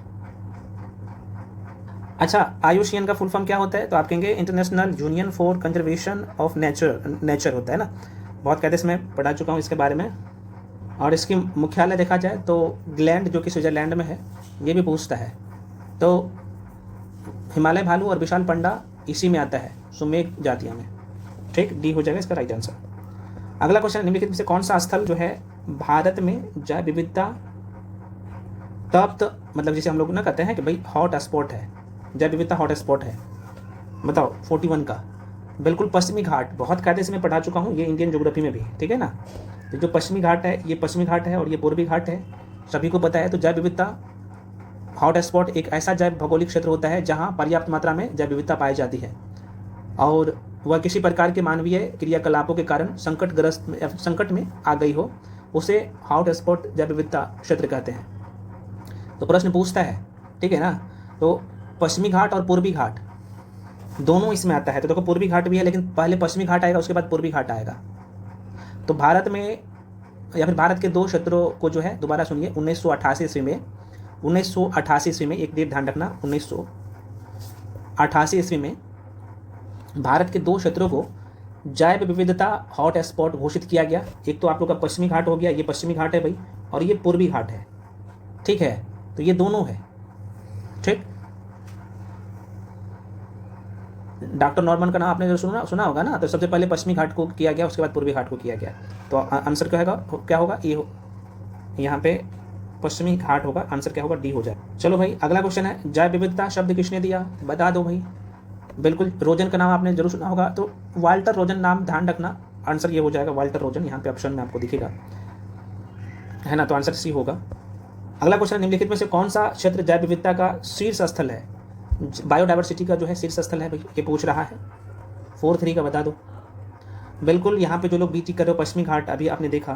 अच्छा IUCN का फुल फॉर्म क्या होता है, तो आप कहेंगे international union for conservation of nature होता है ना, बहुत कायदे से मैं पढ़ा चुका हूँ इसके बारे में। और इसकी मुख्यालय देखा जाए तो ग्लैंड जो कि स्विट्जरलैंड में है, ये भी पूछता है। तो हिमालय भालू और विशाल पंडा इसी में आता है, सुमेघ जातियों में। ठीक, डी हो जाएगा इसका राइट आंसर। अगला क्वेश्चन, निम्नलिखित में से कौन सा स्थल जो है भारत में जैव विविधता तप्त, मतलब जिसे हम लोग ना कहते हैं कि भाई हॉट स्पॉट है, जैव विविधता हॉट स्पॉट है, बताओ 41 का, बिल्कुल पश्चिमी घाट, बहुत कायदे से मैं पढ़ा चुका हूँ ये इंडियन ज्योग्राफी में भी, ठीक है ना। तो जो पश्चिमी घाट है, ये पश्चिमी घाट है और ये पूर्वी घाट है, सभी को पता है। तो जैव विविधता हॉट स्पॉट एक ऐसा जैव भौगोलिक क्षेत्र होता है जहाँ पर्याप्त मात्रा में जैव विविधता पाई जाती है, और वह किसी प्रकार के मानवीय क्रियाकलापों के कारण संकट में आ गई हो, उसे हॉट स्पॉट जैव विविधता क्षेत्र कहते हैं। तो प्रश्न पूछता है, ठीक है ना, तो पश्चिमी घाट और पूर्वी घाट दोनों इसमें आता है। तो देखो पूर्वी घाट भी है, लेकिन पहले पश्चिमी घाट आएगा, उसके बाद पूर्वी घाट आएगा। तो भारत में या फिर भारत के दो क्षेत्रों को जो है, दोबारा सुनिए, 1988 ईस्वी में एक डेट ध्यान रखना, 1988 ईस्वी में भारत के दो क्षेत्रों को जैव विविधता हॉट स्पॉट घोषित किया गया। एक तो आप लोग का पश्चिमी घाट हो गया, ये पश्चिमी घाट है भाई, और ये पूर्वी घाट है, ठीक है। तो ये दोनों है, ठीक। डॉक्टर नॉर्मन का नाम आपने जो सुना होगा ना, तो सबसे पहले पश्चिमी घाट को किया गया, उसके बाद पूर्वी घाट को किया गया। तो आंसर क्या होगा, ये यहाँ पे पश्चिमी घाट होगा, आंसर क्या होगा, डी हो जाए। चलो भाई अगला क्वेश्चन है, जैव विविधता शब्द किसने दिया, बता दो भाई। बिल्कुल रोजन का नाम आपने जरूर सुना होगा, तो वाल्टर रोजन नाम ध्यान रखना, आंसर ये हो जाएगा वाल्टर रोजन, यहाँ पे ऑप्शन में आपको दिखेगा, है ना। तो आंसर सी होगा। अगला क्वेश्चन, निम्नलिखित में से कौन सा क्षेत्र जैव विविधता का शीर्ष स्थल है? बायोडाइवर्सिटी का जो है शीर्ष स्थल है भाई, ये पूछ रहा है। 4-3 का बता दो। बिल्कुल, यहाँ पे जो लोग बीटी कर रहे हो पश्चिमी घाट, अभी आपने देखा।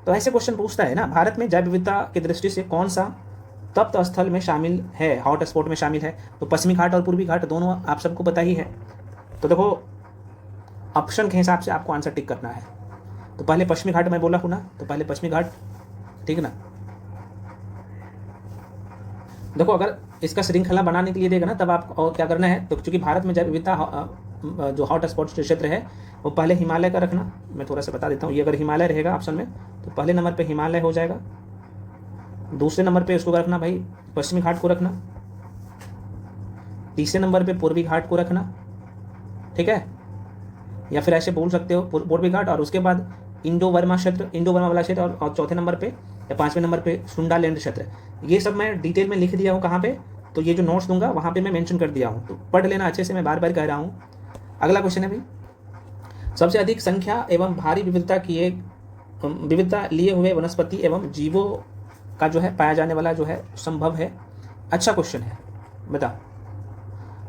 तो ऐसे क्वेश्चन पूछता है ना, भारत में जैव विविधता की दृष्टि से कौन सा तप्त स्थल में शामिल है, हॉट स्पॉट में शामिल है? तो पश्चिमी घाट और पूर्वी घाट दोनों आप सबको पता ही है। तो देखो ऑप्शन के हिसाब से आपको आंसर टिक करना है। तो पहले पश्चिमी घाट मैं बोला हूँ ना, तो पहले पश्चिमी घाट, ठीक ना। देखो अगर इसका श्रृंखला बनाने के लिए देगा ना, तब आप और क्या करना है, तो चूंकि भारत में जैव विविधता जो हॉट स्पॉट क्षेत्र है वो पहले हिमालय का रखना। मैं थोड़ा सा बता देता हूँ, ये अगर हिमालय रहेगा ऑप्शन में तो पहले नंबर पे हिमालय हो जाएगा। दूसरे नंबर पे उसको रखना भाई पश्चिमी घाट को रखना। तीसरे नंबर पे पूर्वी घाट को रखना, ठीक है, या फिर ऐसे बोल सकते हो पूर्वी घाट, और उसके बाद इंडो वर्मा क्षेत्र, इंडो वर्मा वाला क्षेत्र, और चौथे नंबर पे या पांचवें नंबर पे सुंडालैंड क्षेत्र। ये सब मैं डिटेल में लिख दिया हूँ कहाँ पे, तो ये जो नोट्स दूंगा वहाँ पे मैं मेंशन कर दिया हूँ, तो पढ़ लेना अच्छे से, मैं बार बार कह रहा हूँ। अगला क्वेश्चन है भाई, सबसे अधिक संख्या एवं भारी विविधता लिए हुए वनस्पति एवं जीवों का जो है पाया जाने वाला जो है संभव है। अच्छा क्वेश्चन है, बता।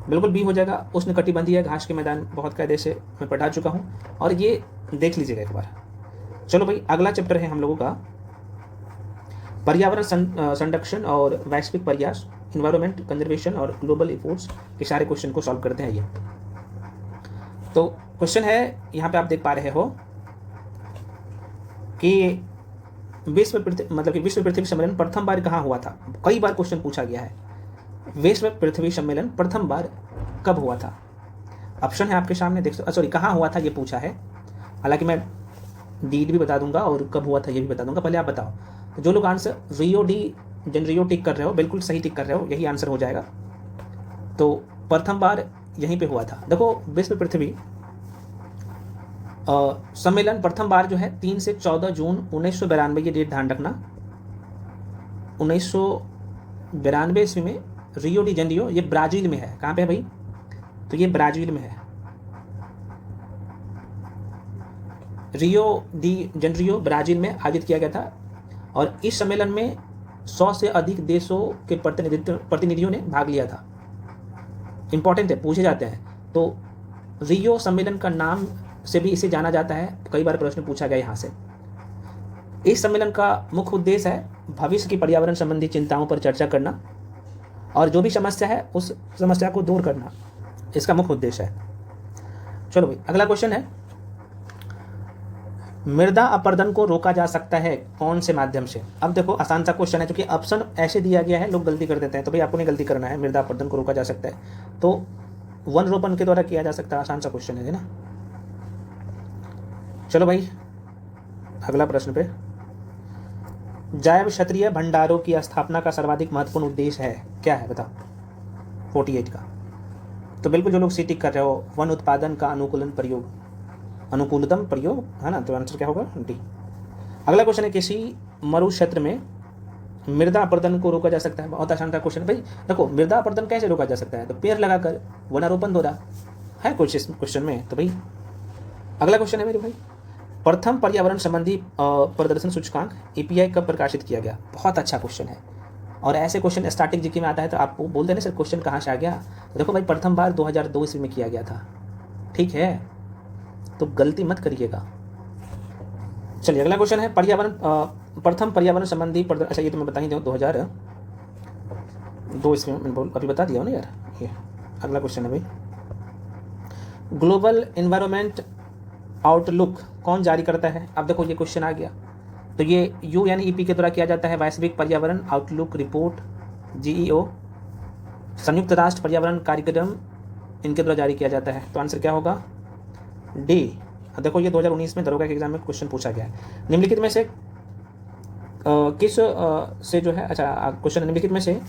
बिल्कुल बी हो जाएगा। उष्णकटिबंधीय घास के मैदान, बहुत कायदे से मैं पढ़ा चुका हूँ, और ये देख लीजिएगा एक बार। चलो भाई, अगला चैप्टर है हम लोगों का पर्यावरण संरक्षण और वैश्विक प्रयास, इन्वायरमेंट कंजर्वेशन और ग्लोबल इफोर्ट्स के सारे क्वेश्चन को सॉल्व करते हैं। ये तो क्वेश्चन है, यहाँ पे आप देख पा रहे हो कि विश्व पृथ्वी सम्मेलन प्रथम बार कहाँ हुआ था? कई बार क्वेश्चन पूछा गया है, विश्व पृथ्वी सम्मेलन प्रथम बार कब हुआ था? ऑप्शन है आपके सामने, देख सॉरी कहाँ हुआ था ये पूछा है, हालांकि मैं डेट भी बता दूंगा और कब हुआ था ये भी बता दूंगा। पहले आप बताओ, तो जो लोग आंसर रियो टिक कर रहे हो, बिल्कुल सही टिक कर रहे हो, यही आंसर हो जाएगा। तो प्रथम बार यहीं पे हुआ था। देखो विश्व पृथ्वी सम्मेलन प्रथम बार जो है 3 से 14 जून 1992, ये डेट ध्यान रखना, 1992 ईस्वी में रियो डी जेनेरियो, ये ब्राजील में है। कहाँ पे है भाई? तो ये ब्राजील में है, रियो डी जेनेरियो ब्राजील में आयोजित किया गया था। और इस सम्मेलन में 100 से अधिक देशों के प्रतिनिधियों ने भाग लिया था। इंपॉर्टेंट है, पूछे जाते हैं। तो रियो सम्मेलन का नाम से भी इसे जाना जाता है, कई बार प्रश्न पूछा गया यहाँ से। इस सम्मेलन का मुख्य उद्देश्य है भविष्य की पर्यावरण संबंधी चिंताओं पर चर्चा करना, और जो भी समस्या है उस समस्या को दूर करना, इसका मुख्य उद्देश्य है। चलो भाई, अगला क्वेश्चन है, मृदा अपरदन को रोका जा सकता है कौन से माध्यम से? अब देखो आसान सा क्वेश्चन है, क्योंकि ऑप्शन ऐसे दिया गया है, लोग गलती कर देते हैं, तो भाई आपको नहीं गलती करना है। मृदा अपरदन को रोका जा सकता है तो वन रोपण के द्वारा किया जा सकता है, आसान सा क्वेश्चन है ना। चलो भाई, अगला प्रश्न पे, जैव क्षत्रिय भंडारों की स्थापना का सर्वाधिक महत्वपूर्ण उद्देश्य है, क्या है बताओ? 48 का। तो बिल्कुल जो लोग सी टिक कर रहे हो, वन उत्पादन का अनुकूलतम प्रयोग, है ना। तो आंसर क्या होगा? डी। अगला क्वेश्चन है, किसी मरु क्षेत्र में मृदा अपरदन को रोका जा सकता है? बहुत आसान का क्वेश्चन भाई। देखो मृदा अपरदन कैसे रोका जा सकता है? तो पेड़ लगाकर, वनारोपण द्वारा, है कुछ इस क्वेश्चन में। तो भाई अगला क्वेश्चन है मेरे भाई, प्रथम पर्यावरण संबंधी प्रदर्शन सूचकांक EPI कब प्रकाशित किया गया? बहुत अच्छा क्वेश्चन है, और ऐसे क्वेश्चन स्टैटिक जीके में आता है तो आप बोलते हैं ना सर क्वेश्चन कहाँ से आ गया। तो देखो भाई, प्रथम बार 2002 ईस्वी में किया गया था, ठीक है, तो गलती मत करिएगा। चलिए अगला क्वेश्चन है, प्रथम पर्यावरण संबंधी अच्छा ये तो मैं बता ही दूँ, 2002 ईस्वी में अभी बता दिया हो ना यार। ये अगला क्वेश्चन है भाई, ग्लोबल एनवायरनमेंट आउटलुक कौन जारी करता है? अब देखो ये क्वेश्चन आ गया, तो ये UNEP के द्वारा किया जाता है। वैश्विक पर्यावरण आउटलुक रिपोर्ट GEO, संयुक्त राष्ट्र पर्यावरण कार्यक्रम, इनके द्वारा जारी किया जाता है। तो आंसर क्या होगा? डी। देखो ये 2019 में दरोगा के एग्जाम में क्वेश्चन पूछा गया है। निम्नलिखित में से किस से जो है, अच्छा क्वेश्चन निम्नलिखित में से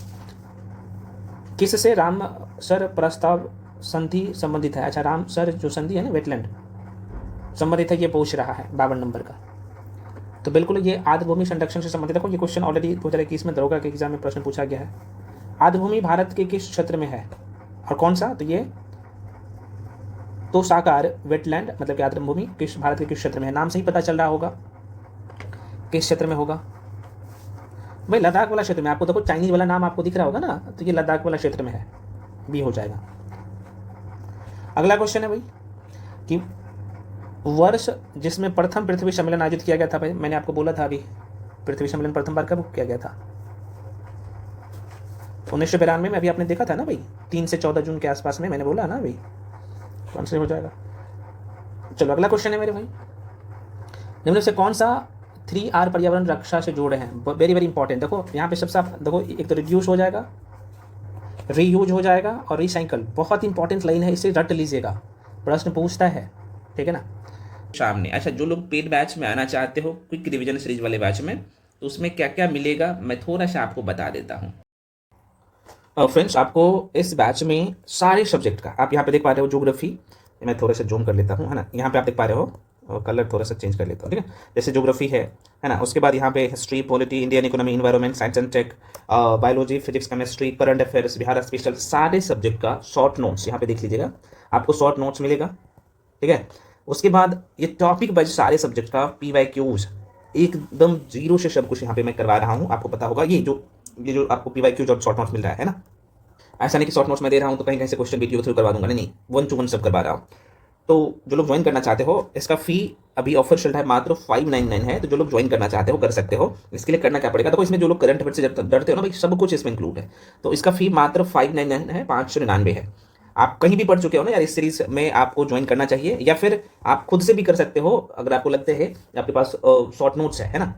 किस से रामसर प्रस्ताव संधि संबंधित है? अच्छा रामसर जो संधि है ना, वेटलैंड संबंधित है, ये पूछ रहा है 52 नंबर का। तो बिल्कुल ये आर्द्र भूमि संरक्षण से संबंधित। देखो ये क्वेश्चन ऑलरेडी 2021 में दरोगा के एग्जाम में प्रश्न पूछा गया है। आर्द्र भूमि भारत के किस क्षेत्र में है और कौन सा? तो तोषाकार वेटलैंड मतलब कि आर्द्र भूमि किस भारत के किस क्षेत्र में है? नाम से ही पता चल रहा होगा किस क्षेत्र में होगा भाई, लद्दाख वाला क्षेत्र में। आपको देखो चाइनीज वाला नाम आपको दिख रहा होगा ना, तो ये लद्दाख वाला क्षेत्र में है, बी हो जाएगा। अगला क्वेश्चन है भाई कि वर्ष जिसमें प्रथम पृथ्वी सम्मेलन आयोजित किया गया था। भाई मैंने आपको बोला था अभी, पृथ्वी सम्मेलन प्रथम बार कब किया गया था? 1992 में। अभी आपने देखा था ना भाई, 3 से 14 जून के आसपास में, मैंने बोला ना भाई, कौन से हो जाएगा। चलो अगला क्वेश्चन है मेरे भाई, निम्न से कौन सा 3R पर्यावरण रक्षा से जोड़े हैं? Very very important. देखो यहाँ पे सबसे आप देखो, एक तो रिड्यूस हो जाएगा, रीयूज हो जाएगा और रिसाइकल। बहुत इंपॉर्टेंट लाइन है, इसे रट लीजिएगा, प्रश्न पूछता है, ठीक है ना। सामने अच्छा, जो लोग पेड बैच में आना चाहते हो क्विक रिवीजन सीरीज वाले बैच में, तो उसमें क्या क्या मिलेगा मैं थोड़ा सा आपको बता देता हूँ। फ्रेंड्स आपको इस बैच में सारे सब्जेक्ट का, आप यहाँ पे देख पा रहे हो ज्योग्राफी, मैं थोड़ा सा जूम कर लेता हूँ, है ना। यहाँ पे आप देख पा रहे हो, और कलर थोड़ा सा चेंज कर लेता हूँ, ठीक है। जैसे ज्योग्राफी है ना, उसके बाद यहाँ पे history, polity, Indian economy, environment, science and tech, biology, physics, chemistry, current affairs, Bihar special, सारे सब्जेक्ट का शॉर्ट नोट्स यहाँ पे देख लीजिएगा, आपको शॉर्ट नोट्स मिलेगा, ठीक है। उसके बाद ये टॉपिक वाइज सारे सब्जेक्ट का PYQs एकदम जीरो से सब कुछ यहाँ पे मैं करवा रहा हूँ। आपको पता होगा ये जो आपको PYQs और शॉर्ट नोट्स मिल रहा है ना, ऐसा नहीं कि शॉर्ट नोट्स में दे रहा हूँ तो कहीं कहीं से क्वेश्चन वीडियो थ्रू करवा दूंगा, नहीं, 1 to 1 सब करवा रहा हूँ। तो जो लोग ज्वाइन करना चाहते हो, इसका फी अभी ऑफर चल रहा है, मात्र 599 है। तो जो लोग ज्वाइन करना चाहते हो कर सकते हो। इसके लिए करना क्या पड़ेगा, देखो इसमें जो लोग करंट अफेयर से डरते हो ना भाई, सब कुछ इसमें इंक्लूड है। तो इसका फी मात्र 599 है, 599 है। आप कहीं भी पढ़ चुके हो ना यार, इस सीरीज में आपको ज्वाइन करना चाहिए, या फिर आप खुद से भी कर सकते हो अगर आपको लगता है आपके पास शॉर्ट नोट्स है ना,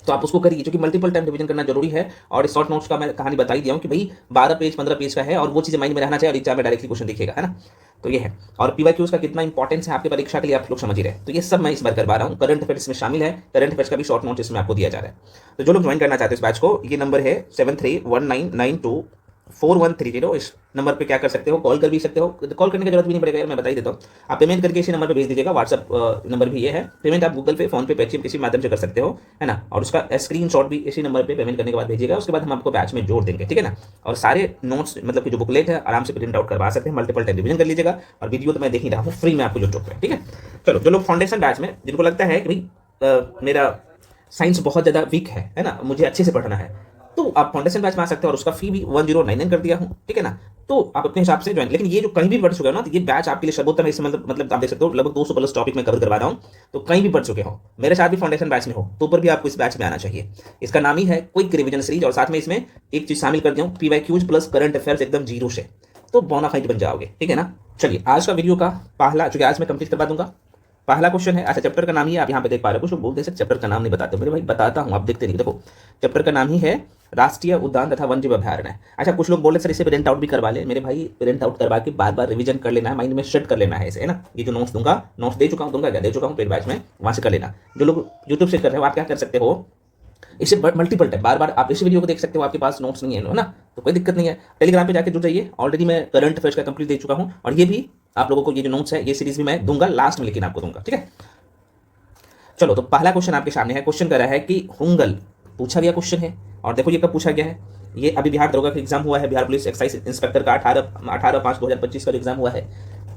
तो आप उसको करिए, क्योंकि मल्टीपल टाइम रिवीजन करना जरूरी है। और इस शॉर्ट नोट्स का मैं कहानी बता ही दिया हूँ कि भाई 12 पेज 15 पेज का है, और वो चीज़ें माइंड में रहना चाहिए और एग्जाम में डायरेक्टली क्वेश्चन दिखेगा, है ना। तो ये है, और PYQs का कितना इंपॉर्टेंस है आपकी परीक्षा के लिए आप लोग समझ ही रहे। तो ये सब मैं इस बार करवा रहा हूँ, करंट अफेयर्स में शामिल है, करंट अफेयर्स का भी शॉर्ट नोट्स इसमें आपको दिया जा रहा है। तो जो लोग ज्वाइन करना चाहते हैं इस बैच को, ये नंबर है 7319924130। इस नंबर पे क्या कर सकते हो, कॉल कर भी सकते हो, कॉल करने की जरूरत भी नहीं पड़ेगा यार, मैं बता ही देता हूँ। आप पेमेंट करके इसी नंबर पे भेज दीजिएगा, व्हाट्सअप नंबर भी ये है। पेमेंट आप गूगल पे, फोन पे, पेटीएम किसी माध्यम से कर सकते हो, है ना। और उसका स्क्रीनशॉट भी इसी नंबर पे पेमेंट करने के बाद भेजिएगा, उसके बाद हम आपको बैच में जोड़ देंगे, ठीक है ना। और सारे नोट्स मतलब कि जो बुकलेट है आराम से प्रिंट आउट करवा सकते हैं, मल्टीपल टाइम रिविजन कर लीजिएगा। और वीडियो तो मैं देख ही रहा हूँ फ्री में आपको यूट्यूब पे, ठीक है। चलो जो लोग फाउंडेशन बैच में, जिनको लगता है कि भाई मेरा साइंस बहुत ज़्यादा वीक है ना, मुझे अच्छे से पढ़ना है, तो आप फाउंडेशन बैच में आ सकते हो। और उसका फी भी 1099 कर दिया हूँ, ठीक है ना। तो आप अपने हिसाब से ज्वाइन, लेकिन ये जो कहीं भी पढ़ चुके हो ना, तो ये बैच आपके लिए सर्वोत्तम है। इससे मतलब आप देख सकते हो लगभग 200 प्लस टॉपिक में कवर करवा रहा हूँ। तो कहीं भी पढ़ चुके हो, मेरे साथ भी फाउंडेशन बैच में हो, तो ऊपर भी आपको इस बैच में आना चाहिए। इसका नाम ही है क्विक रिवीजन सीरीज, और साथ में इसमें एक चीज शामिल कर दिया हूँ, PYQs प्लस करंट अफेयर्स एकदम जीरो से, तो बोनाफाइड बन जाओगे, ठीक है ना। चलिए आज का वीडियो का पहला, चूंकि आज मैं कंप्लीट करवा दूंगा, पहला क्वेश्चन है। अच्छा चैप्टर का नाम ही आप यहाँ पे देख पा रहे हो, कुछ लोग बोलते हैं चैप्टर का नाम नहीं बताते, मेरे भाई बताता हूँ, आप देखते नहीं। देखो चैप्टर का नाम ही है राष्ट्रीय उद्यान तथा वन्यजीव अभ्यारण्य। अच्छा कुछ लोग बोल रहे सर इसे प्रिंट आउट भी करवा ले, मेरे भाई प्रिंट आउट करवा के बार बार रिवीजन कर लेना है, माइंड में सेट कर लेना है इसे, है ना। ये जो नोट्स दूंगा, नोट्स दे चुका हूँ पेड बैच में, वहाँ से कर लेना। जो लोग यूट्यूब से कर रहे हो, आप क्या कर सकते हो, इसे मल्टीपल टाइम बार बार आप इस वीडियो को देख सकते हो, आपके पास नोट्स नहीं है ना, तो कोई दिक्कत नहीं है। टेलीग्राम पे जाके जुड़ जाइए, ऑलरेडी मैं करंट अफेयर्स का कंप्लीट दे चुका हूँ, और ये भी आप लोगों को ये जो नोट्स है ये सीरीज भी मैं दूंगा लास्ट में, लेकिन आपको दूंगा, ठीक है। चलो तो पहला क्वेश्चन आपके सामने है। क्वेश्चन कर रहा है कि हुंगल पूछा गया क्वेश्चन है, और देखो ये कब पूछा गया है, ये अभी बिहार दरोगा का एग्जाम हुआ है, बिहार पुलिस एक्साइज इंस्पेक्टर का 18/5/2025 का एग्जाम हुआ है।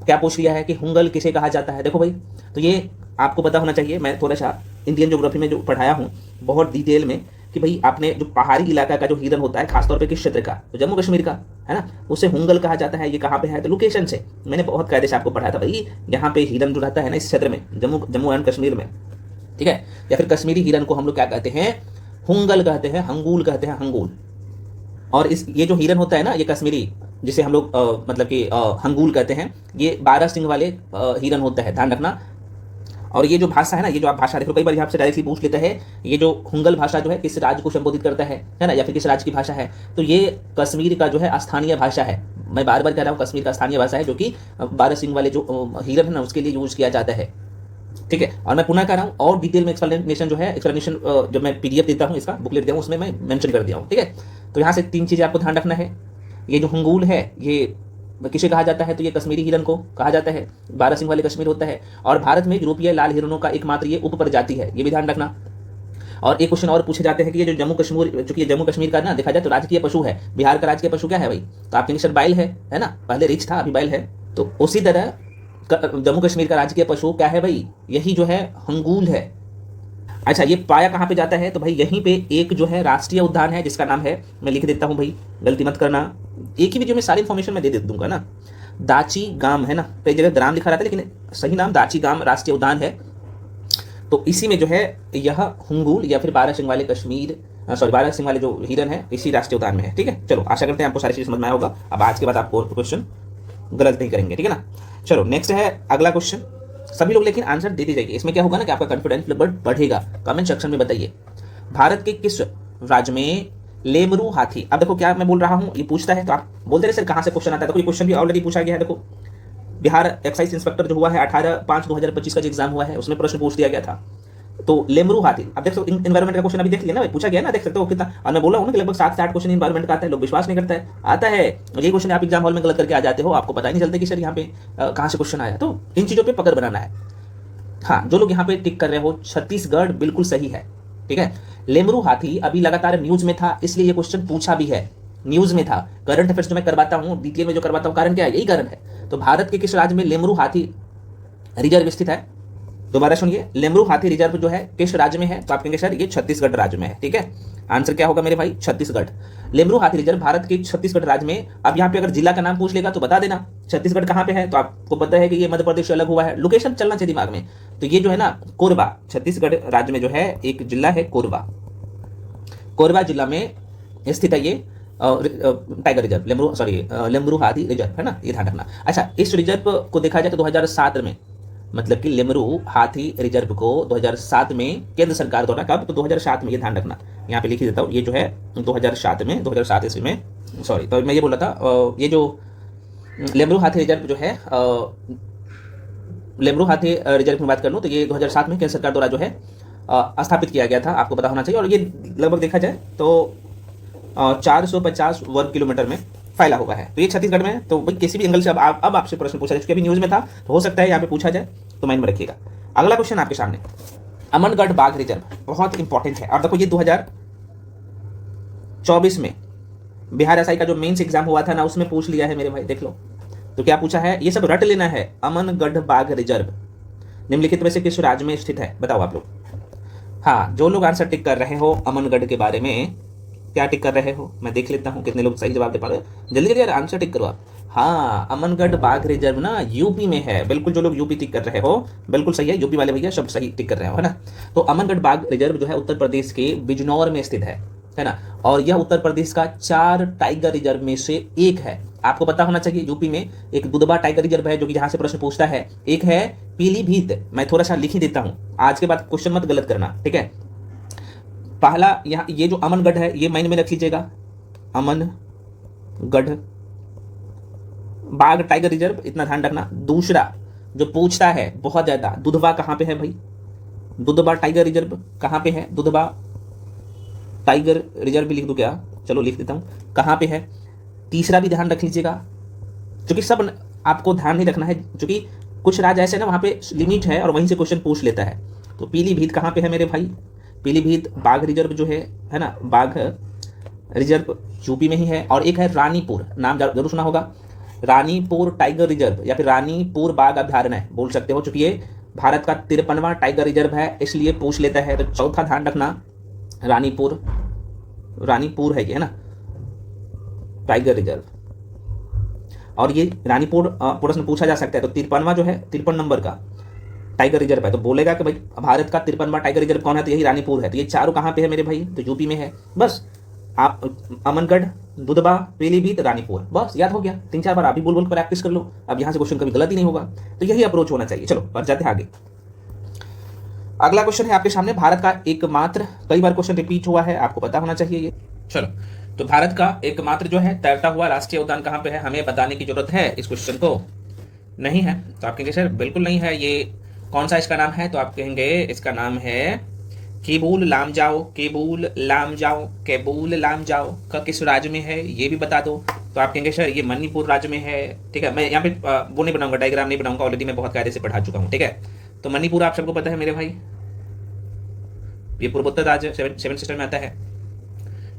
क्या पूछ लिया है कि हुंगल किसे कहा जाता है। देखो भाई, तो ये आपको पता होना चाहिए, मैं थोड़ा सा इंडियन ज्योग्राफी में जो पढ़ाया हूँ बहुत डिटेल में, कि भाई आपने जो पहाड़ी इलाका का जो हिरन होता है, खासतौर पे किस क्षेत्र का, तो जम्मू कश्मीर का, है ना, उसे हुंगल कहा जाता है। ये कहाँ पे है, तो लोकेशन से मैंने बहुत कायदे से आपको पढ़ाया था भाई, यहाँ पे हिरन जो रहता है ना इस क्षेत्र में, जम्मू एंड कश्मीर में, ठीक है। या फिर कश्मीरी हिरन को हम लोग क्या कहते हैं, हुंगल कहते हैं, हंगूल कहते हैं, हंगूल। और इस ये जो हिरन होता है ना, ये कश्मीरी, जिसे हम लोग मतलब कि हंगूल कहते हैं, ये 12 सिंग वाले हिरन होता है, ध्यान रखना। और ये जो भाषा है ना, ये जो आप भाषा देखो, कई बार आपसे डायरेक्टली पूछ लेते हैं, ये जो हुंगल भाषा जो है किस राज्य को संबोधित करता है ना, या फिर किस राज्य की भाषा है, तो ये कश्मीर का जो है स्थानीय भाषा है। मैं बार बार कह रहा हूँ, कश्मीर का स्थानीय भाषा है, जो कि 12 सिंग वाले जो हिरन है ना उसके लिए यूज किया जाता है, ठीक है। और मैं पुनः कह रहा हूँ, और डिटेल में एक्सप्लेनेशन जो है, एक्सप्लेनेशन जब मैं PDF देता हूँ, इसका बुकलेट दिया हूँ, उसमें मैं मेंशन कर दिया हूँ, ठीक है। तो यहाँ से 3 चीज़ें आपको ध्यान रखना है। ये जो हंगूल है ये किसे कहा जाता है, तो ये कश्मीरी हिरन को कहा जाता है, 12 सिंग वाले कश्मीर होता है। और भारत में यूरोपीय लाल हिरनों का एकमात्र ये उप प्रजाति है, ये भी ध्यान रखना। और एक क्वेश्चन और पूछे जाते हैं कि ये जो जम्मू कश्मीर, चूंकि जम्मू कश्मीर का ना देखा जाए तो राजकीय पशु है, बिहार का राजकीय पशु क्या है भाई, तो आपके निश्चित बैल है ना, पहले रिच था अभी बैल है। तो उसी तरह जम्मू कश्मीर का राजकीय पशु क्या है भाई? यही जो है हंगूल है। अच्छा, ये पाया कहाँ पे जाता है? तो भाई यहीं पे एक जो है राष्ट्रीय उद्यान है जिसका नाम है, मैं लिख देता हूँ भाई, गलती मत करना, एक ही वीडियो में सारी इन्फॉर्मेशन मैं दे दूंगा ना। दाची गाम है ना, कई जगह ग्राम लिखा रहता है लेकिन सही नाम दाची गाम राष्ट्रीय उद्यान है। तो इसी में जो है यह हुंगूल या फिर 12 सिंह वाले कश्मीर, सॉरी 12 सिंह वाले जो हिरन है इसी राष्ट्रीय उद्यान में है। ठीक है, चलो आशा करते हैं आपको सारी चीज़ समझ में आया होगा। अब आज के बाद आपको क्वेश्चन गलत नहीं करेंगे, ठीक है ना। चलो नेक्स्ट है अगला क्वेश्चन, सभी लोग लेकिन आंसर देते जाइए। इसमें क्या होगा ना कि आपका कॉन्फिडेंस लेवल बढ़ेगा। कमेंट सेक्शन में बताइए भारत के किस राज्य में लेमरू हाथी, अब देखो क्या मैं बोल रहा हूँ, ये पूछता है तो आप बोलते रहे सर कहाँ से क्वेश्चन आता है। देखो ये क्वेश्चन भी ऑलरेडी पूछा गया है। देखो बिहार एक्साइज इंस्पेक्टर जो हुआ है 18/5/2025 का जो एग्जाम हुआ है उसमें प्रश्न पूछ दिया गया था। तो लेमरू हाथी, अब देख सकते हो एनवायरमेंट का क्वेश्चन अभी देख लिया ना, पूछा गया ना, देख सकते हो कितना। और मैं बोला हूँ ना कि लगभग 7 से 8 क्वेश्चन एनवायरमेंट का आता है, लोग विश्वास नहीं करता है, आता है। ये क्वेश्चन आप एग्जाम हॉल में गलत करके आ जाते हो, आपको पता ही नहीं चलता कि सर यहाँ पे कहाँ से क्वेश्चन आया। तो इन चीजों पर पकड़ बनाना है। हाँ, जो लोग यहाँ पे टिक कर रहे हो छत्तीसगढ़ बिल्कुल सही है, ठीक है। लेमरू हाथी अभी लगातार न्यूज में था, इसलिए ये क्वेश्चन पूछा भी है, न्यूज में था। करंट अफेयर्स जो मैं करवाता हूँ डीटीए में जो करवाता हूँ, कारण क्या है? यही कारण है। तो भारत के किस राज्य में लेमरू हाथी रिजर्व स्थित है? दोबारा सुनिए, लेमरू हाथी रिजर्व जो है किस राज्य में है? तो आप कहेंगे सर ये छत्तीसगढ़ राज्य में है, ठीक है। आंसर क्या होगा मेरे भाई? छत्तीसगढ़। लेमरू हाथी रिजर्व भारत के छत्तीसगढ़ राज्य में। अब यहाँ पे अगर जिला का नाम पूछ लेगा तो बता देना छत्तीसगढ़ कहाँ पे है, तो आपको पता है कि ये मध्य प्रदेश से अलग हुआ है। लोकेशन चलना चाहिए दिमाग में। तो ये जो है ना कोरबा, छत्तीसगढ़ राज्य में जो है एक जिला है कोरबा, कोरबा जिला में स्थित है ये टाइगर रिजर्व, लेमरू हाथी रिजर्व है ना, ये ध्यान रखना। अच्छा, इस रिजर्व को देखा जाए तो 2007 में, मतलब कि लेमरू हाथी रिजर्व को 2007 में केंद्र सरकार द्वारा, कब? तो 2007 में, ये ध्यान रखना, यहाँ पे लिख ही देता हूँ। ये जो है 2007 ईस्वी में, सॉरी, तो मैं ये बोला था ये जो लेमरू हाथी रिजर्व जो है, लेमरू हाथी रिजर्व की बात कर लूँ तो ये 2007 में केंद्र सरकार द्वारा जो है स्थापित किया गया था, आपको पता होना चाहिए। और ये लगभग देखा जाए तो 450 वर्ग किलोमीटर में फैला हुआ है। तो ये छत्तीसगढ़ में है। तो भाई किसी भी एंगल से अब आपसे प्रश्न पूछा जाए, क्योंकि अभी न्यूज में था तो हो सकता है यहाँ पे पूछा जाए, तो माइंड में रखिएगा। अगला क्वेश्चन आपके सामने, अमनगढ़ बाघ रिजर्व बहुत इंपॉर्टेंट है। और देखो ये 2024 में बिहार एसआई का जो मेंस एग्जाम हुआ था ना, उसमें पूछ लिया है मेरे भाई, देख लो। तो क्या पूछा है, ये सब रट लेना है। अमनगढ़ बाघ रिजर्व निम्नलिखित में से किस राज्य में स्थित है? बताओ आप लोग। हाँ, जो लोग आंसर टिक कर रहे हो अमनगढ़ के बारे में, क्या टिक कर रहे हो? मैं देख लेता हूँ कितने लोग सही जवाब दे पा रहे हो। जल्दी जल्दी यार आंसर टिक करो आप। हाँ, अमनगढ़ बाघ रिजर्व ना यूपी में है। बिल्कुल, जो लोग यूपी टिक कर रहे हो बिल्कुल सही है, यूपी वाले भैया सब सही टिक कर रहे हो, है ना। तो अमनगढ़ बाघ रिजर्व जो है उत्तर प्रदेश के बिजनौर में स्थित है ना। और यह उत्तर प्रदेश का 4 टाइगर रिजर्व में से एक है। आपको पता होना चाहिए यूपी में एक दुधबा टाइगर रिजर्व है, जो कि जहां से प्रश्न पूछता है। एक है पीलीभीत, मैं थोड़ा सा लिख ही देता हूं, आज के बाद क्वेश्चन मत गलत करना, ठीक है। पहला यहाँ ये जो अमनगढ़ है ये माइंड में रख लीजिएगा, अमनगढ़ बाघ टाइगर रिजर्व, इतना ध्यान रखना। दूसरा जो पूछता है बहुत ज्यादा, दुधवा कहां पे है भाई? दुधबा टाइगर रिजर्व कहां पे है? दुधबा टाइगर रिजर्व भी लिख दूं क्या? चलो लिख देता हूं, कहां पे है। तीसरा भी ध्यान रख लीजिएगा, क्योंकि सब आपको ध्यान नहीं रखना है, क्योंकि कुछ राज्य ऐसे ना वहां पे लिमिट है और वहीं से क्वेश्चन पूछ लेता है। तो पीलीभीत कहां पे है मेरे भाई? पीलीभीत बाघ रिजर्व जो है ना, बाघ रिजर्व यूपी में ही है। और एक है रानीपुर, नाम जरूर सुना होगा, रानीपुर टाइगर रिजर्व या फिर रानीपुर बाघ अभ्यारण्य बोल सकते हो, क्योंकि ये भारत का 53वां टाइगर रिजर्व है, इसलिए पूछ लेता है। तो चौथा ध्यान रखना, रानीपुर है ये, है ना, टाइगर रिजर्व। और ये रानीपुर प्रश्न पूछा जा सकता है। तो 53वां जो है, 53 नंबर का टाइगर रिजर्व है, तो बोलेगा कि भाई भारत का 53वां टाइगर रिजर्व कौन है? तो यही रानीपुर है। तो ये चारों कहाँ पे है मेरे भाई? तो यूपी में है। बस आप अमनगढ़, दुधबा, पीलीभीत, रानीपुर, बस याद हो गया। 3-4 बार आप भी बोल बोल प्रैक्टिस कर लो, अब यहाँ से क्वेश्चन कभी गलत ही नहीं होगा। तो यही अप्रोच होना चाहिए। चलो बढ़ जाते हैं आगे। अगला क्वेश्चन है आपके सामने, भारत का एकमात्र, कई बार क्वेश्चन रिपीट हुआ है, आपको पता होना चाहिए ये। चलो, तो भारत का एकमात्र जो है तैरता हुआ राष्ट्रीय उद्यान कहाँ पे है? हमें बताने की जरूरत है इस क्वेश्चन को, नहीं है? तो आप कहेंगे सर बिल्कुल नहीं है, ये कौन सा इसका नाम है? तो आप कहेंगे इसका नाम है केबुल लामजाओ, केबुल लामजाओ, केबुल लामजाओ का किस राज्य में है ये भी बता दो। तो आप कहेंगे सर ये मणिपुर राज्य में है, ठीक है। मैं यहाँ पे वो नहीं बनाऊंगा, डायग्राम नहीं बनाऊंगा, ऑलरेडी मैं बहुत कायदे से पढ़ा चुका हूँ, ठीक है। तो मणिपुर आप सबको पता है मेरे भाई, ये पूर्वोत्तर राज्य 7 सिस्टर में आता है,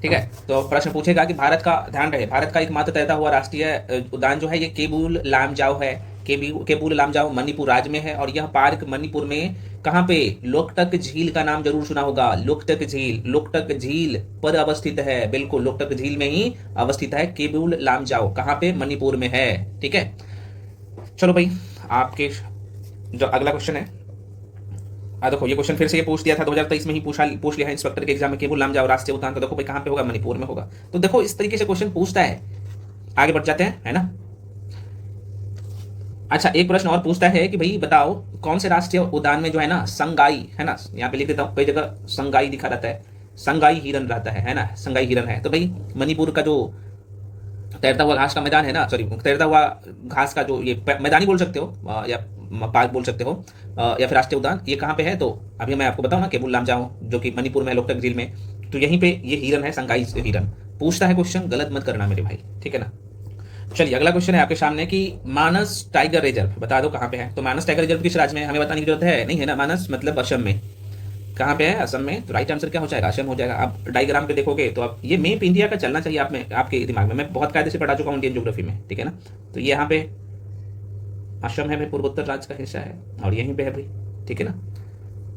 ठीक है। तो प्रश्न पूछेगा कि भारत का, ध्यान रहे, भारत का एकमात्र तैरता हुआ राष्ट्रीय उद्यान जो है ये केबुल लामजाओ है। केबुल लामजाओ मणिपुर राज्य में है और यह पार्क मणिपुर में कहाँ पे, लोकटक झील का नाम जरूर सुना होगा। लोकटक झील पर अवस्थित है, बिल्कुल लोकटक झील में ही अवस्थित है केबुल लामजाओ, कहाँ पे, मणिपुर में है। ठीक है, चलो भाई आपके जो अगला क्वेश्चन है, देखो ये क्वेश्चन फिर से ये पूछ दिया था 2023 में ही पूछ लिया है इंस्पेक्टर के एग्जाम में, केबुल लामजाओ राष्ट्रीय उद्यान, तो देखो भाई कहाँ पे होगा, मणिपुर में होगा। तो देखो इस तरीके से क्वेश्चन पूछता है, आगे बढ़ जाते हैं, है ना। अच्छा, एक प्रश्न और पूछता है कि भाई बताओ कौन से राष्ट्रीय उद्यान में जो है ना संगाई, है ना, यहाँ पे लिख देता हूँ, कई जगह संगाई दिखा रहता है, संगाई हिरन रहता है ना, संगाई हिरन है। तो भाई मणिपुर का जो तैरता हुआ घास का मैदान है ना, सॉरी तैरता हुआ घास का जो ये मैदानी बोल सकते हो या पार्क बोल सकते हो या फिर राष्ट्रीय उद्यान, ये कहाँ पे है, तो अभी मैं आपको बताऊँ ना, केबुल लामजाओ जो कि मणिपुर में, लोकटक झील में, तो यहीं पे ये हिरन है, संगाई हिरन। पूछता है क्वेश्चन, गलत मत करना मेरे भाई, ठीक है ना। चलिए अगला क्वेश्चन है आपके सामने कि मानस टाइगर रिजर्व बता दो कहाँ पे है। तो मानस टाइगर रिजर्व किस राज्य में है, हमें बताने की जरूरत है नहीं, है ना। मानस मतलब असम में, कहाँ पे है, असम में। तो राइट आंसर क्या हो जाएगा, असम हो जाएगा। आप डायग्राम पे देखोगे तो आप, ये मैप इंडिया का चलना चाहिए आप में, आपके दिमाग में, मैं बहुत कायदे से पढ़ा चुका हूँ इंडियन ज्योग्राफी में, ठीक है ना। तो ये यहाँ पे असम है भाई, पूर्वोत्तर राज्य का हिस्सा है और यहीं पे है भाई, ठीक है ना।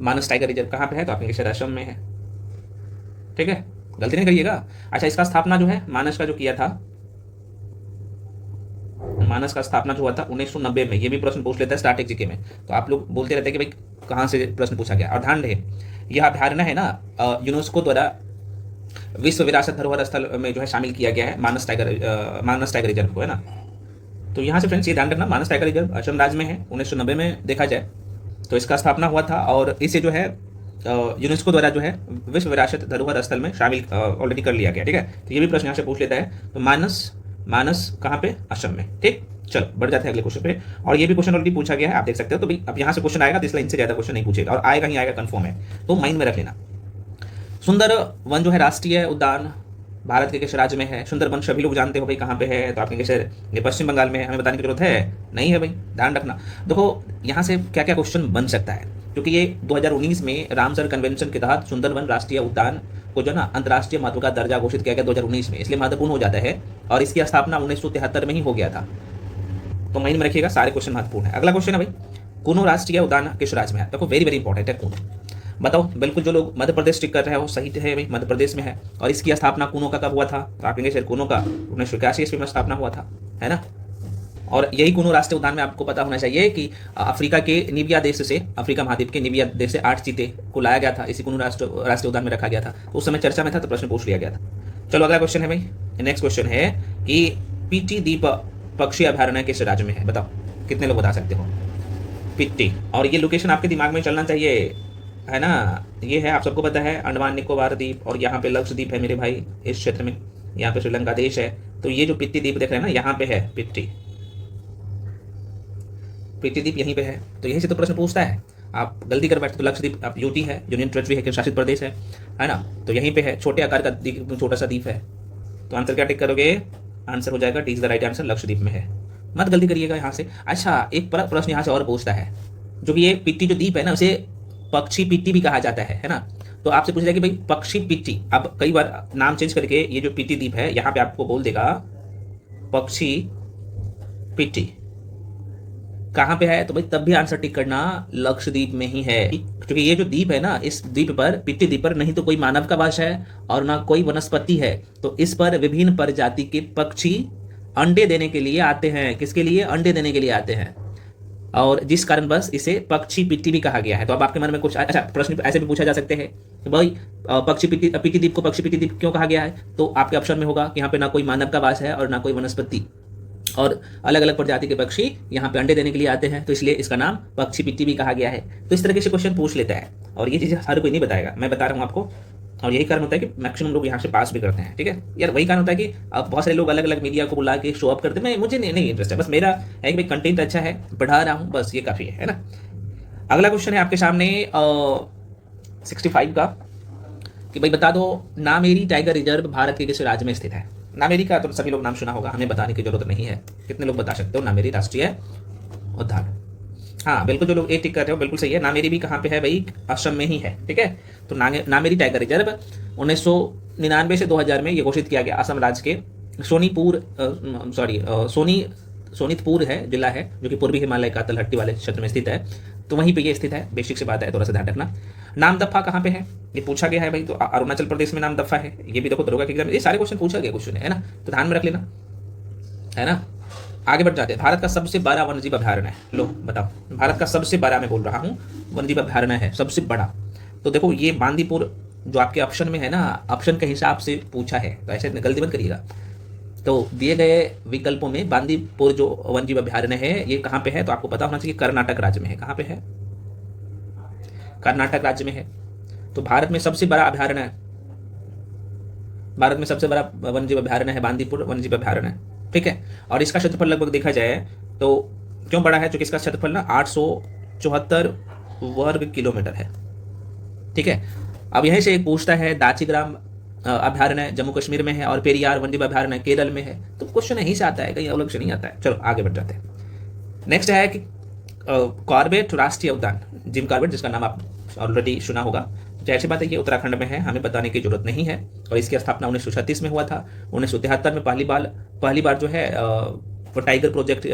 मानस टाइगर रिजर्व कहाँ पे है, तो आपके शायद असम में है, ठीक है, गलती नहीं करिएगा। अच्छा, इसका स्थापना जो है मानस का जो किया था, मानस का स्थापना जो हुआ था 1990 में, ये भी प्रश्न पूछ लेता है स्टैटिक जीके में। तो आप लोग बोलते रहते हैं कि भाई कहाँ से प्रश्न पूछा गया। और ध्यान रहे यह अभ्यारण्य है ना, यूनेस्को द्वारा विश्व विरासत धरोहर स्थल में जो है शामिल किया गया है मानस टाइगर रिजर्व को, है ना। तो यहाँ से फ्रेंड्स ये ध्यान रखना, मानस टाइगर रिजर्व असम राज्य में है। 1990 में देखा जाए तो इसका स्थापना हुआ था और इसे जो है यूनेस्को द्वारा जो है विश्व विरासत धरोहर स्थल में शामिल ऑलरेडी कर लिया गया, ठीक है। तो ये भी प्रश्न यहाँ से पूछ लेता है। तो मानस कहाँ पे, असम में, ठीक। चलो बढ़ जाते हैं अगले क्वेश्चन पे, और ये भी क्वेश्चन ऑलरेडी पूछा गया है, आप देख सकते हो। तो भाई अब यहाँ से क्वेश्चन आएगा तो इस लाइन से ज्यादा क्वेश्चन नहीं पूछेगा, और आएगा ही आएगा, कंफर्म है, तो माइंड में रख लेना। सुंदर वन जो है राष्ट्रीय उद्यान भारत के किस राज्य में है। सुंदरबन सभी लोग जानते हो भाई कहाँ पे है, तो आपके कैसे, ये पश्चिम बंगाल में है, हमें बताने की जरूरत है नहीं है भाई, ध्यान रखना। देखो यहाँ से क्या क्या क्वेश्चन बन सकता है, क्योंकि ये 2019 में रामसर कन्वेंशन के तहत सुंदरबन राष्ट्रीय उद्यान को जो ना अंतर्राष्ट्रीय महत्व का दर्जा घोषित किया गया 2019 में, इसलिए महत्वपूर्ण हो जाता है, और इसकी स्थापना 1973 में ही हो गया था। तो माइंड में रखिएगा, सारे क्वेश्चन महत्वपूर्ण है। अगला क्वेश्चन है भाई, कुनो राष्ट्रीय उद्यान किस राज्य में है। देखो वेरी वेरी इंपॉर्टेंट है कुनो, बताओ। बिल्कुल जो लोग मध्य प्रदेश टिक कर रहे हो सही है भाई, मध्य प्रदेश में है। और इसकी स्थापना कुनो का कब हुआ था, तो आप कहेंगे सर कुनो का 1981 ईस्वी में स्थापना हुआ था, है ना। और यही कुनो राष्ट्रीय उद्यान में आपको पता होना चाहिए कि अफ्रीका के निबिया देश से, अफ्रीका महाद्वीप के निबिया देश से 8 चीते को लाया गया था, इसी कुनो राष्ट्रीय उद्यान में रखा गया था। तो उस समय चर्चा में था, तो प्रश्न पूछ लिया गया था। चलो अगला क्वेश्चन है भाई, नेक्स्ट क्वेश्चन है कि पिट्टी द्वीप पक्षी अभयारण्य किस राज्य में है, बताओ कितने लोग बता सकते हो। पिट्टी, और ये लोकेशन आपके दिमाग में चलना चाहिए, है ना। ये है, आप सबको पता है, अंडमान निकोबार द्वीप, और यहाँ पे लक्षद्वीप है मेरे भाई इस क्षेत्र में, यहाँ पे श्रीलंका देश है। तो ये जो पिट्टी द्वीप देख रहे हैं ना, यहाँ पे है पिट्टी द्वीप यहीं पे है। तो यहीं से तो प्रश्न पूछता है, आप गलती कर बैठते। तो लक्षद्वीप आप यूटी है, यूनियन टेरिटरी है, केंद्र शासित प्रदेश है ना। तो यहीं पे है, छोटे आकार का छोटा सा द्वीप है। तो आंसर क्या टिक करोगे, आंसर हो जाएगा D is the right answer, Lakshadweep में है, मत गलती करिएगा यहाँ से। अच्छा, एक प्रश्न यहाँ से और पूछता है, जो कि ये पिट्टी जो द्वीप है ना, उसे पक्षी पिट्टी भी कहा जाता है ना। तो आपसे पूछ रहा है कि भाई पक्षी पिट्टी, अब कई बार नाम चेंज करके ये जो पिट्टी द्वीप है, यहाँ पे आपको बोल देगा पक्षी पिट्टी कहाँ पे है, तो भाई तब भी आंसर टिक करना लक्षद्वीप में ही है। क्योंकि ये जो द्वीप है ना, इस द्वीप पर, पिट्टी द्वीप पर नहीं तो कोई मानव का वास है और ना कोई वनस्पति है। तो इस पर विभिन्न प्रजाति के पक्षी अंडे देने के लिए आते हैं। किसके लिए, अंडे देने के लिए आते हैं, और जिस कारण बस इसे पक्षी पिट्टी भी कहा गया है। तो अब आपके मन में कुछ अच्छा प्रश्न ऐसे भी पूछा जा सकते हैं कि भाई पिट्टी द्वीप को पक्षी पिट्टी द्वीप क्यों कहा गया है। तो आपके ऑप्शन में होगा कि यहाँ पे ना कोई मानव का वास है और ना कोई वनस्पति, और अलग अलग प्रजाति के पक्षी यहाँ पे अंडे देने के लिए आते हैं, तो इसलिए इसका नाम पक्षी पिट्टी भी कहा गया है। तो इस तरीके से क्वेश्चन पूछ लेता है, और ये चीज़ हर कोई नहीं बताएगा, मैं बता रहा हूँ आपको। और यही कारण होता है कि मैक्सिमम लोग यहाँ से पास भी करते हैं, ठीक है यार। वही कारण होता है कि अब बहुत सारे लोग अलग अलग मीडिया को बुला के शो अप करते हैं, मुझे नहीं इंटरेस्ट है, बस मेरा है कि भाई कंटेंट अच्छा है, पढ़ा रहा हूँ, बस ये काफ़ी है ना। अगला क्वेश्चन है आपके सामने 65 का, कि भाई बता दो नामेरी टाइगर रिजर्व भारत के किस राज्य में स्थित है। नामेरी का तो सभी लोग नाम सुना होगा, हमें बताने की जरूरत नहीं है। कितने लोग बता सकते हो नामेरी राष्ट्रीय उद्यान। हाँ बिल्कुल, जो लोग ए टिक कर रहे हो बिल्कुल सही है। नामेरी भी कहाँ पे है भाई, असम में ही है, ठीक है। तो नामेरी टाइगर रिजर्व 1999 से 2000 में ये घोषित किया गया असम राज्य के सोनी सोनितपुर है जिला है, जो कि पूर्वी हिमालय का तलहटी वाले क्षेत्र में स्थित है, तो वहीं पे ये स्थित है। बेसिक से बात है, थोड़ा सा ध्यान रखना। नामदफा कहाँ पे है ये पूछा गया है भाई, तो अरुणाचल प्रदेश में नामदफा है। ये भी देखो दरोगा के एग्जाम में ये सारे क्वेश्चन पूछा गया क्वेश्चन है ना, तो ध्यान में रख लेना, है ना। आगे बढ़ जाते हैं। भारत का सबसे बड़ा वन्यजीव अभ्यारण्य है, लो बताओ, भारत का सबसे बड़ा, मैं बोल रहा हूँ वन्यजीव अभ्यारण्य है सबसे बड़ा, तो देखो ये बांदीपुर जो आपके ऑप्शन में है ना, ऑप्शन के हिसाब से पूछा है, तो ऐसे गलती मत करिएगा। तो दिए गए विकल्पों में बांदीपुर जो वन्यजीव अभ्यारण्य है ये कहाँ पे है, तो आपको पता होना चाहिए कर्नाटक राज्य में है। कहाँ पे है? कर्नाटक राज्य में है। तो भारत में सबसे बड़ा अभ्यारण्य है, भारत में सबसे बड़ा वन्यजीव अभ्यारण्य है बांदीपुर वन्यजीव अभ्यारण्य, ठीक है। और इसका क्षेत्रफल लगभग देखा जाए तो क्यों बड़ा है, क्योंकि इसका क्षेत्रफल ना 874 वर्ग किलोमीटर है, ठीक है। अब यहीं से एक पूछता है दाचीग्राम अभ्यारण्य जम्मू कश्मीर में है और पेरियार वन्यजीव अभ्यारण्य केरल में है, तो क्वेश्चन यहीं से आता है, कहीं अलग से नहीं आता है। चलो आगे बढ़ जाते हैं। नेक्स्ट है कि कॉर्बेट राष्ट्रीय उद्यान, जिम कॉर्बेट, जिसका नाम आप ऑलरेडी सुना होगा, जाहिर सी बात है ये उत्तराखंड में है, हमें बताने की जरूरत नहीं है। और इसकी स्थापना 1936 में हुआ था। 1973 में पहली बार जो है वो टाइगर प्रोजेक्ट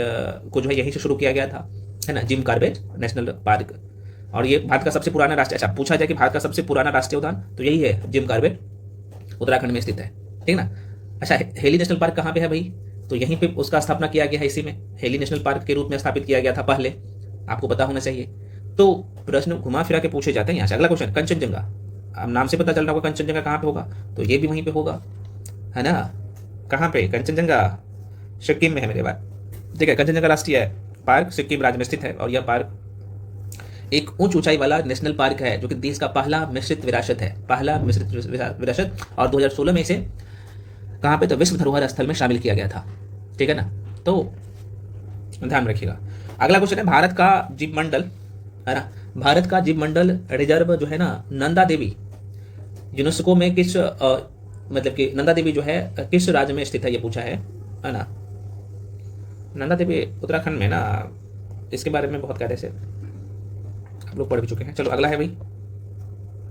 को जो है यहीं से शुरू किया गया था, है ना, जिम कॉर्बेट नेशनल पार्क। और ये भारत का सबसे पुराना राष्ट्रीय, अच्छा पूछा जाए कि भारत का सबसे पुराना राष्ट्रीय उद्यान, तो यही है जिम कॉर्बेट, उत्तराखंड में स्थित है, ठीक ना। अच्छा हेली नेशनल पार्क कहाँ पे है भाई, तो यहीं पे उसका स्थापना किया गया है, इसी में हेली नेशनल पार्क के रूप में स्थापित किया गया था पहले, आपको पता होना चाहिए। तो प्रश्न घुमा फिरा के पूछे जाते हैं यहाँ से। अगला क्वेश्चन, कंचनजंगा, अब नाम से पता चल रहा होगा कंचनजंगा कहाँ पे होगा, तो ये भी वहीं पे होगा, है ना। कहाँ पे? कंचनजंगा सिक्किम में है मेरे भाई, ठीक है। कंचनजंगा राष्ट्रीय पार्क सिक्किम राज्य में स्थित है, और यह पार्क एक उच्च ऊंचाई वाला नेशनल पार्क है, जो कि देश का पहला मिश्रित विरासत है, पहला मिश्रित विरासत, और 2016 में इसे कहाँ पे, तो विश्व धरोहर स्थल में शामिल किया गया था, ठीक है ना, तो ध्यान रखिएगा। अगला क्वेश्चन है भारत का जीव मंडल, है ना, भारत का जीव मंडल रिजर्व जो है ना नंदा देवी, यूनेस्को में किस मतलब कि नंदा देवी जो है किस राज्य में स्थित है, ये पूछा है ना। नंदा देवी उत्तराखंड में ना, इसके बारे में बहुत कहते से आप लोग पढ़ भी चुके हैं। चलो अगला है भाई,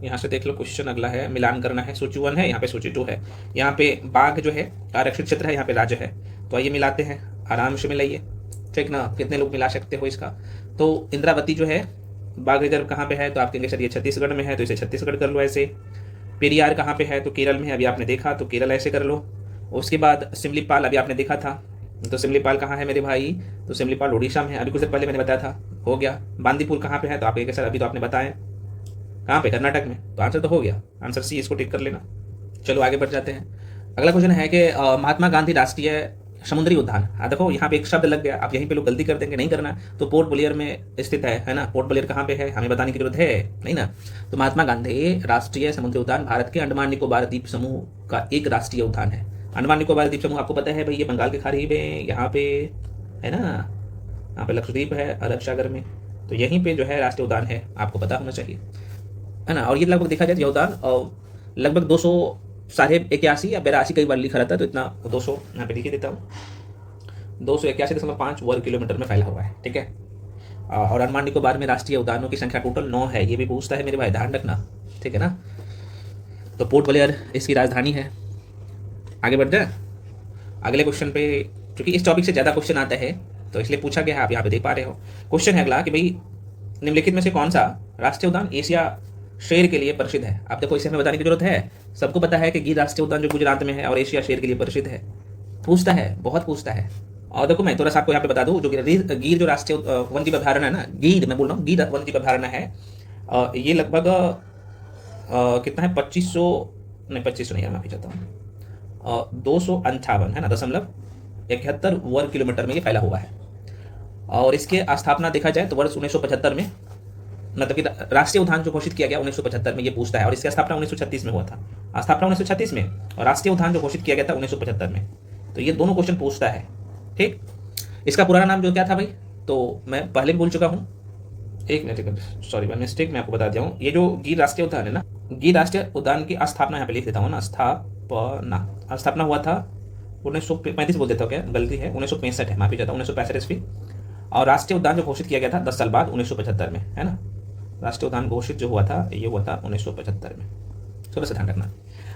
यहाँ से देख लो क्वेश्चन, अगला है मिलान करना है, सूची 1 है, यहाँ पे सूची 2 है। यहाँ पे बाघ जो है आरक्षित क्षेत्र है, यहाँ पे राज्य है, तो आइए मिलाते हैं, आराम से मिलाइए, ठीक ना। कितने लोग मिला सकते हो इसका, तो इंद्रावती जो है बाघ रिजर्व कहाँ पे है, तो आप कहेंगे सर ये छत्तीसगढ़ में है, तो इसे छत्तीसगढ़ कर लो ऐसे। पेरियार कहाँ पे है, तो केरल में है, अभी आपने देखा, तो केरल ऐसे कर लो। उसके बाद सिमलीपाल अभी आपने देखा था, तो सिमलीपाल कहाँ है मेरे भाई, तो सिमलीपाल उड़ीसा में है, अभी कुछ देर पहले मैंने बताया था, हो गया। बांदीपुर कहाँ पे है, तो आप कहेंगे सर अभी तो आपने बताया कहाँ पे, कर्नाटक में, तो आंसर तो हो गया, आंसर सी, इसको टिक कर लेना। चलो आगे बढ़ जाते हैं। अगला क्वेश्चन है कि महात्मा गांधी राष्ट्रीय समुद्री उद्यान, देखो यहाँ पे एक शब्द लग गया, आप यहीं पे लोग गलती कर देंगे, नहीं करना। तो पोर्ट ब्लेयर में स्थित है ना, पोर्ट ब्लेयर कहाँ पे है, हमें बताने की जरूरत है नहीं ना। तो महात्मा गांधी राष्ट्रीय समुद्री उद्यान भारत के अंडमान निकोबार द्वीप समूह का एक राष्ट्रीय उद्यान है। अंडमान निकोबार द्वीप समूह आपको पता है भाई, ये बंगाल के खाड़ी में यहाँ पे है ना, यहाँ पे लक्षद्वीप है अरब सागर में, तो यहीं पे जो है राष्ट्रीय उद्यान है, आपको पता होना चाहिए, है ना। और ये लगभग देखा जाए उद्यान लगभग 281 या 82 कई बार लिखा रहता है, तो इतना 200 यहाँ पे लिख देता हूँ, 281.5 वर्ग किलोमीटर में फैला हुआ है, ठीक है। और अंडमान निकोबार में राष्ट्रीय उद्यानों की संख्या टोटल 9 है, ये भी पूछता है मेरे भाई, ध्यान रखना, ठीक है ना। तो पोर्ट ब्लेयर इसकी राजधानी है। आगे बढ़ जाए अगले क्वेश्चन पे, क्योंकि इस टॉपिक से ज़्यादा क्वेश्चन आता है तो इसलिए पूछा गया है, आप यहाँ पे देख पा रहे हो। क्वेश्चन है अगला कि भाई निम्नलिखित में से कौन सा राष्ट्रीय उद्यान एशिया शेर के लिए प्रसिद्ध है। आप देखो इसे हमें बताने की जरूरत है, सबको पता है कि गिर राष्ट्रीय उद्यान जो गुजरात में है और एशिया शेर के लिए प्रसिद्ध है, पूछता है, बहुत पूछता है। और देखो मैं थोड़ा सा आपको यहाँ पे बता दूँ, जो गिर जो राष्ट्रीय वन्यजीव अभ्यारण्य है ना, गिर मैं बोल रहा हूँ, गिर वन्यजीव अभ्यारण्य है, ये लगभग कितना है, 2500 नहीं है, माफी चाहता हूँ, 258 है ना .71 वर्ग किलोमीटर में ये फैला हुआ है। और इसके स्थापना देखा जाए तो वर्ष 1975 में, मतलब कि राष्ट्रीय उद्यान जो घोषित किया गया 1975 में, ये पूछता है। और इसकी स्थापना 1936 में हुआ था, स्थापना 1936 में, और राष्ट्रीय उद्यान जो घोषित किया गया था 1975 में, तो ये दोनों क्वेश्चन पूछता है, ठीक। इसका पुराना नाम जो क्या था भाई, तो मैं पहले भी बोल चुका हूँ, एक मिनट, सॉरी बाय मिस्टेक मैं आपको बता दिया हूँ। ये जो गिर राष्ट्रीय उद्यान है ना, गिर राष्ट्रीय उद्यान की स्थापना यहाँ पे लिख देता हूँ ना, स्थापना हुआ था 1935 बोल देता हूँ, क्या गलती है, 1965 है, माफी चाहता हूँ, 1965 ईस्वी। और राष्ट्रीय उद्यान जो घोषित किया गया था 10 साल बाद 1975 में, है ना। राष्ट्रीय उद्यान घोषित जो हुआ था ये हुआ था 1975 में, थोड़ा सा ध्यान रखना।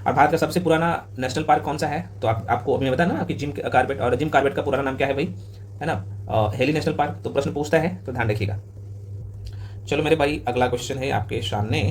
और भारत का सबसे पुराना नेशनल पार्क कौन सा है, तो आपको अभी मैं बताया ना कि जिम कॉर्बेट, और जिम कॉर्बेट का पुराना नाम क्या है भाई, है ना, हेली नेशनल पार्क, तो प्रश्न पूछता है तो ध्यान रखिएगा। चलो मेरे भाई, अगला क्वेश्चन है आपके सामने,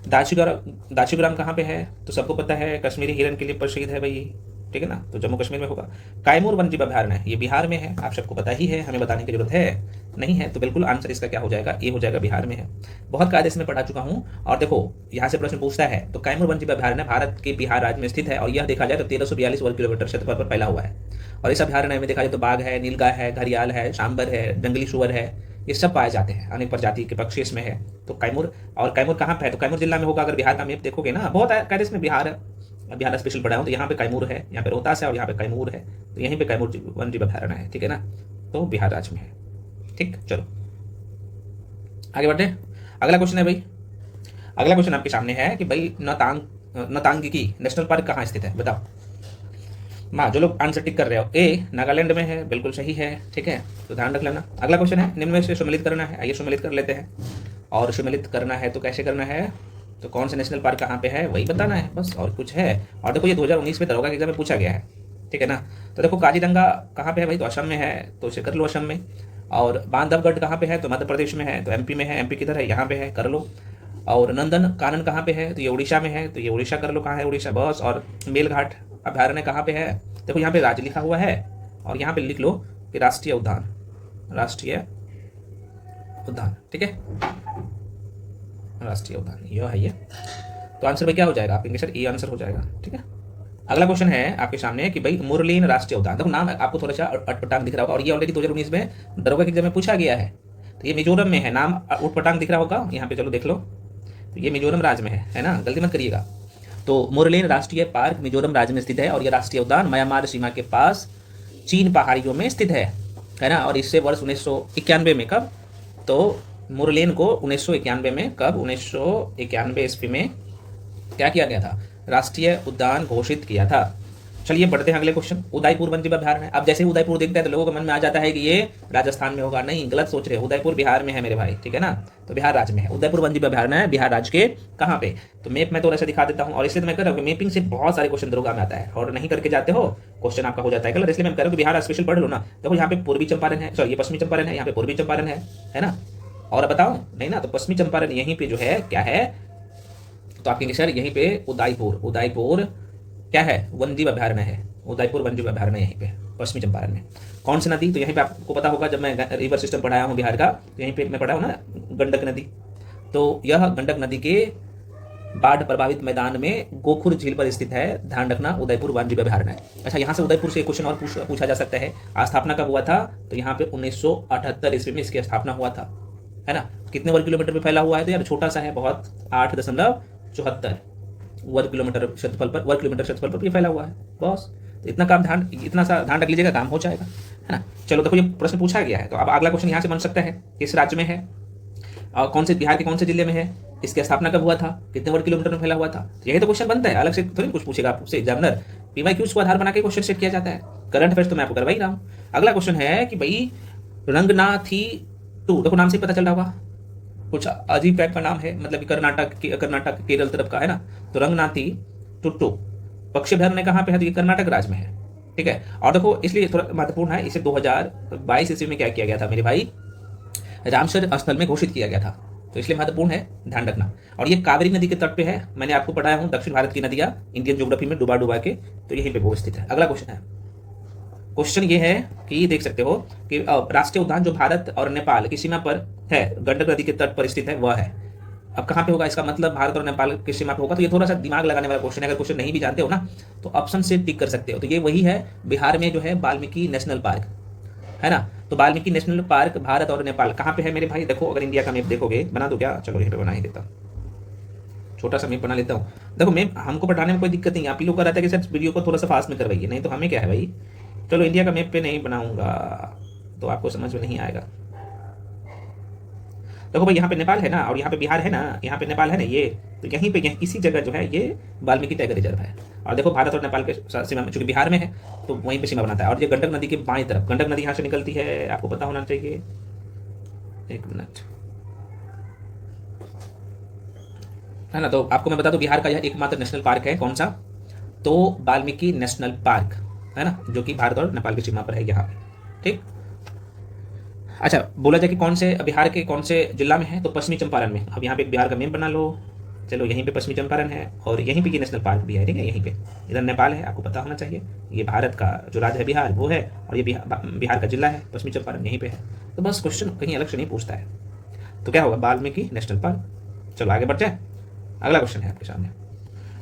दाचीग्राम कहाँ पे है? तो सबको पता है कश्मीरी हिरन के लिए प्रसिद्ध है भाई, ठीक है ना, तो जम्मू कश्मीर में होगा। कैमूर वन्यजीव अभयारण्य है, ये बिहार में है, आप सबको पता ही है, हमें बताने की जरूरत है नहीं है, तो बिल्कुल आंसर इसका क्या हो जाएगा, ये हो जाएगा, बिहार में है। बहुत कायदे से मैं पढ़ा चुका हूँ। और देखो यहाँ से प्रश्न पूछता है, तो कैमूर वन्यजीव अभयारण्य भारत के बिहार राज्य में स्थित है, और यह देखा जाए तो 1342 वर्ग किलोमीटर क्षेत्रफल पर फैला हुआ है। और इस अभयारण्य में देखा जाए तो बाघ है, नीलगाय है, घड़ियाल है, सांबर है, जंगली सुअर है, ये सब पाए जाते हैं, अनेक प्रजाति के पक्षी इसमें है। तो कैमूर, और कैमूर कहाँ पे है? तो कैमूर जिला में होगा। अगर बिहार का मैप देखोगे ना, बहुत कायदे से बिहार है, बिहार स्पेशल पढ़ा हूँ, तो यहाँ पे कैमूर है, यहाँ पे रोहतास है और यहाँ पे कैमूर है, तो यहीं पे कैमूर वन्यजीव अभयारण्य है, ठीक है ना, तो बिहार राज्य में है। ठीक, चलो आगे बढ़ते। अगला क्वेश्चन है भाई, अगला क्वेश्चन आपके सामने है कि भाई नतांगिकी नेशनल पार्क कहाँ स्थित है, बताओ। माँ, जो लोग आंसर टिक कर रहे हो, ए नागालैंड में है, बिल्कुल सही है, ठीक है, तो ध्यान रख लेना। अगला क्वेश्चन है, निम्न में से सम्मिलित करना है, आइए सम्मिलित कर लेते हैं। और सम्मिलित करना है तो कैसे करना है, तो कौन सा नेशनल पार्क कहाँ पे है वही बताना है बस, और कुछ है। और देखो ये 2019 में दरोगा के एग्जाम में पूछा गया है, ठीक है ना। तो देखो काजीरंगा कहाँ पे है भाई, तो असम में है, तो इसे कर लो असम में। और बांधवगढ़ कहाँ पे है, तो मध्य प्रदेश में है, तो एमपी में है, एमपी किधर है, यहाँ पे है, कर लो। और नंदन कानन कहाँ पे है, तो ये उड़ीसा में है, तो ये उड़ीसा कर लो, कहाँ है उड़ीसा बस। और मेलघाट अभयारण्य कहाँ पे है, देखो यहाँ पे राज्य लिखा हुआ है, और यहाँ पे लिख लो कि राष्ट्रीय उद्यान, राष्ट्रीय उद्यान, ठीक है, राष्ट्रीय उद्यान यह है ये। तो आंसर भाई क्या हो जाएगा आपके सर, ये आंसर हो जाएगा, ठीक है। अगला क्वेश्चन है आपके सामने कि भाई मुरलीन राष्ट्रीय उद्यान, देखो नाम आपको थोड़ा सा अटपटांग दिख रहा होगा, और ये ऑलरेडी 2019 में दरोगा के एग्जाम में पूछा गया है। तो ये मिजोरम में है, नाम उटपटांग दिख रहा होगा यहाँ पे, चलो देख लो, तो ये मिजोरम राज्य में है ना, गलती मत करिएगा। तो मुरलीन राष्ट्रीय पार्क मिजोरम राज्य में स्थित है, और यह राष्ट्रीय उद्यान म्यांमार सीमा के पास चीन पहाड़ियों में स्थित है ना। और इससे वर्ष 1991 में, कब, तो मुरलेन को 1991 में, कब, 1991 ईस्वी में क्या किया गया था, राष्ट्रीय उद्यान घोषित किया था। चलिए बढ़ते हैं अगले क्वेश्चन, उदयपुर वन्यजीव अभयारण्य। अब जैसे ही उदयपुर देखते हैं तो लोगों के मन में आ जाता है कि ये राजस्थान में होगा, नहीं, गलत सोच रहे, उदयपुर बिहार में है मेरे भाई, ठीक है ना, तो बिहार राज्य में है। उदयपुर वन्यजीव अभयारण्य है बिहार राज्य के कहाँ पे, तो मैप में थोड़ा सा दिखा देता हूँ। और इसलिए तो मैं कर रहा हूँ, मैपिंग से बहुत सारे क्वेश्चन दरोगा में आता है, और नहीं करके जाते हो क्वेश्चन आपका हो जाता है गलत, इसलिए मैं कह रहा हूँ कि बिहार स्पेशल पढ़ लो ना। देखो यहाँ पे पूर्वी चंपारण है, सॉरी ये पश्चिमी चंपारण है, यहाँ पे पूर्वी चंपारण है ना। और बताओ नहीं ना, तो पश्चिमी चंपारण यहीं पे जो है क्या है, तो आप कहेंगे सर यहीं पे उदयपुर क्या है, वन्यजीव अभयारण्य है, उदयपुर वन्यजीव अभयारण्य यहीं पे पश्चिमी चंपारण में। कौन सी नदी, तो यहीं पे आपको पता होगा, जब मैं रिवर सिस्टम पढ़ाया हूँ बिहार का, तो यहीं पे मैं पढ़ा हूँ ना गंडक नदी, तो यह गंडक नदी के बाढ़ प्रभावित मैदान में गोखुर झील पर स्थित है, ध्यान रखना, उदयपुर वन्यजीव अभयारण्य है। अच्छा, यहाँ से उदयपुर से एक क्वेश्चन और पूछा जा सकता है, स्थापना कब हुआ था, तो यहाँ पे 1978 ईस्वी में इसकी स्थापना हुआ था, है ना। कितने वर्ग किलोमीटर पे फैला हुआ है, तो यार छोटा सा है बहुत, 8.74 वर्ग किलोमीटर क्षेत्रफल पर ये फैला हुआ है बस। तो इतना सा ध्यान रख लीजिएगा, काम हो जाएगा, है ना। चलो देखो ये प्रश्न पूछा गया है, तो अब अगला क्वेश्चन यहाँ से बन सकता है, किस राज्य में है, और कौन से बिहार के कौन से जिले में है, इसकी स्थापना कब हुआ था, कितने वर्ग किलोमीटर में फैला हुआ था, तो यही तो क्वेश्चन बनता है, अलग से थोड़ी कुछ पूछेगा आपसे एग्जामिनर, पीवाईक्यूज को आधार बना के क्वेश्चन सेट किया जाता है, करंट अफेयर्स तो मैं आपको करवा ही रहा हूँ। अगला क्वेश्चन है कि भाई रंगनाथी टू, देखो नाम से पता चल रहा होगा, कुछ अजीब टाइप का नाम है, मतलब कर्नाटक केरल तरफ का है ना। तो रंगनाथी टुट्टू पक्षी अभयारण्य कहाँ पे है, तो ये कर्नाटक राज्य में है, ठीक है। और देखो इसलिए थोड़ा महत्वपूर्ण है, इसे 2022 ईस्वी में क्या किया गया था मेरे भाई, रामसर स्थल में घोषित किया गया था, तो इसलिए महत्वपूर्ण है, ध्यान रखना। और ये कावेरी नदी के तट पे है, मैंने आपको पढ़ाया हूँ दक्षिण भारत की नदियां इंडियन ज्योग्राफी में डुबा के, तो यहीं पे वो स्थित है। अगला क्वेश्चन है, क्वेश्चन ये है कि देख सकते हो कि राष्ट्रीय उद्यान जो भारत और नेपाल की सीमा पर है, गंडक नदी के तट पर स्थित है, वह है। अब कहाँ पे होगा, इसका मतलब भारत और नेपाल की सीमा पे होगा, तो ये थोड़ा सा दिमाग लगाने वाला क्वेश्चन है, अगर क्वेश्चन नहीं भी जानते हो ना तो ऑप्शन से टिक कर सकते हो। तो ये वही है, बिहार में जो है वाल्मीकि नेशनल पार्क है ना, तो वाल्मीकि नेशनल पार्क भारत और नेपाल कहाँ पे है मेरे भाई। देखो अगर इंडिया का मैप देखोगे, बना दो क्या, चलो यहीं पे बना ही देता हूँ, छोटा सा मैप बना लेता हूँ। देखो मैप हमको पढ़ाने में कोई दिक्कत नहीं है, आप लोग का रहता है कि सर वीडियो को थोड़ा सा फास्ट में करवाइए, नहीं तो हमें क्या है भाई। चलो इंडिया का मैप पे नहीं बनाऊंगा तो आपको समझ में नहीं आएगा। देखो भाई यहाँ पे नेपाल है ना, और यहाँ पे बिहार है ना, यहाँ पे नेपाल है ना, ये तो यहीं पे इसी जगह जो है ये वाल्मीकि टाइगर रिजर्व है। और देखो भारत और नेपाल के सीमा में, चूंकि बिहार में है तो वहीं पे सीमा बनाता है। और ये गंडक नदी के बाएं तरफ, गंडक नदी यहाँ से निकलती है, आपको पता होना चाहिए, एक मिनट, है ना। तो आपको मैं बता दूं बिहार का यह एकमात्र नेशनल पार्क है, कौन सा, तो वाल्मीकि नेशनल पार्क, है ना, जो कि भारत और नेपाल की सीमा पर है यहाँ पे, ठीक। अच्छा, बोला जाए कि कौन से बिहार के कौन से जिला में है, तो पश्चिमी चंपारण में। अब यहाँ पे बिहार का मैप बना लो। चलो, यहीं पे पश्चिमी चंपारण है और यहीं पे ये नेशनल पार्क भी है, ठीक है, यहीं पे। इधर नेपाल है, आपको पता होना चाहिए। ये भारत का जो राज्य है बिहार वो है, और ये बिहार का जिला है पश्चिमी चंपारण, यहीं पे है। तो बस क्वेश्चन कहीं अलग से नहीं पूछता है। तो क्या होगा, वाल्मीकि नेशनल पार्क। चलो आगे बढ़ जाए, अगला क्वेश्चन है आपके सामने।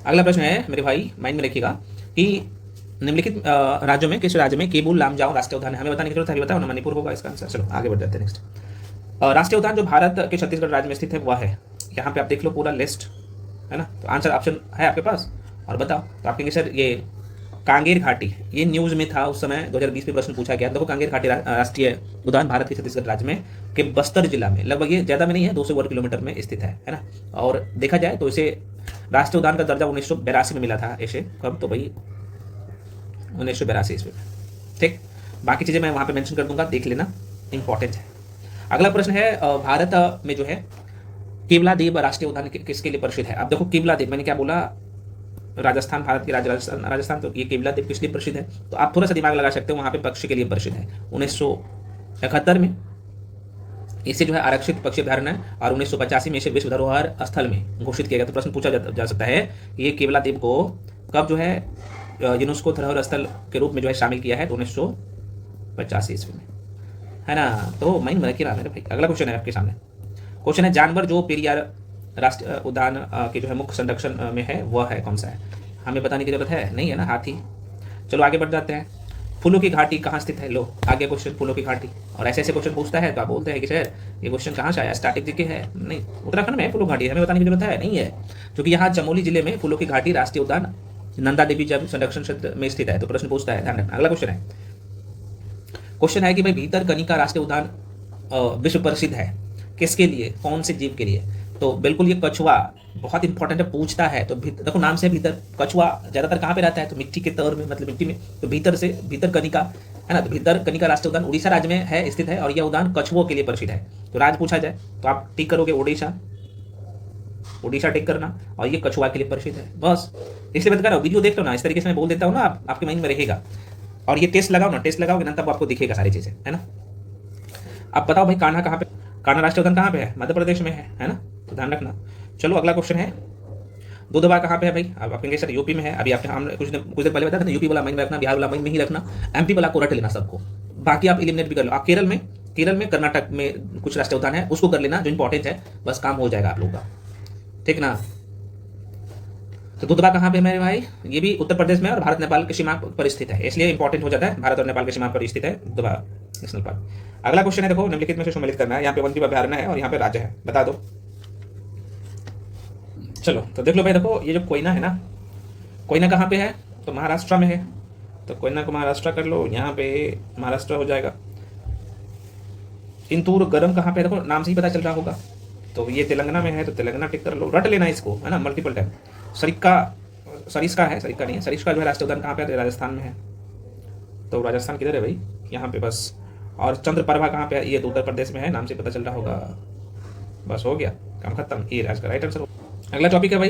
अगला प्रश्न है मेरे भाई, माइंड में रखिएगा कि निम्नलिखित राज्यों में किस राज्य में केबुल लामजाओ राष्ट्रीय उद्यान है? हमें बताने की जरूरत है, बताओ ना, मणिपुर होगा इसका आंसर। चलो आगे बढ़ जाते हैं नेक्स्ट। राष्ट्रीय उद्यान जो भारत के छत्तीसगढ़ राज्य में स्थित है वह है, यहाँ पे आप देख लो पूरा लिस्ट है ना। तो आंसर ऑप्शन है आपके पास, और बताओ। तो आप कहेंगे सर ये कांगेर घाटी, ये न्यूज में था उस समय 2020 में प्रश्न पूछा गया। देखो, कांगेर घाटी राष्ट्रीय उद्यान भारत के छत्तीसगढ़ राज्य में के बस्तर जिला में, लगभग ये ज्यादा में नहीं है, 200 वर्ग किलोमीटर में स्थित है ना। और देखा जाए तो इसे राष्ट्रीय उद्यान का दर्जा 1982 में मिला था इसे। कब? तो भाई 1982 ईस्वी में, ठीक। बाकी चीजें मैं वहां पे मेंशन कर दूंगा, देख लेना, इंपॉर्टेंट है। अगला प्रश्न है, भारत में जो है केवलादेव राष्ट्रीय उद्यान किसके लिए प्रसिद्ध है? अब देखो, केवलादेव मैंने क्या बोला, राजस्थान, भारत के राज्य राजस्थान, तो ये केवलादेव किस लिए प्रसिद्ध है? तो आप थोड़ा सा दिमाग लगा सकते हो, वहां पे पक्षी के लिए प्रसिद्ध है। 1971 में इसे जो है आरक्षित पक्षी अभयारण्य है, और 1985 में इसे विश्व धरोहर स्थल में घोषित किया गया। तो प्रश्न पूछा जा सकता है, ये केवलादेव को कब जो है यूनेस्को धरोहर स्थल के रूप में जो है शामिल किया है? तो 1985 ईस्वी में, है ना। तो माइंड में रखिए मेरे भाई। अगला क्वेश्चन है आपके सामने। क्वेश्चन है, जानवर जो पेरियार राष्ट्रीय उद्यान के जो है मुख्य संरक्षण में है वह है कौन सा है? हमें बताने की जरूरत है नहीं, है ना, हाथी। चलो आगे बढ़ जाते हैं। फूलों की घाटी कहाँ स्थित है? लो आगे क्वेश्चन, फूलों की घाटी। और ऐसे ऐसे क्वेश्चन पूछता है तो आप बोलते हैं कि सर ये क्वेश्चन कहाँ से आया, स्टैटिक जीके है? नहीं, उत्तराखंड में फूलों घाटी, हमें बताने की जरूरत है नहीं है, क्योंकि यहाँ चमोली जिले में फूलों की घाटी राष्ट्रीय उद्यान नंदा देवी जब संरक्षण क्षेत्र में स्थित है। तो प्रश्न पूछता है, ध्यान रखना। अगला क्वेश्चन है कि भाई भीतरकनिका राष्ट्रीय उद्यान विश्व प्रसिद्ध है किसके लिए, कौन से जीव के लिए? तो बिल्कुल ये कछुआ, बहुत इंपॉर्टेंट है, पूछता है। तो देखो नाम से भीतर, कछुआ ज्यादातर कहाँ पे रहता है? तो मिट्टी के तौर में, मतलब मिट्टी में। तो भीतर से भीतरकनिका है ना, तो भीतरकनिका राष्ट्रीय उद्यान उड़ीसा राज्य में है, स्थित है, और यह उद्यान कछुओं के लिए प्रसिद्ध है। तो राज्य पूछा जाए तो आप टिक करोगे उड़ीसा, उड़ीसा टिक करना, और ये कछुआ के लिए प्रसिद्ध है। बस इसलिए बता रहा हूँ, वीडियो देख लो ना, इस तरीके से मैं बोल देता हूँ ना, आपके माइंड में रहेगा। और ये टेस्ट लगाओ ना, टेस्ट लगाओगे ना, तब आपको दिखेगा सारी चीजें, है ना। अब बताओ भाई, कान्हा कहाँ पे, कान्हा राष्ट्रीय उद्यान कहाँ पे है? मध्य प्रदेश में है ना, तो ध्यान रखना। चलो अगला क्वेश्चन है, दुधवा कहाँ पे है भाई? अब आप कहेंगे सर यूपी में है। अभी आपने हम कुछ देर पहले बताया था, यूपी वाला माइंड में रखना, बिहार वाला माइंड में ही रखना, एमपी वाला को रट लेना सबको, बाकी आप एलिमिनेट भी कर लो। आप केरल में कर्नाटक में कुछ राष्ट्रीय उद्यान है, उसको कर लेना जो इंपॉर्टेंट है, बस काम हो जाएगा आप लोगों का, ठीक ना। तो दुधवा कहाँ पे मेरे भाई? ये भी उत्तर प्रदेश में और भारत नेपाल की सीमा पर स्थित है, इसलिए इंपॉर्टेंट हो जाता है, भारत और नेपाल की सीमा पर स्थित है दुधवा नेशनल पार्क। अगला क्वेश्चन है, देखो, निम्नलिखित में से सम्मिलित करना है। यहाँ पे वन जीव अभयारण्य है और यहाँ पे राज्य है, बता दो। चलो तो देख लो भाई, देखो ये जो कोयना है ना, कोयना कहाँ पे है? तो महाराष्ट्र में है। तो कोयना को महाराष्ट्र कर लो, यहाँ पे महाराष्ट्र हो जाएगा। इंदौर गर्म कहाँ पे? देखो नाम से ही पता चल रहा होगा, तो ये तेलंगाना में है, तो तेलंगाना टिक कर लो, रट लेना इसको, है ना, मल्टीपल टाइम। सरिस्का है, सरिस्का नहीं है, सरिस्का जो है राष्ट्रीय उद्यान कहाँ पे है? राजस्थान में है। तो राजस्थान किधर है भाई? यहाँ पे बस। और चंद्रप्रभा कहाँ पे है? ये तो उत्तर प्रदेश में है, नाम से पता चल रहा होगा। बस हो गया, काम खत्म, ये आज का राइट आंसर। अगला टॉपिक है भाई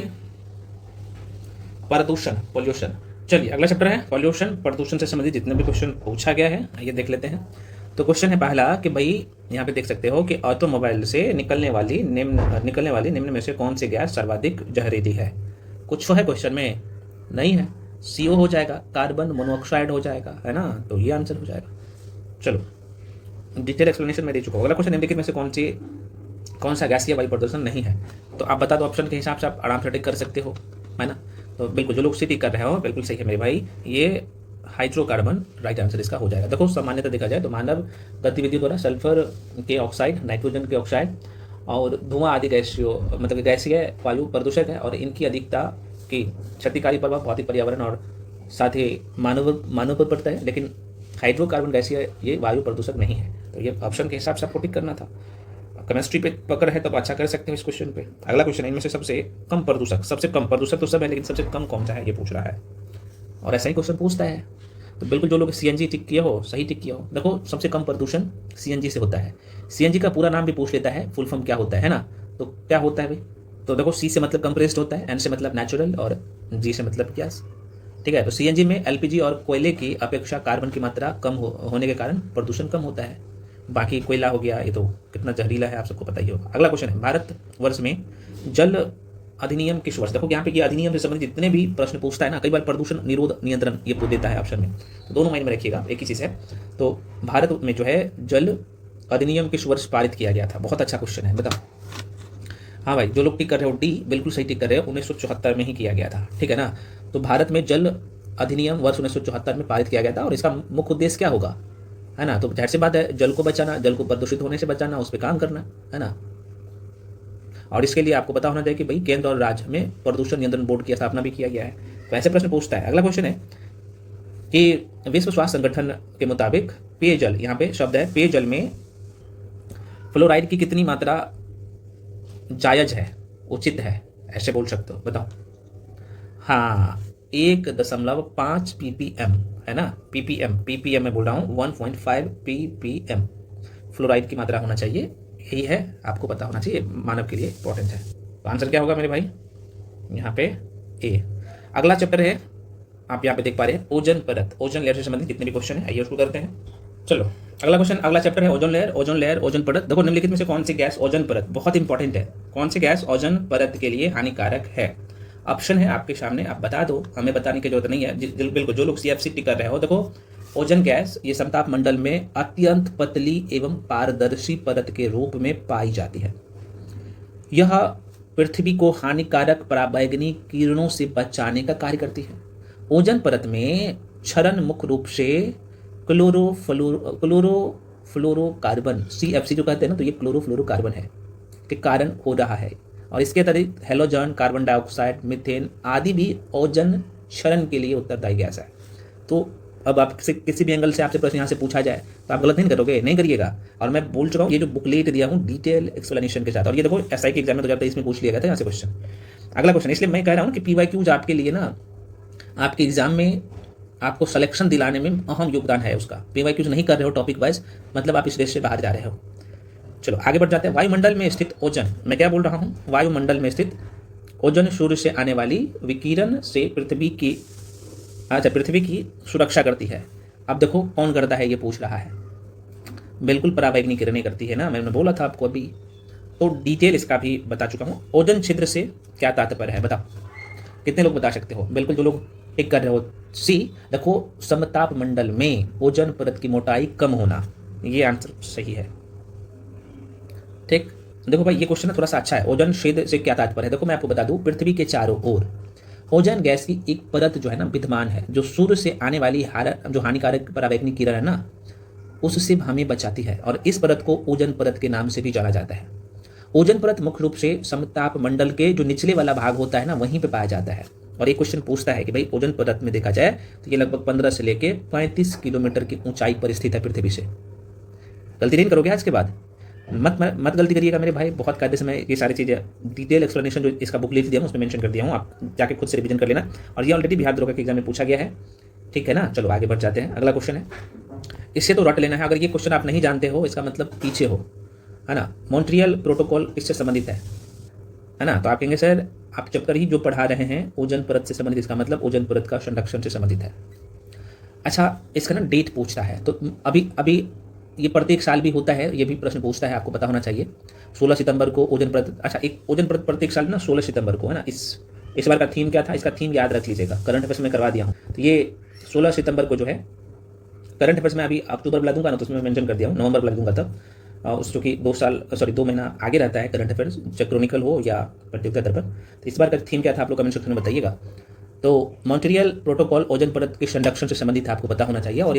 प्रदूषण, पॉल्यूशन। चलिए अगला चैप्टर है पॉल्यूशन, प्रदूषण से संबंधित जितने भी क्वेश्चन पूछा गया है ये देख लेते हैं। तो क्वेश्चन है पहला कि भाई यहाँ पे देख सकते हो कि ऑटोमोबाइल से निकलने वाली निम्न में से कौन सी गैस सर्वाधिक जहरीली है? कुछ है क्वेश्चन में? नहीं है। CO हो जाएगा, कार्बन मोनोऑक्साइड हो जाएगा, है ना, तो ये आंसर हो जाएगा। चलो डिटेल एक्सप्लेनेशन मैं दे चुका हूँ। अगला क्वेश्चन निम्नलिखित में से कौन सा गैसीय वायु प्रदूषण नहीं है? तो आप बता दो, ऑप्शन के हिसाब से आप आराम से टिक कर सकते हो, है ना। तो बिल्कुल जो लोग सी टिक कर रहे हो बिल्कुल सही है मेरे भाई, ये हाइड्रोकार्बन राइट आंसर इसका हो जाएगा। देखो सामान्यतः देखा जाए तो मानव गतिविधि द्वारा सल्फर के ऑक्साइड, नाइट्रोजन के ऑक्साइड और धुआं आदि गैसीय वायु प्रदूषक है, और इनकी अधिकता की क्षतिकारी प्रभाव भौतिक पर्यावरण और साथ ही मानव पर पड़ता है, लेकिन हाइड्रोकार्बन गैसीय ये वायु प्रदूषक नहीं है। तो ये ऑप्शन के हिसाब से आपको टिक करना था। केमिस्ट्री पे पकड़ है तो अच्छा कर सकते हो इस क्वेश्चन पे। अगला क्वेश्चन है, इनमें से सबसे कम प्रदूषक तो सब है, लेकिन सबसे कम कौन सा है ये पूछ रहा है, और ऐसा ही क्वेश्चन पूछता है। तो बिल्कुल जो लोग CNG टिक किए हो सही टिक किया हो। देखो सबसे कम प्रदूषण CNG से होता है। CNG का पूरा नाम भी पूछ लेता है, फुल फॉर्म क्या होता है ना। तो क्या होता है भाई? तो देखो C से मतलब कंप्रेस्ड होता है, N से मतलब नेचुरल और G से मतलब गैस, ठीक है। तो CNG में LPG और कोयले की अपेक्षा कार्बन की मात्रा कम होने के कारण प्रदूषण कम होता है। बाकी कोयला हो गया, ये तो कितना जहरीला है आप सबको पता ही होगा। अगला क्वेश्चन है, भारतवर्ष में जल अधिनियम किस वर्ष? देखो यहाँ पे ये अधिनियम से संबंधित जितने भी प्रश्न पूछता है ना, कई बार प्रदूषण निरोध नियंत्रण ये पूछ देता है ऑप्शन में, तो दोनों माइंड में रखिएगा, एक ही चीज़ है। तो भारत में जो है जल अधिनियम किस वर्ष पारित किया गया था? बहुत अच्छा क्वेश्चन है, बताओ। हाँ भाई, जो लोग टिक कर रहे हो डी, बिल्कुल सही टिक कर रहे हो, 1974 में ही किया गया था, ठीक है ना। तो भारत में जल अधिनियम वर्ष 1974 में पारित किया गया था, और इसका मुख्य उद्देश्य क्या होगा, है ना। तो जाहिर सी बात है, जल को बचाना, जल को प्रदूषित होने से बचाना, उस पर काम करना, है ना। और इसके लिए आपको पता होना चाहिए कि भाई केंद्र और राज्य में प्रदूषण नियंत्रण बोर्ड की स्थापना भी किया गया है। तो ऐसे प्रश्न पूछता है। अगला क्वेश्चन है कि विश्व स्वास्थ्य संगठन के मुताबिक पेयजल, यहाँ पे शब्द है पेयजल में फ्लोराइड की कितनी मात्रा जायज है, उचित है, ऐसे बोल सकते हो, बताओ। हाँ, 1.5 ppm है ना, ppm में बोल रहा हूँ, 1.5 ppm फ्लोराइड की मात्रा होना चाहिए, यही है, आपको पता होना चाहिए, मानव के लिए इंपॉर्टेंट है। तो आंसर क्या होगा मेरे भाई, यहाँ पे ए। अगला चैप्टर है, आप यहाँ पे देख पा रहे हैं, ओजोन परत, ओजोन लेयर से संबंधित जितने भी क्वेश्चन है आइए उसको करते हैं। चलो अगला क्वेश्चन, अगला चैप्टर है ozone layer, ozone layer, ozone परत। देखो निम्नलिखित में से कौन सी गैस ओजोन परत, बहुत इंपॉर्टेंट है, कौन सी गैस ओजोन परत के लिए हानिकारक है? ऑप्शन है आपके सामने, आप बता दो, हमें बताने की जरूरत नहीं है। बिल्कुल, जो लोग CFC कर रहे हो, देखो ओजोन गैस ये समताप मंडल में अत्यंत पतली एवं पारदर्शी परत के रूप में पाई जाती है। यह पृथ्वी को हानिकारक पराबैंगनी किरणों से बचाने का कार्य करती है। ओजोन परत में क्षरण मुख्य रूप से क्लोरोफ्लोरोकार्बन CFC जो कहते हैं ना, तो ये क्लोरोफ्लोरोकार्बन है के कारण हो रहा है। और इसके अतिरिक्त हेलोजन, कार्बन डाइऑक्साइड, मीथेन आदि भी ओजोन क्षरण के लिए उत्तरदायी गैस है। तो अब आप किसी भी एंगल से आपसे प्रश्न यहाँ से पूछा जाए तो आप गलत नहीं करोगे, नहीं करिएगा। और मैं बोल चुका हूँ, ये जो बुकलेट दिया हूँ डिटेल एक्सप्लेनेशन के साथ, और ये देखो SI के एग्जाम में 2023 में पूछ लिया गया था यहाँ से क्वेश्चन। अगला क्वेश्चन, इसलिए मैं कह रहा हूँ कि PYQs आपके लिए ना, आपके एग्जाम में आपको सिलेक्शन दिलाने में अहम योगदान है उसका। PYQs नहीं कर रहे हो टॉपिक वाइज, मतलब आप इस रेस से बाहर जा रहे हो। चलो आगे बढ़ जाते हैं। वायुमंडल में स्थित ओजोन, मैं क्या बोल रहा हूँ, वायुमंडल में स्थित ओजोन सूर्य से आने वाली विकिरण से पृथ्वी की सुरक्षा करती है। अब देखो कौन करता है, ये पूछ रहा है। बिल्कुल पराबैंगनी किरणें करती है ना, मैंने बोला था आपको अभी, तो डिटेल इसका भी बता चुका हूँ। ओजोन छिद्र से क्या तात्पर्य है, बताओ, कितने लोग बता सकते हो? बिल्कुल, जो लोग टिक कर रहे हो सी, देखो समताप मंडल में ओजोन परत की मोटाई कम होना, ये आंसर सही है, ठीक। देखो भाई ये क्वेश्चन थोड़ा सा अच्छा है, ओजोन क्षेत्र से क्या तात्पर्य है? देखो मैं आपको बता दूं, पृथ्वी के चारों ओर ओजोन गैस की एक परत जो है ना विद्यमान है, जो सूर्य से आने वाली जो हानिकारक पराबैंगनी किरण है ना, उससे हमें बचाती है, और इस परत को ओजोन परत के नाम से भी जाना जाता है। ओजोन परत मुख्य रूप से समताप मंडल के जो निचले वाला भाग होता है ना, वहीं पे पाया जाता है। और एक क्वेश्चन पूछता है कि भाई ओजोन परत में देखा जाए तो ये लगभग 15 से लेके 35 किलोमीटर की ऊंचाई पर स्थित है पृथ्वी से। गलती नहीं करोगे आज के बाद, मत गलती करिएगा मेरे भाई, बहुत कायदे से मैं ये सारी चीज़ें डिटेल एक्सप्लेनेशन जो इसका बुक लिख दिया हूँ उसमें मेंशन कर दिया हूँ, आप जाके खुद से रिवीजन कर लेना। और ये ऑलरेडी बिहार दरोगा के एग्जाम में पूछा गया है, ठीक है ना। चलो आगे बढ़ जाते हैं। अगला क्वेश्चन है, इससे तो रट लेना है, अगर ये क्वेश्चन आप नहीं जानते हो इसका मतलब पीछे हो, है ना। मॉन्ट्रियल प्रोटोकॉल इससे संबंधित है ना। तो आप कहेंगे सर आप चैप्टर ही जो पढ़ा रहे हैं ओजोन परत से संबंधित, इसका मतलब ओजोन परत का संरक्षण से संबंधित है। अच्छा, इसका ना डेट पूछता है, तो अभी ये प्रत्येक साल भी होता है, ये भी प्रश्न पूछता है, आपको पता होना चाहिए। 16 सितंबर को ओजोन परत, अच्छा एक ओजोन परत प्रत्येक साल ना 16 सितंबर को, है ना। इस बार का थीम क्या था, इसका थीम याद रख लीजिएगा, करंट अफेयर्स में करवा दिया हूँ। तो ये 16 सितंबर को जो है करंट अफेयर्स में, अभी अक्टूबर बुला दूंगा ना, तो उसमें मेंशन कर दिया हूँ, नवंबर बुला दूंगा तब, उस चूँकि 2 महीना आगे रहता है करंट अफेयर्स, चाहे क्रॉनिकल हो या प्रतियोगिता दर्पण। तो इस बार का थीम क्या था, आप लोग कमेंट सेक्शन में बताइएगा। तो मॉन्ट्रियल प्रोटोकॉल ओजोन परत के संरक्षण से संबंधित आपको पता होना चाहिए, और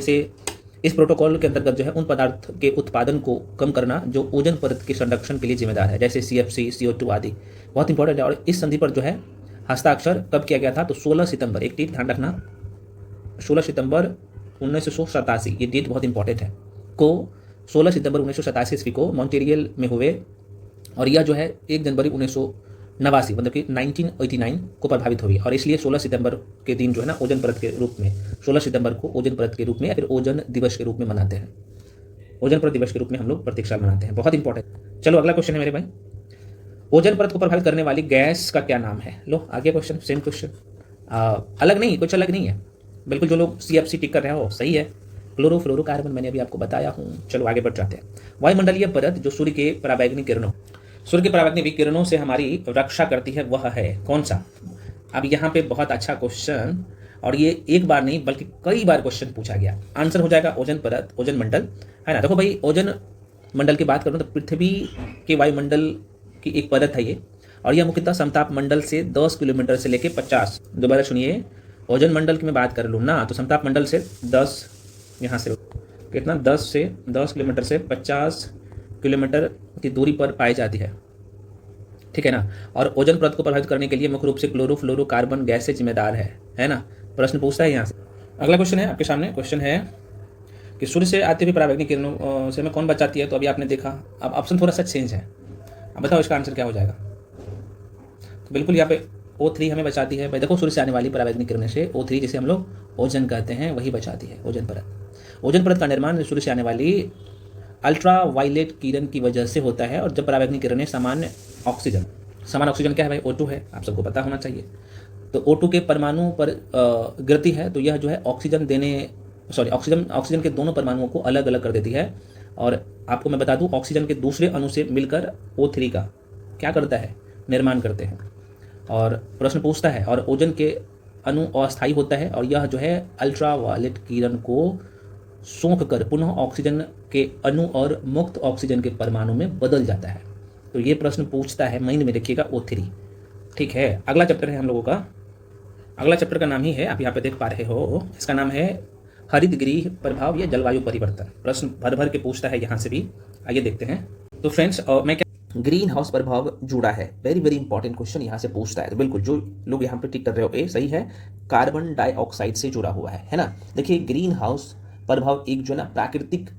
इस प्रोटोकॉल के अंतर्गत जो है उन पदार्थ के उत्पादन को कम करना जो ओजोन परत के संरक्षण के लिए जिम्मेदार है, जैसे CFC, CO2 आदि, बहुत इंपॉर्टेंट है। और इस संधि पर जो है हस्ताक्षर कब किया गया था, तो 16 सितंबर, एक डेट ध्यान रखना, 16 सितंबर 1987, ये डेट बहुत इंपॉर्टेंट है, को 16 सितंबर 1987 ईस्वी को मॉन्ट्रियल में हुए। और यह जो है 1 जनवरी 1989 मतलब कि 1989 को प्रभावित हुई, और इसलिए 16 सितंबर के दिन जो है ना ओजोन परत के रूप में, 16 सितंबर को ओजोन परत के रूप में या फिर ओजोन दिवस के रूप में मनाते हैं। ओजोन परत दिवस के रूप में हम लोग प्रत्येक साल मनाते हैं, बहुत इंपॉर्टेंट। चलो अगला क्वेश्चन है मेरे भाई, ओजोन परत को प्रभावित करने वाली गैस का क्या नाम है? लो आगे क्वेश्चन, सेम क्वेश्चन, अलग नहीं, कुछ अलग नहीं है, बिल्कुल जो लोग CFC टिक कर रहे हो सही है, क्लोरोफ्लोरोकार्बन मैंने अभी आपको बताया हूँ। चलो आगे बढ़ जाते हैं। वायुमंडलीय परत जो सूर्य के पराबैंगनी किरणों से हमारी रक्षा करती है वह है कौन सा? अब यहाँ पे बहुत अच्छा क्वेश्चन, और ये एक बार नहीं बल्कि कई बार क्वेश्चन पूछा गया। आंसर हो जाएगा ओजोन परत, ओजोन मंडल, है ना। देखो भाई, ओजोन मंडल की बात करूँ तो पृथ्वी के वायुमंडल की एक परत है ये, और यह मुख्यतः समताप मंडल से 10 किलोमीटर से लेके 50, दोबारा सुनिए, ओजोन मंडल की मैं बात कर लूँ ना तो समताप मंडल से 10, यहाँ से कितना 10 किलोमीटर से 50 किलोमीटर की दूरी पर पाई जाती है, ठीक है ना। और ओजोन परत को प्रभावित करने के लिए मुख्य रूप से क्लोरोफ्लोरोकार्बन गैस से जिम्मेदार है ना। प्रश्न पूछता है यहाँ से। अगला क्वेश्चन है आपके सामने, क्वेश्चन है कि सूर्य से आते हुए पराबैंगनी किरणों से हमें कौन बचाती है? तो अभी आपने देखा, अब ऑप्शन थोड़ा सा चेंज है। अब बताओ इसका आंसर क्या हो जाएगा? तो बिल्कुल यहाँ पे O3 हमें बचाती है। भाई देखो, सूर्य से आने वाली पराबैंगनी किरणों से O3, जिसे हम लोग ओजोन कहते हैं, वही बचाती है, ओजोन परत। ओजोन परत का निर्माण सूर्य से आने वाली अल्ट्रा वायलेट किरण की वजह से होता है। और जब पराबैंगनी किरणें समान ऑक्सीजन क्या है भाई? O2 है, आप सबको पता होना चाहिए। तो O2 के परमाणु पर गिरती है तो यह जो है ऑक्सीजन के दोनों परमाणुओं को अलग अलग कर देती है। और आपको मैं बता दूं, ऑक्सीजन के दूसरे अणु से मिलकर O3 का क्या करता है? निर्माण करते हैं। और प्रश्न पूछता है, और ओजोन के अणु अस्थायी होता है और यह जो है अल्ट्रा वायलेट किरण को सोख कर पुनः ऑक्सीजन के अणु और मुक्त ऑक्सीजन के परमाणु में बदल जाता है। तो ये प्रश्न पूछता है, माइंड में रखिएगा, O3, ठीक है। अगला चैप्टर है हम लोगों का, अगला चैप्टर का नाम ही है, आप यहाँ पे देख पा रहे हो, इसका नाम है हरित गृह प्रभाव या जलवायु परिवर्तन। प्रश्न भर भर के पूछता है यहाँ से भी, आइए देखते हैं। तो फ्रेंड्स, मैं ग्रीन हाउस प्रभाव जुड़ा है, वेरी वेरी इंपॉर्टेंट क्वेश्चन यहाँ से पूछता है। तो बिल्कुल जो लोग यहाँ पे टिक कर रहे हो, ए सही है, कार्बन डाइऑक्साइड से जुड़ा हुआ है ना। देखिए, ग्रीन हाउस प्रभाव एक जो ना प्राकृतिक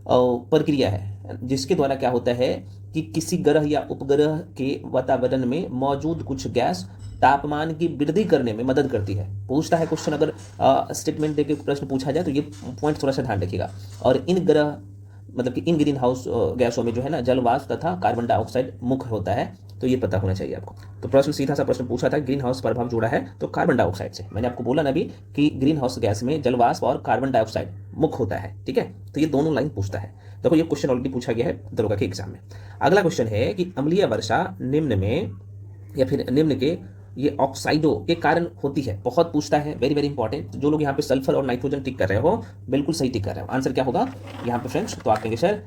प्रक्रिया है जिसके द्वारा क्या होता है कि किसी ग्रह या उपग्रह के वातावरण में मौजूद कुछ गैस तापमान की वृद्धि करने में मदद करती है। पूछता है क्वेश्चन, अगर स्टेटमेंट देके प्रश्न पूछा जाए तो ये पॉइंट थोड़ा सा ध्यान रखिएगा। और इन ग्रह मतलब कि इन ग्रीन हाउस गैसों में जो है ना जलवाष्प तथा कार्बन डाइऑक्साइड मुख्य होता है, तो ये पता होना चाहिए आपको। तो प्रश्न सीधा सा प्रश्न पूछा था, ग्रीन हाउस प्रभाव जुड़ा है तो कार्बन डाइऑक्साइड से। मैंने आपको बोला ना अभी कि ग्रीन हाउस गैस में जलवाष्प और कार्बन डाइऑक्साइड मुख्य होता है, ठीक है। तो ये दोनों लाइन पूछता है। देखो, ये क्वेश्चन ऑलरेडी पूछा गया है दरोगा के एग्जाम में। अगला क्वेश्चन है कि अम्लीय वर्षा निम्न में या फिर निम्न के ये ऑक्साइडों के कारण होती है, बहुत पूछता है, वेरी वेरी इंपॉर्टेंट। जो लोग यहाँ पे सल्फर और नाइट्रोजन टिक कर रहे हो, बिल्कुल सही टिक कर रहे हो। आंसर क्या होगा यहाँ पे फ्रेंड्स? तो आप कहेंगे सर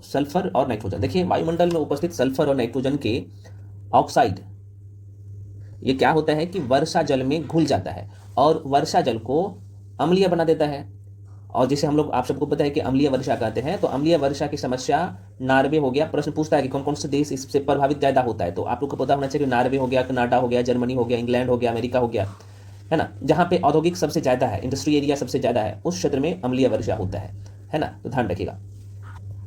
सल्फर और नाइट्रोजन। देखिए, वायुमंडल में उपस्थित सल्फर और नाइट्रोजन के ऑक्साइड ये क्या होता है कि वर्षा जल में घुल जाता है और वर्षा जल को अम्लीय बना देता है। और जिसे हम लोग, आप सबको पता है कि अम्लीय वर्षा कहते हैं। तो अम्लीय वर्षा की समस्या नॉर्वे हो गया। प्रश्न पूछता है कि कौन कौन से देश इससे प्रभावित ज्यादा होता है, तो आप लोग को पता होना चाहिए कि नॉर्वे हो गया, कनाडा हो गया, जर्मनी हो गया, इंग्लैंड हो गया, अमेरिका हो गया, है ना। जहाँ पे औद्योगिक सबसे ज्यादा है, इंडस्ट्री एरिया सबसे ज्यादा है, उस क्षेत्र में अम्लीय वर्षा होता है ना। तो ध्यान रखिएगा।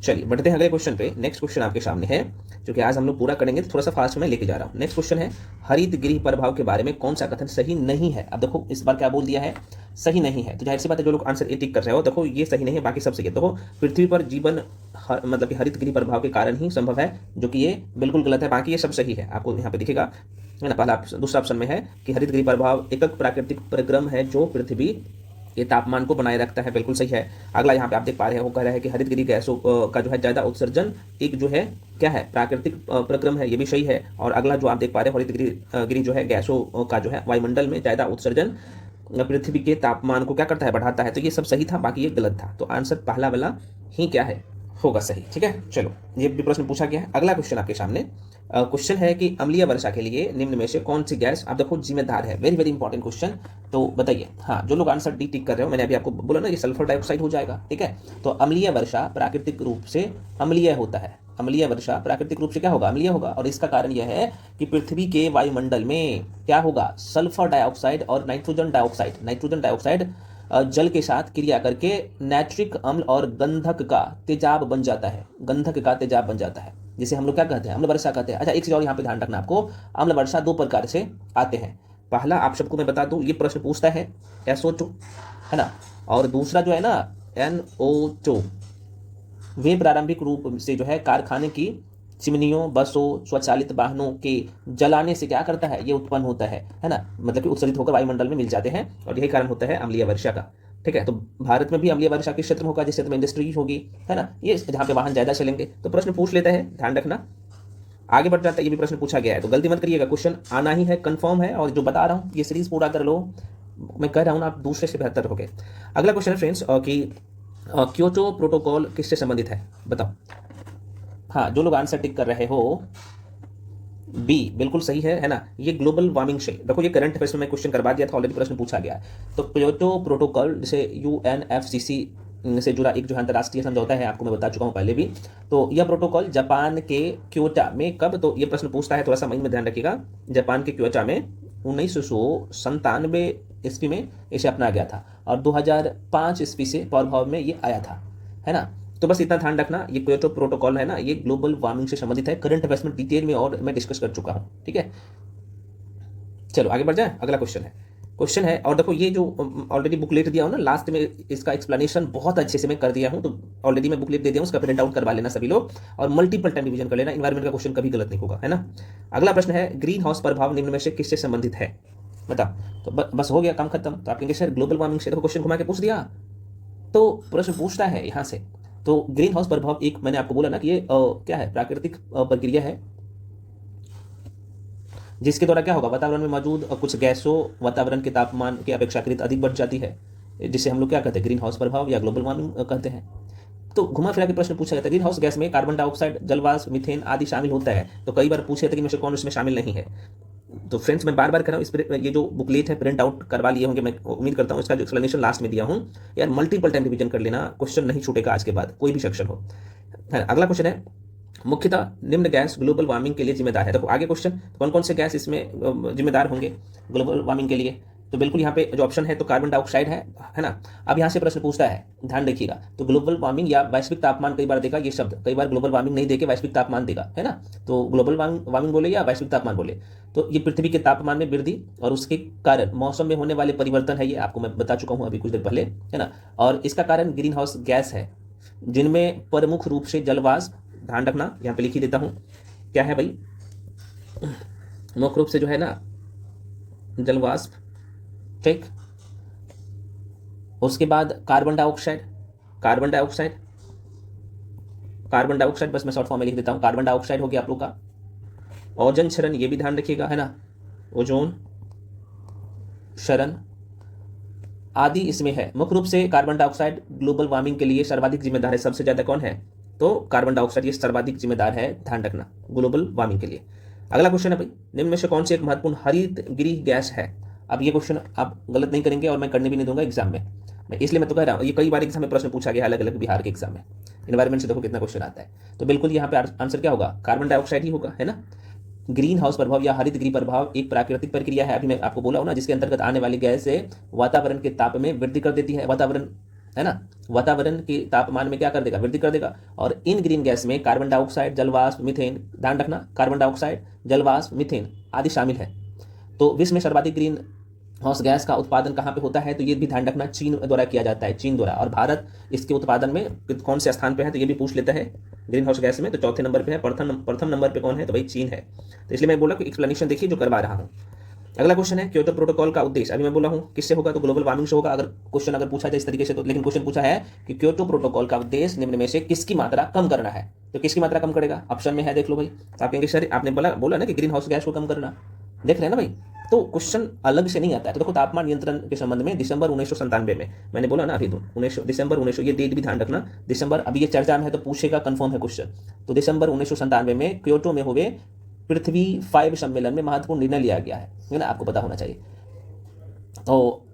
चलिए बढ़ते हैं अगले क्वेश्चन पे। नेक्स्ट क्वेश्चन आपके सामने है, जो कि आज हम लोग पूरा करेंगे, तो थोड़ा सा फास्ट में लेके जा रहा हूँ। नेक्स्ट क्वेश्चन है, हरित गृह प्रभाव के बारे में कौन सा कथन सही नहीं है? अब देखो, इस बार क्या बोल दिया है? सही नहीं है। तो जाहिर सी बात है, जो लोग आंसर ए टिक कर रहे हो, देखो ये सही नहीं है, बाकी सब सही है। देखो, पृथ्वी पर जीवन मतलब कि हरित गृह प्रभाव के कारण ही संभव है, जो कि ये बिल्कुल गलत है। बाकी ये सब सही है, आपको यहाँ पे दिखेगा, है ना। पहला दूसरा ऑप्शन में है कि हरित गृह प्रभाव एकक प्राकृतिक प्रक्रम है जो पृथ्वी ये तापमान को बनाए रखता है, बिल्कुल सही है। अगला यहाँ पे आप देख पा रहे हो, कह रहा है कि हरित गृह गैसों का जो है ज्यादा उत्सर्जन एक जो है क्या है प्राकृतिक प्रक्रम है, ये भी सही है। और अगला जो आप देख पा रहे हो, हरित गृह जो है गैसों का जो है वायुमंडल में ज्यादा उत्सर्जन पृथ्वी के तापमान को क्या करता है? बढ़ाता है। तो ये सब सही था, बाकी ये गलत था। तो आंसर पहला वाला ही क्या है? होगा सही, ठीक है। चलो, ये भी प्रश्न पूछा गया है। अगला क्वेश्चन आपके सामने क्वेश्चन है कि अम्लीय वर्षा के लिए निम्न में से कौन सी गैस आप देखो जिम्मेदार है? Very very important question. तो बताइए, हाँ, जो लोग आंसर डी टिक कर रहे हो, मैंने अभी आपको बोला ना, ये सल्फर डाइऑक्साइड हो जाएगा, ठीक है। तो अम्लीय वर्षा प्राकृतिक रूप से अम्लीय होता है। अम्लीय वर्षा प्राकृतिक रूप से क्या होगा? अम्लीय होगा। और इसका कारण यह है कि पृथ्वी के वायुमंडल में क्या होगा? सल्फर डाइऑक्साइड और नाइट्रोजन डाइऑक्साइड जल के साथ क्रिया करके नाइट्रिक अम्ल और गंधक का तेजाब बन जाता है, जिसे हम लोग क्या कहते हैं? अम्ल वर्षा कहते हैं। अच्छा, एक चीज और यहाँ पे ध्यान रखना आपको, अम्ल वर्षा दो प्रकार से आते हैं। पहला आप सबको मैं बता दूं, ये प्रश्न पूछता है SO2, है ना। और दूसरा जो है ना NO2। वे प्रारंभिक रूप से जो है कारखाने की चिमनियों, बसों, स्वचालित वाहनों के जलाने से क्या करता है? ये उत्पन्न होता है ना, मतलब कि उत्सर्जित होकर वायुमंडल में मिल जाते हैं, और यही कारण होता है अम्लीय वर्षा का। ठीक है। तो भारत में भी अम्लीय वर्षा किस क्षेत्र में होगा? जिस क्षेत्र में इंडस्ट्री होगी, है ना, ये जहाँ पे वाहन ज़्यादा चलेंगे। तो प्रश्न पूछ लेता है, ध्यान रखना। आगे बढ़ जाता है, ये भी प्रश्न पूछा गया है, तो गलती मत करिएगा, क्वेश्चन आना ही है, कंफर्म है। और जो बता रहा हूँ ये सीरीज पूरा कर लो, मैं कह रहा हूँ ना, आप दूसरे से बेहतर हो गए। अगला क्वेश्चन है फ्रेंड्स कि क्योटो प्रोटोकॉल किससे संबंधित है? बताओ। हाँ, जो लोग आंसर टिक कर रहे हो, बी बिल्कुल सही है ना। ये ग्लोबल वार्मिंग से, देखो ये करंट अफेयर्स में मैं क्वेश्चन करवा दिया था, ऑलरेडी प्रश्न पूछा गया। तो क्योटो प्रोटोकॉल जैसे UNFCCC से जुड़ा एक जो अंतर्राष्ट्रीय समझौता है, आपको मैं बता चुका हूँ पहले भी। तो यह प्रोटोकॉल जापान के क्योटो में कब, तो ये प्रश्न पूछता है, थोड़ा सा महीने में ध्यान रखिएगा। जापान के क्योटो में 1997 ईस्वी में इसे अपनाया गया था, और 2005 ईस्वी से प्रभाव में ये आया था, है ना। तो बस इतना ध्यान रखना, ये क्योटो प्रोटोकॉल है ना, ये ग्लोबल वार्मिंग से संबंधित है। करंट अफेयर्स में डिटेल में और मैं डिस्कस कर चुका हूँ, ठीक है। चलो आगे बढ़ जाए, अगला क्वेश्चन है। और देखो ये जो ऑलरेडी बुकलेट दिया हूँ ना, लास्ट में इसका एक्सप्लेनेशन बहुत अच्छे से मैं कर दिया हूँ। तो ऑलरेडी मैं बुकलेट दे दिया हूँ, उसका प्रिंट आउट करवा लेना सभी लोग, और मल्टीपल टाइम रिवीजन कर लेना। इन्वायरमेंट का क्वेश्चन कभी गलत नहीं होगा, है ना। अगला प्रश्न है, ग्रीन हाउस प्रभाव निम्न में से किससे संबंधित है? बताओ। तो बस हो गया, काम खत्म। तो आप कहेंगे सर ग्लोबल वार्मिंग से, देखो क्वेश्चन घुमा के पूछ दिया। तो प्रश्न पूछता है यहाँ से, तो ग्रीन हाउस प्रभाव एक, मैंने आपको बोला ना कि ये क्या है, प्राकृतिक प्रक्रिया है, जिसके द्वारा क्या होगा, वातावरण में मौजूद कुछ गैसों वातावरण के तापमान के अपेक्षाकृत अधिक बढ़ जाती है, जिसे हम लोग क्या कहते हैं, ग्रीन हाउस प्रभाव या ग्लोबल वार्मिंग कहते हैं। तो घुमा फिरा के प्रश्न पूछा जाता है, ग्रीन हाउस गैस में कार्बन डाइऑक्साइड, जलवाष्प, मीथेन आदि शामिल होता है। तो कई बार पूछे थे कि इनमें से कौन इसमें शामिल नहीं है। तो फ्रेंड्स मैं बार बार कह रहा हूँ, इस पर ये जो बुकलेट है प्रिंट आउट करवा लिए होंगे, मैं उम्मीद करता हूँ। इसका जो एक्सप्लेनेशन लास्ट में दिया हूँ यार, मल्टीपल टाइम रिवीजन कर लेना, क्वेश्चन नहीं छूटेगा आज के बाद, कोई भी सेक्शन हो। अगला क्वेश्चन है, मुख्यतः निम्न गैस ग्लोबल वार्मिंग के लिए जिम्मेदार है। देखो आगे क्वेश्चन, कौन कौन से गैस इसमें जिम्मेदार होंगे ग्लोबल वार्मिंग के लिए? तो बिल्कुल यहाँ पे जो ऑप्शन है तो कार्बन डाइऑक्साइड है ना। अब यहाँ से प्रश्न पूछता है, ध्यान रखिएगा, तो ग्लोबल वार्मिंग या वैश्विक तापमान कई बार देगा, ये शब्द कई बार ग्लोबल वार्मिंग नहीं देके वैश्विक तापमान देगा, है ना। तो ग्लोबल वार्मिंग बोले या वैश्विक तापमान बोले, तो ये पृथ्वी के तापमान में वृद्धि और उसके कारण मौसम में होने वाले परिवर्तन है, ये आपको मैं बता चुका हूँ अभी कुछ देर पहले, है ना। और इसका कारण ग्रीन हाउस गैस है, जिनमें प्रमुख रूप से जलवाष्प, ध्यान रखना यहाँ पे लिख ही देता हूँ, क्या है भाई, मुख्य रूप से जो है ना जलवाष्प, ठीक। उसके बाद कार्बन डाइऑक्साइड, बस मैं शॉर्ट फॉर्म में लिख देता हूँ, कार्बन डाइऑक्साइड हो गया आप लोग का। ओजोन क्षरण, ये भी ध्यान रखिएगा, है ना, ओजोन क्षरण आदि इसमें है। मुख्य रूप से कार्बन डाइऑक्साइड ग्लोबल वार्मिंग के लिए सर्वाधिक जिम्मेदार है। सबसे ज्यादा कौन है? तो कार्बन डाइऑक्साइड ये सर्वाधिक जिम्मेदार है, ध्यान रखना, ग्लोबल वार्मिंग के लिए। अगला क्वेश्चन है भाई, निम्न में से कौन सी एक महत्वपूर्ण हरित गृह गैस है? अब ये क्वेश्चन आप गलत नहीं करेंगे और मैं करने भी नहीं दूंगा एग्जाम में, मैं इसलिए मैं तो कह रहा हूँ, ये कई बार एग्जाम में प्रश्न पूछा गया अलग अलग बिहार के एग्जाम में। इन्वायरमेंट से देखो कितना क्वेश्चन आता है, तो बिल्कुल यहाँ पे आंसर क्या होगा, कार्बन डाइऑक्साइड ही होगा, है ना। ग्रीन हाउस प्रभाव या हरित गृह प्रभाव एक प्राकृतिक प्रक्रिया है, अभी मैं आपको बोला हूं ना, जिसके अंतर्गत आने वाली गैस से वातावरण के ताप में वृद्धि कर देती है। वातावरण, है ना, वातावरण के तापमान में क्या कर देगा, वृद्धि कर देगा। और इन ग्रीन गैस में कार्बन डाइऑक्साइड, जलवाष्प, मीथेन, ध्यान रखना, कार्बन डाइऑक्साइड, जलवाष्प, मीथेन आदि शामिल है। तो विश्व में सर्वाधिक ग्रीन हाउस गैस का उत्पादन कहाँ पे होता है? तो ये भी ध्यान रखना, चीन द्वारा किया जाता है, चीन द्वारा। और भारत इसके उत्पादन में कौन से स्थान पे है? तो ये भी पूछ लेता है ग्रीन हाउस गैस में, तो चौथे नंबर पे है। प्रथम नंबर पे कौन है? तो भाई चीन है। तो इसलिए मैं बोला कि एक्सप्लेनेशन देखिए जो करवा रहा हूँ। अगला क्वेश्चन है, क्योटो प्रोटोकॉल का उद्देश्य, अभी मैं बोला हूँ किससे होगा, तो ग्लोबल वार्मिंग से होगा। अगर क्वेश्चन पूछा जाए इस तरीके से तो, लेकिन क्वेश्चन पूछा है कि क्योटो प्रोटोकॉल का उद्देश्य निम्न में से किसकी मात्रा कम करना है? तो किसकी मात्रा कम करेगा? ऑप्शन में है, देख लो भाई। तो आप कहेंगे सर आपने बोला ना कि ग्रीन हाउस गैस को कम करना, देख रहे हैं ना भाई, तो क्वेश्चन अलग से नहीं आता है। तो देखो, तापमान नियंत्रण के संबंध में दिसंबर 1997 में, मैंने बोला ना अभी तो, दिसंबर 1900, ये डेट भी ध्यान रखना, दिसंबर, अभी ये चर्चा में है तो पूछेगा, कंफर्म है क्वेश्चन। तो दिसंबर 1997 में क्योटो में हुए पृथ्वी 5 सम्मेलन में महत्वपूर्ण निर्णय लिया गया है ना, आपको पता होना चाहिए। तो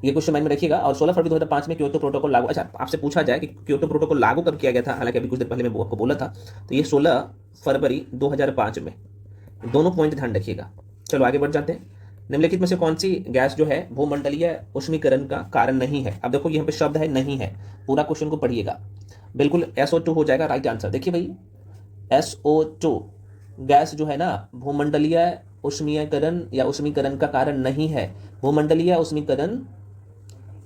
ये क्वेश्चन माइंड में रखिएगा। और 16 फरवरी 2005 में क्योटो प्रोटोकॉल लागू, अच्छा आपसे पूछा जाए कि क्योटो प्रोटोकॉल लागू कब किया गया था, हालांकि अभी कुछ देर पहले मैं आपको बोला था, तो ये 16 फरवरी 2005 में, दोनों पॉइंट ध्यान रखिएगा। चलो आगे बढ़ जाते हैं। निम्नलिखित में से कौन सी गैस जो है भूमंडलीय उष्मीकरण का कारण नहीं है? अब देखो यहाँ पे शब्द है नहीं है, पूरा क्वेश्चन को पढ़िएगा, बिल्कुल SO2 हो जाएगा राइट आंसर। देखिए भाई, SO2 गैस जो है ना, भूमंडलीय उष्मीकरण या उष्मीकरण का कारण नहीं है। भूमंडलीय उष्मीकरण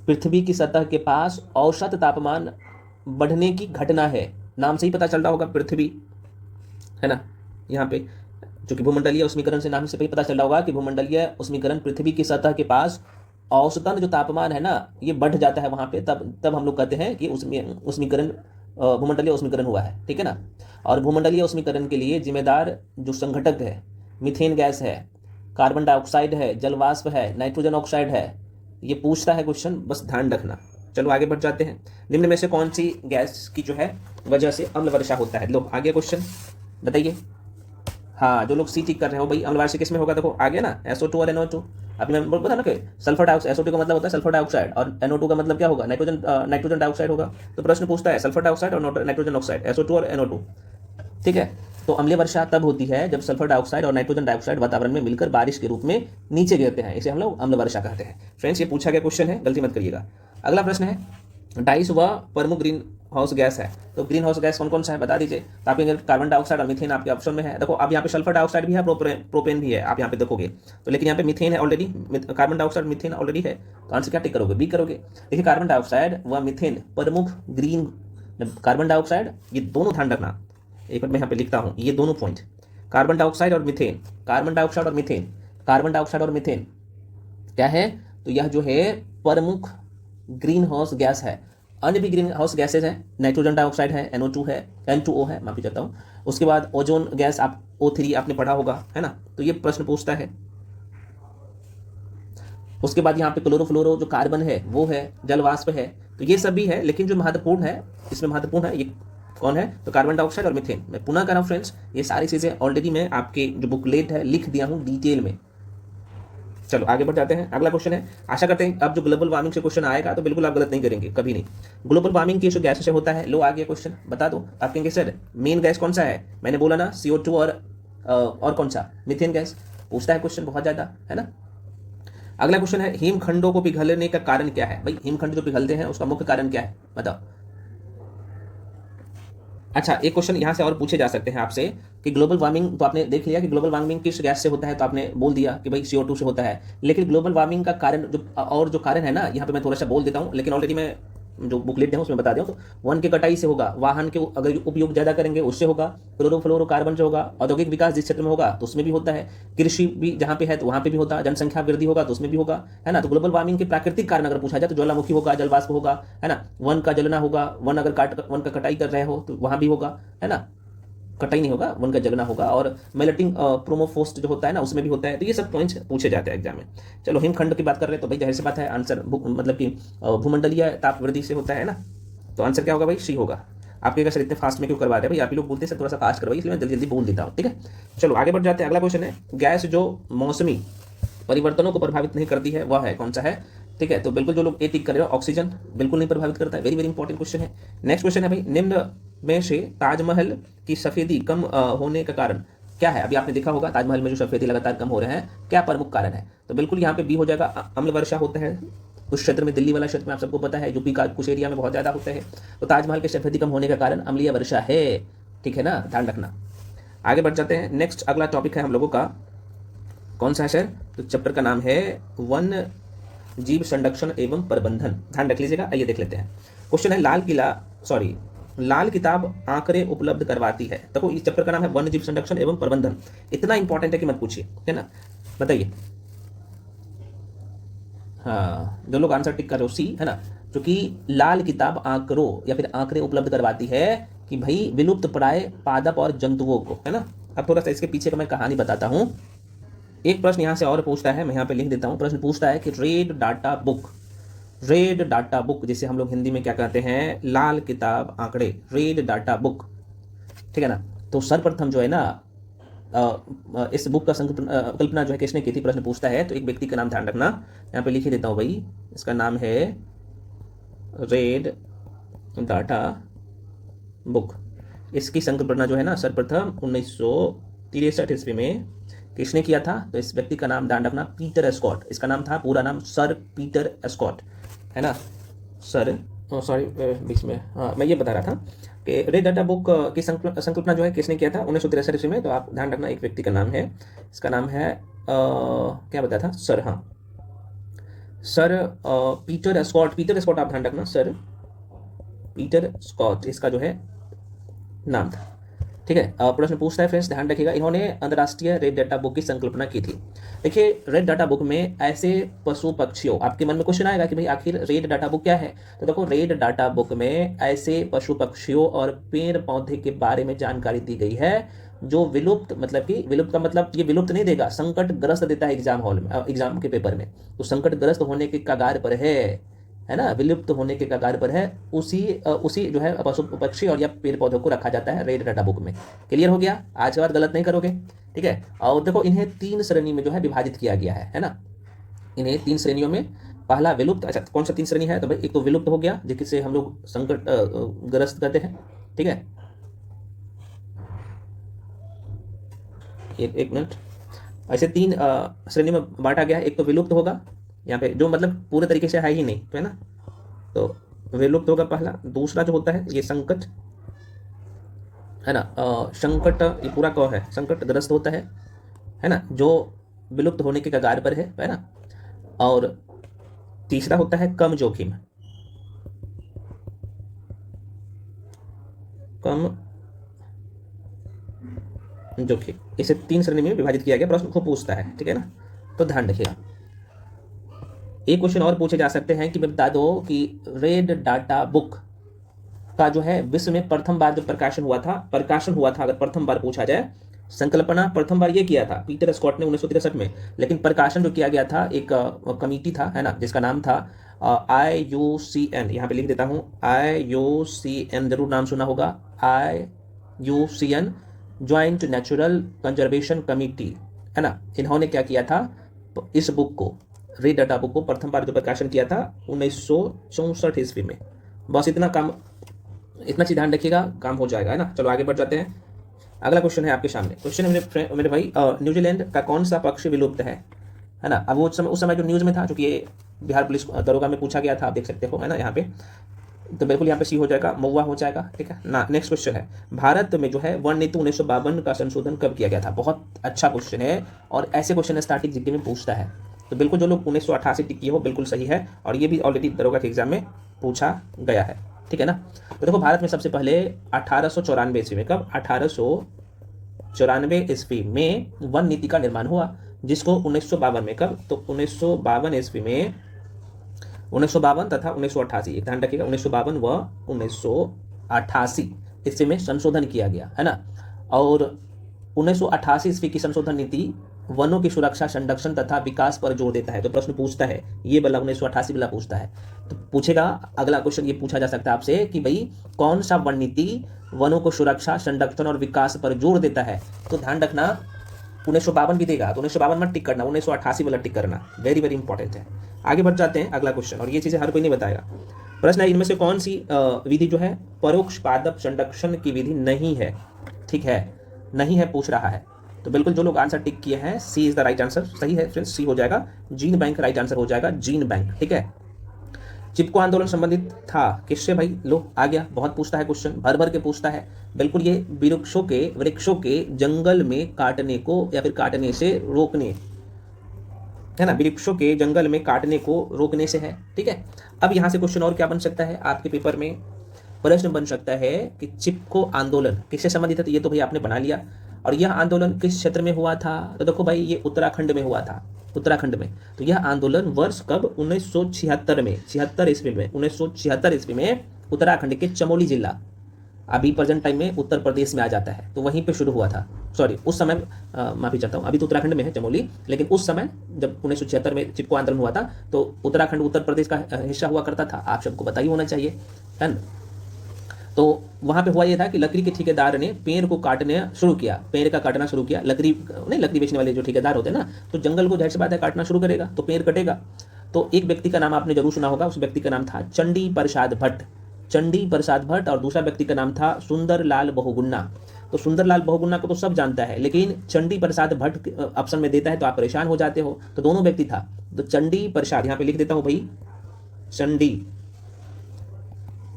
पृथ्वी की सतह के पास औसत तापमान बढ़ने की घटना है। नाम से ही पता चल रहा होगा, पृथ्वी, है ना, यहाँ पे जो कि भूमंडलीय उष्मीकरण से नाम से पता चल रहा होगा कि भूमंडलीय उष्मीकरण पृथ्वी की सतह के पास औसतन जो तापमान है ना ये बढ़ जाता है वहाँ पे, तब हम लोग कहते हैं कि उसमें उष्मीकरण, भूमंडलीय उष्मीकरण हुआ है, ठीक है ना। और भूमंडलीय उष्मीकरण के लिए जिम्मेदार जो संघटक है, मीथेन गैस है, कार्बन डाइऑक्साइड है, जलवाष्प है, नाइट्रोजन ऑक्साइड है, ये पूछता है क्वेश्चन, बस ध्यान रखना। चलो आगे बढ़ जाते हैं। निम्न में से कौन सी गैस की जो है वजह से अम्ल वर्षा होता है? लो आगे क्वेश्चन बताइए। हाँ, जो लोग सी टिक कर रहे हो भाई, अम्ल वर्षा किस में होगा? देखो आ गया ना, SO2 और NO2। अभी मैं बता ना कि सल्फर डाइऑक्साइड, SO2 का मतलब होता है सल्फर डाइऑक्साइड, और NO2 का मतलब क्या होगा? नाइट्रोजन डाइऑक्साइड होगा। तो प्रश्न पूछता है सल्फर डाइऑक्साइड और नाइट्रोजन ऑक्साइड, SO2 और NO2, ठीक है। तो अम्लीय वर्षा तब होती है जब सल्फर डाइऑक्साइड और नाइट्रोजन डाइऑक्साइड वातावरण में मिलकर बारिश के रूप में नीचे गिरते हैं, इसे हम लोग अम्ल वर्षा कहते हैं। फ्रेंड्स ये पूछा गया क्वेश्चन है, गलती मत करिएगा। अगला प्रश्न है, डाइस व प्रमुख ग्रीन हाउस गैस है, तो ग्रीन हाउस गैस कौन कौन सा है बता दीजिए। तो आपके कार्बन डाइऑक्साइड और मीथेन आपके ऑप्शन में है। देखो अब यहाँ पे सल्फर डाइऑक्साइड भी है, प्रोपेन भी है, आप यहाँ पे देखोगे तो, लेकिन यहाँ पे मीथेन है already, carbon dioxide methane already है, तो आंसर क्या टिक करोगे? बी करोगे। देखिए कार्बन डाइऑक्साइड व मीथेन प्रमुख ग्रीन, कार्बन डाइऑक्साइड, ये दोनों ध्यान रखना, एक बार मैं यहाँ पे लिखता हूँ ये दोनों पॉइंट, कार्बन डाइऑक्साइड और मीथेन, कार्बन डाइऑक्साइड और मीथेन, कार्बन डाइऑक्साइड और मीथेन क्या है? तो यह जो है प्रमुख ग्रीन हाउस गैस है। अन्य भी ग्रीन हाउस गैसेज हैं, नाइट्रोजन डाइऑक्साइड है, NO2 है, N2O है, माफी चाहता हूँ। उसके बाद ओजोन गैस, आप O3 आपने पढ़ा होगा, है ना, तो ये प्रश्न पूछता है। उसके बाद यहाँ पे क्लोरोफ्लोरो जो कार्बन है वो है, जलवाष्प है, तो ये सब भी है, लेकिन जो महत्वपूर्ण है, इसमें महत्वपूर्ण है ये कौन है? तो कार्बन डाइऑक्साइड और मीथेन। मैं पुनः कर रहा हूँ फ्रेंड्स, ये सारी चीजें ऑलरेडी मैं आपके जो बुकलेट है लिख दिया हूँ डिटेल में। चलो आगे बढ़ जाते हैं। अगला क्वेश्चन है, आशा करते हैं अब जो ग्लोबल वार्मिंग से क्वेश्चन आएगा तो बिल्कुल आप गलत नहीं करेंगे, कभी नहीं। ग्लोबल वार्मिंग की जो गैस से होता है, लो आ गया क्वेश्चन, बता दो। आप कहेंगे सर मेन गैस कौन सा है? मैंने बोला ना CO2 और कौन सा? Methane gas. पूछता है क्वेश्चन बहुत ज्यादा, है ना। अगला क्वेश्चन है, हिमखंडों को पिघलने का कारण क्या है? भाई हिमखंड जो पिघलते हैं उसका मुख्य कारण क्या है, बताओ। अच्छा, एक क्वेश्चन यहाँ से और पूछे जा सकते हैं आपसे कि ग्लोबल वार्मिंग तो आपने देख लिया कि ग्लोबल वार्मिंग किस गैस से होता है, तो आपने बोल दिया कि भाई CO2 से होता है, लेकिन ग्लोबल वार्मिंग का कारण जो कारण है ना, यहाँ पे मैं थोड़ा सा बोल देता हूँ, लेकिन ऑलरेडी मैं जो बुकलेट है उसमें बता दिया हूँ। तो वन की कटाई से होगा, वाहन के अगर उपयोग ज़्यादा करेंगे उससे होगा, क्लोरोफ्लोरोकार्बन जो होगा, औद्योगिक विकास जिस क्षेत्र में होगा तो उसमें भी होता है, कृषि भी जहाँ पे है तो वहाँ पे भी होता है, जनसंख्या वृद्धि होगा तो उसमें भी होगा, है ना। तो ग्लोबल वार्मिंग के प्राकृतिक कारण अगर पूछा जाए तो ज्वालामुखी होगा, जलवाष्प होगा, है ना, वन का जलना होगा, वन का कटाई कर रहे हो तो वहाँ भी होगा, है ना, कटाई नहीं होगा, वन का जलना होगा, और मेल्टिंग प्रोमोफोस्ट जो होता है ना उसमें भी होता है। तो ये सब पॉइंट्स पूछे जाते हैं एग्जाम में। चलो हिमखंड की बात कर रहे हैं तो भाई जाहिर सी बात है आंसर मतलब कि भूमंडलीय ताप वृद्धि से होता है ना, तो आंसर क्या होगा भाई? सी होगा। आपके कैसे इतने फास्ट में क्यों करवा रहे हैं भाई? आप ही लोग बोलते हैं थोड़ा सा फास्ट करवाइए, इसलिए मैं जल्दी जल्दी बोल देता हूँ, ठीक है। चलो आगे बढ़ जाते हैं। अगला क्वेश्चन है, गैस जो मौसमी परिवर्तनों को प्रभावित नहीं करती है वह है कौन सा है? ठीक है, तो बिल्कुल जो लोग ए टिक कर रहे हो, ऑक्सीजन बिल्कुल नहीं प्रभावित करता है, वेरी वेरी इंपॉर्टेंट क्वेश्चन है। नेक्स्ट क्वेश्चन है भाई, निम्न में से ताजमहल की सफेदी कम होने का कारण क्या है? अभी आपने देखा होगा ताजमहल में जो सफेदी लगातार कम हो रहे हैं, क्या प्रमुख कारण है? तो बिल्कुल यहाँ पे बी हो जाएगा, अम्ल वर्षा होता है उस क्षेत्र में, दिल्ली वाला क्षेत्र में आप सबको पता है, यूपी का कुछ एरिया में बहुत ज़्यादा होता है, तो ताजमहल के सफेदी कम होने का कारण अम्लीय वर्षा है, ठीक है ना, ध्यान रखना। आगे बढ़ जाते हैं। नेक्स्ट अगला टॉपिक है हम लोगों का कौन सा है सर? तो चैप्टर का नाम है वन जीव संरक्षण एवं प्रबंधन, ध्यान रख लीजिएगा। आइए देख लेते हैं। क्वेश्चन है, लाल किताब आंकड़े उपलब्ध करवाती है। देखो इस चैप्टर का नाम है वन जीव संरक्षण एवं प्रबंधन, इतना इंपॉर्टेंट है कि मत पूछिए, है ना, बताइए। हाँ, जो लोग आंसर टिक कर रहे हो सी, है ना, क्योंकि लाल किताब आंकड़ों या फिर आंकड़े उपलब्ध करवाती है कि भाई विलुप्त प्राय पादप और जंतुओं को, है ना। अब थोड़ा सा इसके पीछे का मैं कहानी बताता हूँ। एक प्रश्न यहाँ से और पूछता है, मैं यहाँ पे लिख देता हूँ। प्रश्न पूछता है कि रेड डाटा बुक जिसे हम लोग हिंदी में क्या कहते हैं? लाल किताब आंकड़े, रेड डाटा बुक, ठीक है ना। तो सर्वप्रथम जो है ना इस बुक का कल्पना जो है किसने की थी, प्रश्न पूछता है। तो एक व्यक्ति का नाम ध्यान रखना, यहाँ पे लिख ही देता हूँ भाई, इसका नाम है रेड डाटा बुक। इसकी संकल्पना जो है ना सर्वप्रथम 1963 ईस्वी में किसने किया था? तो इस व्यक्ति का नाम ध्यान रखना, पीटर स्कॉट। इसका नाम था पूरा नाम सर पीटर स्कॉट, है ना, सर, सॉरी बीच में, हाँ मैं ये बता रहा था कि रेड डाटा बुक की संकल्पना जो है किसने किया था 1963 ईस्वी में। तो आप ध्यान रखना एक व्यक्ति का नाम है, इसका नाम है क्या बताया था सर, हाँ सर पीटर स्कॉट आप ध्यान रखना, सर पीटर स्कॉट इसका जो है नाम था। ठीक है। प्रश्न पूछता है फ्रेंड्स, ध्यान रखिएगा, इन्होंने अंतर्राष्ट्रीय रेड डाटा बुक की संकल्पना की थी। देखिए रेड डाटा बुक में ऐसे पशु पक्षियों, आपके मन में क्वेश्चन आएगा कि भाई आखिर रेड डाटा बुक क्या है। तो देखो रेड डाटा बुक में ऐसे पशु पक्षियों और पेड़ पौधे के बारे में जानकारी दी गई है जो विलुप्त, मतलब कि विलुप्त का मतलब ये विलुप्त नहीं देगा, संकटग्रस्त देता है एग्जाम हॉल में, एग्जाम के पेपर में। तो संकटग्रस्त होने के कगार पर है ना, विलुप्त होने के कगार पर है, उसी जो है पशु पक्षी और या पेड़ पौधों को रखा जाता है रेड डाटा बुक में। क्लियर हो गया, आज के बाद गलत नहीं करोगे, ठीक है। और देखो इन्हें 3 श्रेणी में जो है विभाजित किया गया है ना, इन्हें 3 श्रेणियों में। पहला विलुप्त, अच्छा कौन सा 3 श्रेणी है, तो भाई एक तो विलुप्त हो गया जिससे हम लोग संकट ग्रस्त करते हैं, ठीक है। एक मिनट, ऐसे 3 श्रेणी में बांटा गया है। एक तो विलुप्त होगा, यहाँ पे जो मतलब पूरे तरीके से है ही नहीं, तो है ना, तो विलुप्त होगा पहला। दूसरा जो होता है ये संकट, है ना, संकट, ये पूरा कौ है, संकटग्रस्त होता है ना, जो विलुप्त होने के कगार पर है ना। और तीसरा होता है कम जोखिम, कम जोखिम। इसे 3 श्रेणी में विभाजित किया गया, प्रश्न खूब पूछता है, ठीक है ना, तो ध्यान रखिएगा। एक क्वेश्चन और पूछे जा सकते हैं कि बता दो कि रेड डाटा बुक का जो है विश्व में प्रथम बार जो प्रकाशन हुआ था, अगर प्रथम बार पूछा जाए, संकल्पना प्रथम बार ये किया था पीटर स्कॉट ने 1963 में, लेकिन प्रकाशन जो किया गया था एक कमिटी था, है ना, जिसका नाम था IUCN, यहाँ पे लिख देता हूँ, IUCN, जरूर नाम सुना होगा, IUCN, joint natural conservation committee, है ना। इन्होंने क्या किया था, इस बुक को, रेड डाटा बुक को प्रथम बार जो प्रकाशन किया था 1964 ईस्वी में। बस इतना काम, इतना चीज ध्यान रखिएगा, काम हो जाएगा, है ना। चलो आगे बढ़ जाते हैं। अगला क्वेश्चन है आपके सामने, क्वेश्चन है मेरे भाई, न्यूजीलैंड का कौन सा पक्षी विलुप्त है ना। अब वो उस समय जो न्यूज में था, जो कि ये बिहार पुलिस दरोगा में पूछा गया था, आप देख सकते हो, है ना, यहाँ पे, तो बिल्कुल यहाँ पे सी हो जाएगा, महुआ हो जाएगा, ठीक है ना। नेक्स्ट क्वेश्चन है, भारत में जो है वन नीति 1952 का संशोधन कब किया गया था। बहुत अच्छा क्वेश्चन है, और ऐसे क्वेश्चन स्टार्टिंग जीके में पूछता है, तो बिल्कुल जो लोग 1988 टिक किए हो बिल्कुल सही है, और ये भी ऑलरेडी दरोगा के एग्जाम में पूछा गया है, ठीक है ना। तो देखो भारत में सबसे पहले 1894 ईस्वी में, कब, 1894 ईस्वी में वन नीति का निर्माण हुआ, जिसको 1952 में, कब, तो 1952 ईस्वी में, 1952 तथा 1988, ध्यान रखिएगा, 1952 व 1988 ईस्वी में संशोधन किया गया, है ना। और 1988 ईस्वी की संशोधन नीति वनों की सुरक्षा, संरक्षण तथा विकास पर जोर देता है। तो प्रश्न पूछता है, ये वाला 1988 वाला पूछता है, तो पूछेगा अगला क्वेश्चन, ये पूछा जा सकता है आपसे कि भाई कौन सा वन नीति वनों को सुरक्षा, संरक्षण और विकास पर जोर देता है। तो ध्यान रखना 1952 भी देगा, तो 1952 मत टिक करना, 1988 वाला टिक करना, वेरी वेरी इंपॉर्टेंट है। आगे बढ़ जाते हैं, अगला क्वेश्चन, और ये चीजें हर कोई नहीं बताएगा। प्रश्न है, इनमें से कौन सी विधि जो है परोक्ष पादप संरक्षण की विधि नहीं है, ठीक है, नहीं है पूछ रहा है। तो बिल्कुल जो लोग आंसर टिक किए हैं, सी इज द राइट आंसर, सही है फ्रेंड्स, सी हो जाएगा, जीन बैंक राइट आंसर हो जाएगा, जीन बैंक, ठीक है। चिपको आंदोलन संबंधित था किससे भाई, लो आ गया, बहुत पूछता है क्वेश्चन, भर भर के पूछता है, बिल्कुल ये वृक्षों के जंगल में काटने को या फिर काटने से रोकने, है ना, वृक्षों के जंगल में काटने को रोकने से है, ठीक है। अब यहां से क्वेश्चन और क्या बन सकता है, आपके पेपर में प्रश्न बन सकता है कि चिपको आंदोलन किससे संबंधित है, तो ये तो भाई आपने बना लिया। और यह आंदोलन किस क्षेत्र में हुआ था, तो देखो भाई ये उत्तराखंड में हुआ था, उत्तराखंड में। तो यह आंदोलन वर्ष कब, 1976 में, 76 ईस्वी में, 1976 ईस्वी में उत्तराखंड के चमोली जिला, अभी प्रेजेंट टाइम में उत्तर प्रदेश में आ जाता है, तो वहीं पे शुरू हुआ था। सॉरी, उस समय माफी चाहता हूँ, अभी तो उत्तराखंड में है चमोली, लेकिन उस समय जब 1976 में चिपको आंदोलन हुआ था, तो उत्तराखंड उत्तर प्रदेश का हिस्सा हुआ करता था, आप सबको पता ही होना चाहिए, है ना। तो वहां पे हुआ ये था कि लकड़ी के ठेकेदार ने पेड़ को काटना शुरू किया, पेड़ का काटना शुरू किया, लकड़ी बेचने वाले जो ठेकेदार होते हैं ना, तो जंगल को जाहिर सी बात है काटना शुरू करेगा, तो पेड़ कटेगा। तो एक व्यक्ति का नाम आपने जरूर सुना होगा, उस व्यक्ति का नाम था चंडी प्रसाद भट्ट, और दूसरा व्यक्ति का नाम था सुंदरलाल बहुगुन्ना। तो सुंदरलाल बहुगुन्ना को तो सब जानता है, लेकिन चंडी प्रसाद भट्ट ऑप्शन में देता है तो आप परेशान हो जाते हो, तो दोनों व्यक्ति था। तो चंडी प्रसाद, यहाँ पे लिख देता हूं भाई, चंडी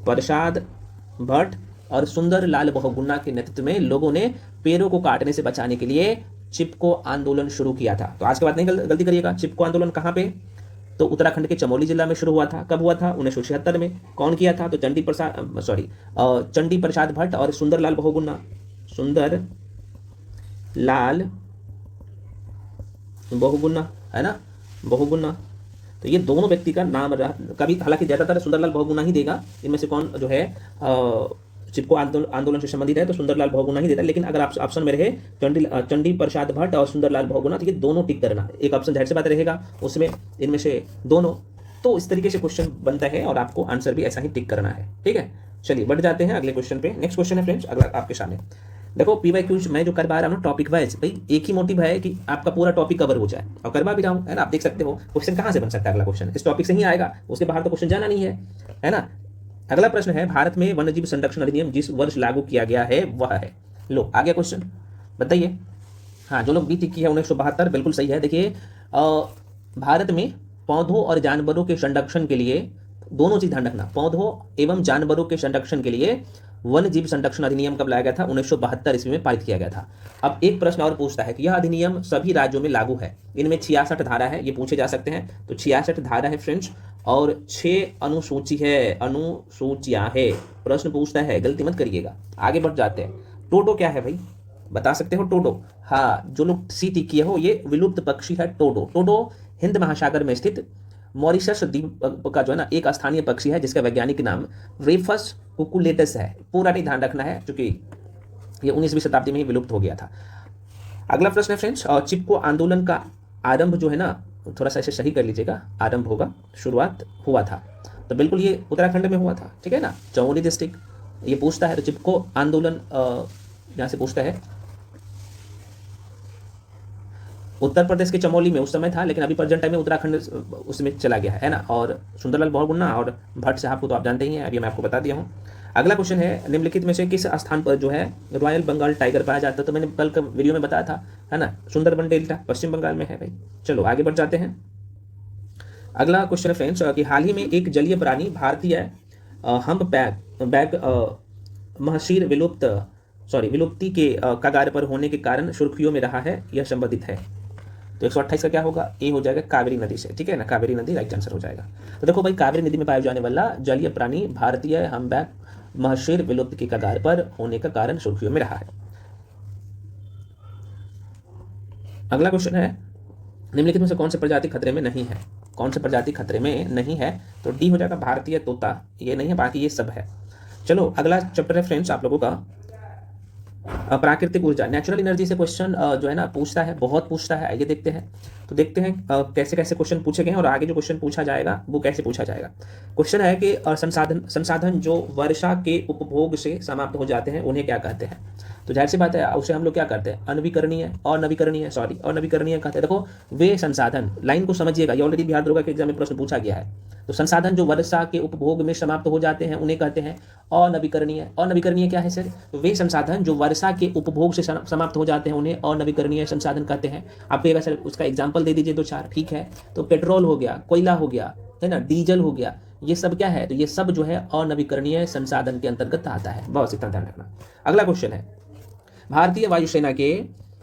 प्रसाद भट्ट और सुंदरलाल बहुगुन्ना के नेतृत्व में लोगों ने पेड़ों को काटने से बचाने के लिए चिपको आंदोलन शुरू किया था। तो आज के बाद नहीं गलती करिएगा, चिपको आंदोलन कहाँ पे, तो उत्तराखंड के चमोली जिला में शुरू हुआ था। कब हुआ था, 1976 में। कौन किया था, तो चंडी प्रसाद भट्ट और सुंदरलाल सुंदर लाल बहुगुणा, है ना, बहुगुणा। तो ये दोनों व्यक्ति का नाम कभी, हालांकि ज्यादातर सुंदरलाल बहुगुणा ही देगा, इनमें से कौन जो है चिपको आंदोलन से संबंधित है तो सुंदरलाल बहुगुणा ही देता है। लेकिन अगर आप ऑप्शन में रहे चंडी प्रसाद भट्ट और सुंदरलाल बहुगुणा, तो ये दोनों टिक करना, एक ऑप्शन जाहिर सी बात रहेगा उसमें इनमें से दोनों। तो इस तरीके से क्वेश्चन बनता है और आपको आंसर भी ऐसा ही टिक करना है, ठीक है। चलिए बढ़ जाते हैं अगले क्वेश्चन पे। नेक्स्ट क्वेश्चन है फ्रेंड्स अगला आपके सामने। देखो PYQ मैं जो करवा रहा हूँ टॉपिक वाइज, भाई एक ही मोटिव है कि आपका पूरा टॉपिक कवर हो जाए, और करवा भी रहा हूँ, है ना। आप देख सकते हो क्वेश्चन कहाँ से बन सकता है, अगला क्वेश्चन इस टॉपिक से ही आएगा, उसके बाहर तो क्वेश्चन जाना नहीं है ना। अगला प्रश्न है, भारत में वन्यजीव संरक्षण अधिनियम जिस वर्ष लागू किया गया है वह है। लो आ गया क्वेश्चन, बताइए। हाँ, जो लोग बी टिक की है 1972 बिल्कुल सही है। देखिए भारत में पौधों और जानवरों के संरक्षण के लिए, दोनों चीज ध्यान रखना, पौधों एवं जानवरों के संरक्षण के लिए वन जीव संरक्षण अधिनियम कब लाया गया था? 1972 ईस्वी में पारित किया गया था। अब एक प्रश्न और पूछता है कि यह अधिनियम सभी राज्यों में लागू है। इनमें 66 धारा है, ये पूछे जा सकते हैं। तो 66 धारा है फ्रेंड्स, और 6 अनुसूची है, अनुसूचियां है। प्रश्न पूछता है, गलती मत करिएगा। आगे बढ़ जाते हैं। टोडो क्या है भाई, बता सकते हो? टोडो, हाँ, जो लोग सी टिक किए हो, ये विलुप्त पक्षी है टोडो। टोडो हिंद महासागर में स्थित मॉरिशस द्वीप का जो है ना एक स्थानीय पक्षी है, जिसका वैज्ञानिक नाम रेफस कुकुलेटस है। पूरा नहीं ध्यान रखना है क्योंकि ये 19वीं शताब्दी में ही विलुप्त हो गया था। अगला प्रश्न है फ्रेंड्स, चिपको आंदोलन का आरंभ जो है ना, थोड़ा सा इसे सही कर लीजिएगा, आरंभ होगा, शुरुआत हुआ था, तो बिल्कुल ये उत्तराखंड में हुआ था, ठीक है ना, चमोली डिस्ट्रिक्ट। ये पूछता है तो चिपको आंदोलन यहाँ से पूछता है, उत्तर प्रदेश के चमोली में उस समय था, लेकिन अभी प्रेजेंट टाइम में उत्तराखंड उसमें चला गया है ना। और सुंदरलाल बहुगुणा और भट्ट साहब को तो आप जानते ही हैं, अभी मैं आपको बता दिया हूँ। अगला क्वेश्चन है, निम्नलिखित में से किस स्थान पर जो है रॉयल बंगाल टाइगर पाया जाता है? तो मैंने कल का वीडियो में बताया था, है ना, सुंदरबन डेल्टा पश्चिम बंगाल में है भाई। चलो आगे बढ़ जाते हैं। अगला क्वेश्चन है फ्रेंड्स कि हाल ही में एक जलीय प्राणी भारतीय हम्पबैक महसीर विलुप्ति के कगार पर होने के कारण सुर्खियों में रहा है, यह संबंधित है। तो 128 का क्या होगा? ए हो जाएगा, कावेरी नदी से, ठीक है ना, कावेरी नदी राइट आंसर हो जाएगा। तो देखो भाई, कावेरी नदी में पाया जाने वाला जलीय प्राणी भारतीय हम्पबैक महसीर विलुप्त के कगार पर होने का कारण सुर्खियों में रहा है। अगला क्वेश्चन है, निम्नलिखित में से कौन सी प्रजाति खतरे में नहीं है? कौन सी प्रजाति खतरे में नहीं है? तो डी हो जाएगा, भारतीय तोता। ये नहीं है, बाकी ये सब है। चलो अगला चैप्टर है फ्रेंड्स आप लोगों का प्राकृतिक ऊर्जा, नेचुरल एनर्जी से क्वेश्चन जो है ना पूछता है, बहुत पूछता है। आइए देखते हैं, तो देखते हैं कैसे कैसे क्वेश्चन पूछे गए हैं और आगे जो क्वेश्चन पूछा जाएगा वो कैसे पूछा जाएगा। क्वेश्चन है कि संसाधन जो वर्षा के उपभोग से समाप्त हो जाते हैं उन्हें क्या कहते हैं? तो जाहिर सी बात है उसे हम लोग क्या करते हैं? अनवीकरणीय कहते हैं। देखो वे संसाधन, लाइन को समझिएगा, ये ऑलरेडी बिहार दरोगा के एग्जाम में प्रश्न पूछा गया है। तो संसाधन जो वर्षा के उपभोग में समाप्त हो जाते हैं उन्हें कहते हैं अनवीकरणीय। अनवीकरणीय क्या है सर? तो वे संसाधन जो वर्षा के उपभोग से समाप्त हो जाते हैं उन्हें अनवीकरणीय संसाधन कहते हैं। आप कहेगा सर उसका एग्जाम्पल दे दीजिए 2-4, ठीक है। तो पेट्रोल हो गया, कोयला हो गया, है ना, डीजल हो गया, ये सब क्या है? तो ये सब जो है अनवीकरणीय संसाधन के अंतर्गत आता है। बस इतना ध्यान रखना। अगला क्वेश्चन है, भारतीय वायुसेना के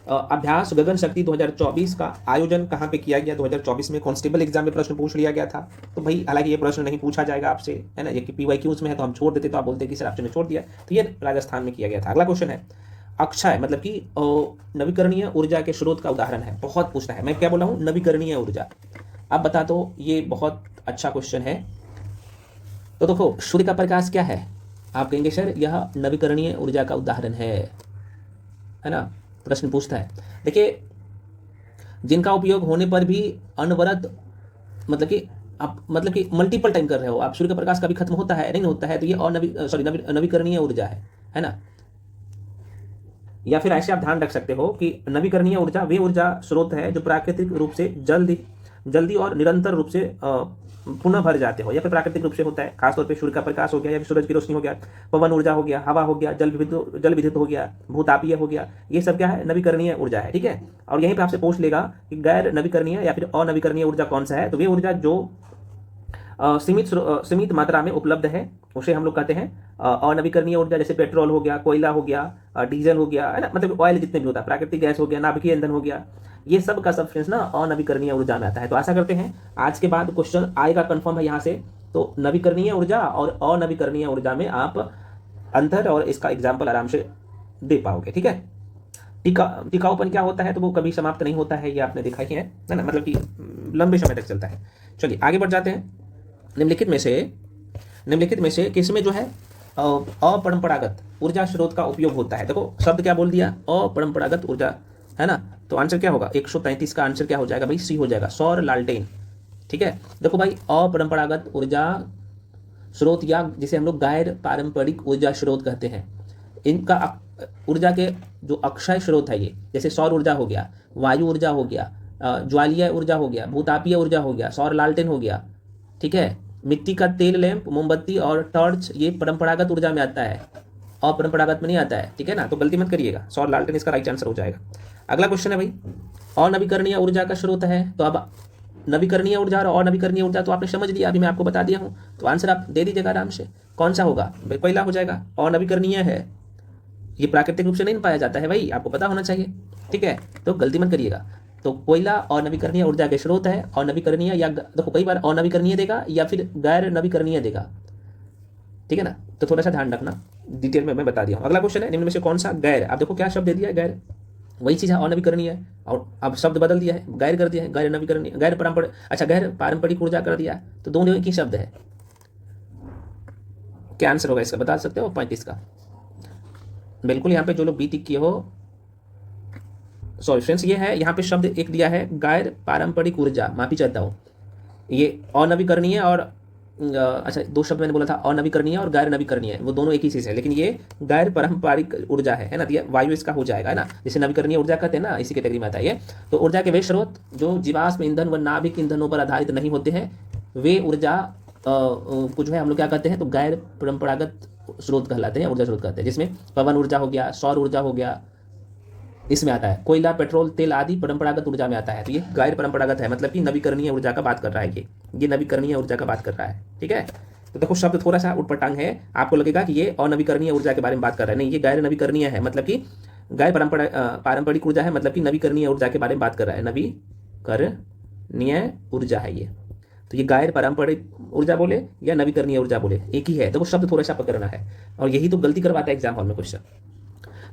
अभ्यास गगन शक्ति 2024 का आयोजन कहाँ पे किया गया? 2024 में कांस्टेबल एग्जाम में प्रश्न पूछ लिया गया था। तो भाई हालांकि ये प्रश्न नहीं पूछा जाएगा आपसे, है ना, ये कि PYQs में है तो हम छोड़ देते, तो आप बोलते कि सर आपने छोड़ दिया। तो ये राजस्थान में किया गया था। अगला क्वेश्चन है, अक्षय मतलब कि नवीकरणीय ऊर्जा के स्रोत का उदाहरण है, बहुत पूछता है। मैं क्या बोला हूँ? नवीकरणीय ऊर्जा। अब बता दो, ये बहुत अच्छा क्वेश्चन है। तो देखो सूर्य का प्रकाश क्या है? आप कहेंगे सर यह नवीकरणीय ऊर्जा का उदाहरण है ना, प्रश्न पूछता है। देखिए जिनका उपयोग होने पर भी अनवरत, मतलब कि आप मल्टीपल टाइम कर रहे हो आप, सूर्य का प्रकाश कभी खत्म होता है? नहीं होता है, तो ये नवीकरणीय ऊर्जा है ना। या फिर ऐसे आप ध्यान रख सकते हो कि नवीकरणीय ऊर्जा वे ऊर्जा स्रोत है जो प्राकृतिक रूप से जल्दी और निरंतर रूप से पुनः भर जाते हो, या फिर प्राकृतिक रूप से होता है। खासतौर पे सूर्य का प्रकाश हो गया, या फिर सूरज की रोशनी हो गया, पवन ऊर्जा हो गया, हवा हो गया, जल विद्युत हो गया, भूतापीय हो गया, ये सब क्या है? नवीकरणीय ऊर्जा है, ठीक है। और यहीं पे आपसे पूछ लेगा कि गैर नवीकरणीय या फिर अनवीकरणीय ऊर्जा कौन सा है? तो वे ऊर्जा जो सीमित मात्रा में उपलब्ध है उसे हम लोग कहते हैं अनवीकरणीय ऊर्जा। जैसे पेट्रोल हो गया, कोयला हो गया, डीजल हो गया, है ना, मतलब ऑयल जितने भी होता है, प्राकृतिक गैस हो गया, नाभिकीय ईंधन हो गया, ये सब का सब फ्रेंड्स ना अनवीकरणीय ऊर्जा में आता है। तो आशा करते हैं आज के बाद क्वेश्चन आएगा कंफर्म है यहाँ से। तो नवीकरणीय ऊर्जा और अनवीकरणीय ऊर्जा में आप अंतर और इसका एग्जाम्पल आराम से दे पाओगे। ठीक है, टिकाऊपन क्या होता है, तो वो कभी समाप्त नहीं होता है, ये आपने देखा ही है ना, मतलब कि लंबे समय तक चलता है। चलिए आगे बढ़ जाते हैं। निम्नलिखित में से किसमें जो है अपरंपरागत ऊर्जा स्रोत का उपयोग होता है। देखो शब्द क्या बोल दिया, अपरंपरागत ऊर्जा, है ना। तो आंसर क्या होगा, 133 का आंसर क्या हो जाएगा भाई, सी हो जाएगा, सौर लालटेन। ठीक है, देखो भाई अपरंपरागत ऊर्जा स्रोत या जिसे हम लोग गैर पारंपरिक ऊर्जा स्रोत कहते हैं, इनका ऊर्जा के जो अक्षय स्रोत है ये, जैसे सौर ऊर्जा हो गया, वायु ऊर्जा हो गया, ज्वालीय ऊर्जा हो गया, भूतापीय ऊर्जा हो गया, सौर लालटेन हो गया। ठीक है, मिट्टी का तेल लैंप, मोमबत्ती और टॉर्च ये परंपरागत ऊर्जा में आता है, अपरंपरागत में नहीं आता है। ठीक है ना, तो गलती मत करिएगा, सौर लालटेन इसका राइट आंसर हो जाएगा। अगला क्वेश्चन है भाई, अनवीकरणीय ऊर्जा का स्रोत है, तो अब नवीकरणीय ऊर्जा और अनवीकरणीय ऊर्जा तो आपने समझ लिया, अभी मैं आपको बता दिया हूं, तो आंसर आप दे दीजिएगा आराम से। कौन सा होगा भाई, पहला हो जाएगा, अनवीकरणीय है, ये प्राकृतिक रूप से नहीं पाया जाता है भाई, आपको पता होना चाहिए। ठीक है, तो गलती मत करिएगा। तो कोयला अनवीकरणीय ऊर्जा के स्रोत है, अनवीकरणीय या देखो कई बार अनवीकरणीय देगा या फिर गैर नवीकरणीय देगा। ठीक है ना, तो थोड़ा सा ध्यान रखना, डिटेल में मैं बता दिया हूँ। अगला क्वेश्चन है, निम्न में से कौन सा गैर, आप देखो क्या शब्द दे दिया है, गैर, वही चीज है अनवीकरणीय है, और अब शब्द बदल दिया है, गैर कर दिया है, गैर नवीकरणीय, गैर पारंपरिक, अच्छा गैर पारंपरिक ऊर्जा कर दिया, तो दोनों एक ही शब्द है। क्या आंसर होगा इसका, बता सकते हो 35 का। बिल्कुल, यहाँ पे जो लोग बी टिक किए हो, सॉरी फ्रेंड्स, ये है यहाँ पे शब्द एक दिया है गैर पारंपरिक ऊर्जा, माफी चाहता हूँ, ये अनवीकरणीय और अच्छा दो शब्द मैंने बोला था, अनवीकरणीय और गैर नवीकरणीय, वो दोनों एक ही चीज है, लेकिन ये गैर पारंपरिक ऊर्जा है ना, तो ये वायु इसका हो जाएगा, है ना, जैसे नवीकरणीय ऊर्जा कहते हैं ना, इसी कैटेगरी में आता है ये। तो ऊर्जा के वे स्रोत जो जीवाश्म ईंधन व नाभिक ईंधनों पर आधारित नहीं होते हैं, वे ऊर्जा को जो है हम लोग क्या कहते हैं, तो गैर परंपरागत स्रोत कहलाते हैं, ऊर्जा स्रोत कहते हैं, जिसमें पवन ऊर्जा हो गया, सौर ऊर्जा हो गया, इसमें आता है, कोयला, पेट्रोल, तेल आदि परंपरागत ऊर्जा में आता है, तो ये गैर परंपरागत है, मतलब कि नवीकरणीय ऊर्जा का बात कर रहा है, ये नवीकरणीय ऊर्जा का बात कर रहा है। ठीक है, तो देखो शब्द थोड़ा सा उटपटांग है, आपको लगेगा कि ये अनवीकरणीय ऊर्जा के बारे में बात कर रहा है, नहीं, ये गैर नवीकरणीय है, मतलब कि गैर पारंपरिक ऊर्जा है, मतलब कि नवीकरणीय ऊर्जा के बारे में बात कर रहा है, नवीकरणीय ऊर्जा है ये। तो ये गैर पारंपरिक ऊर्जा बोले या नवीकरणीय ऊर्जा बोले, एक ही है, देखो शब्द थोड़ा सा पकड़ना है, और यही तो गलती करवाता है एग्जाम हॉल में क्वेश्चन।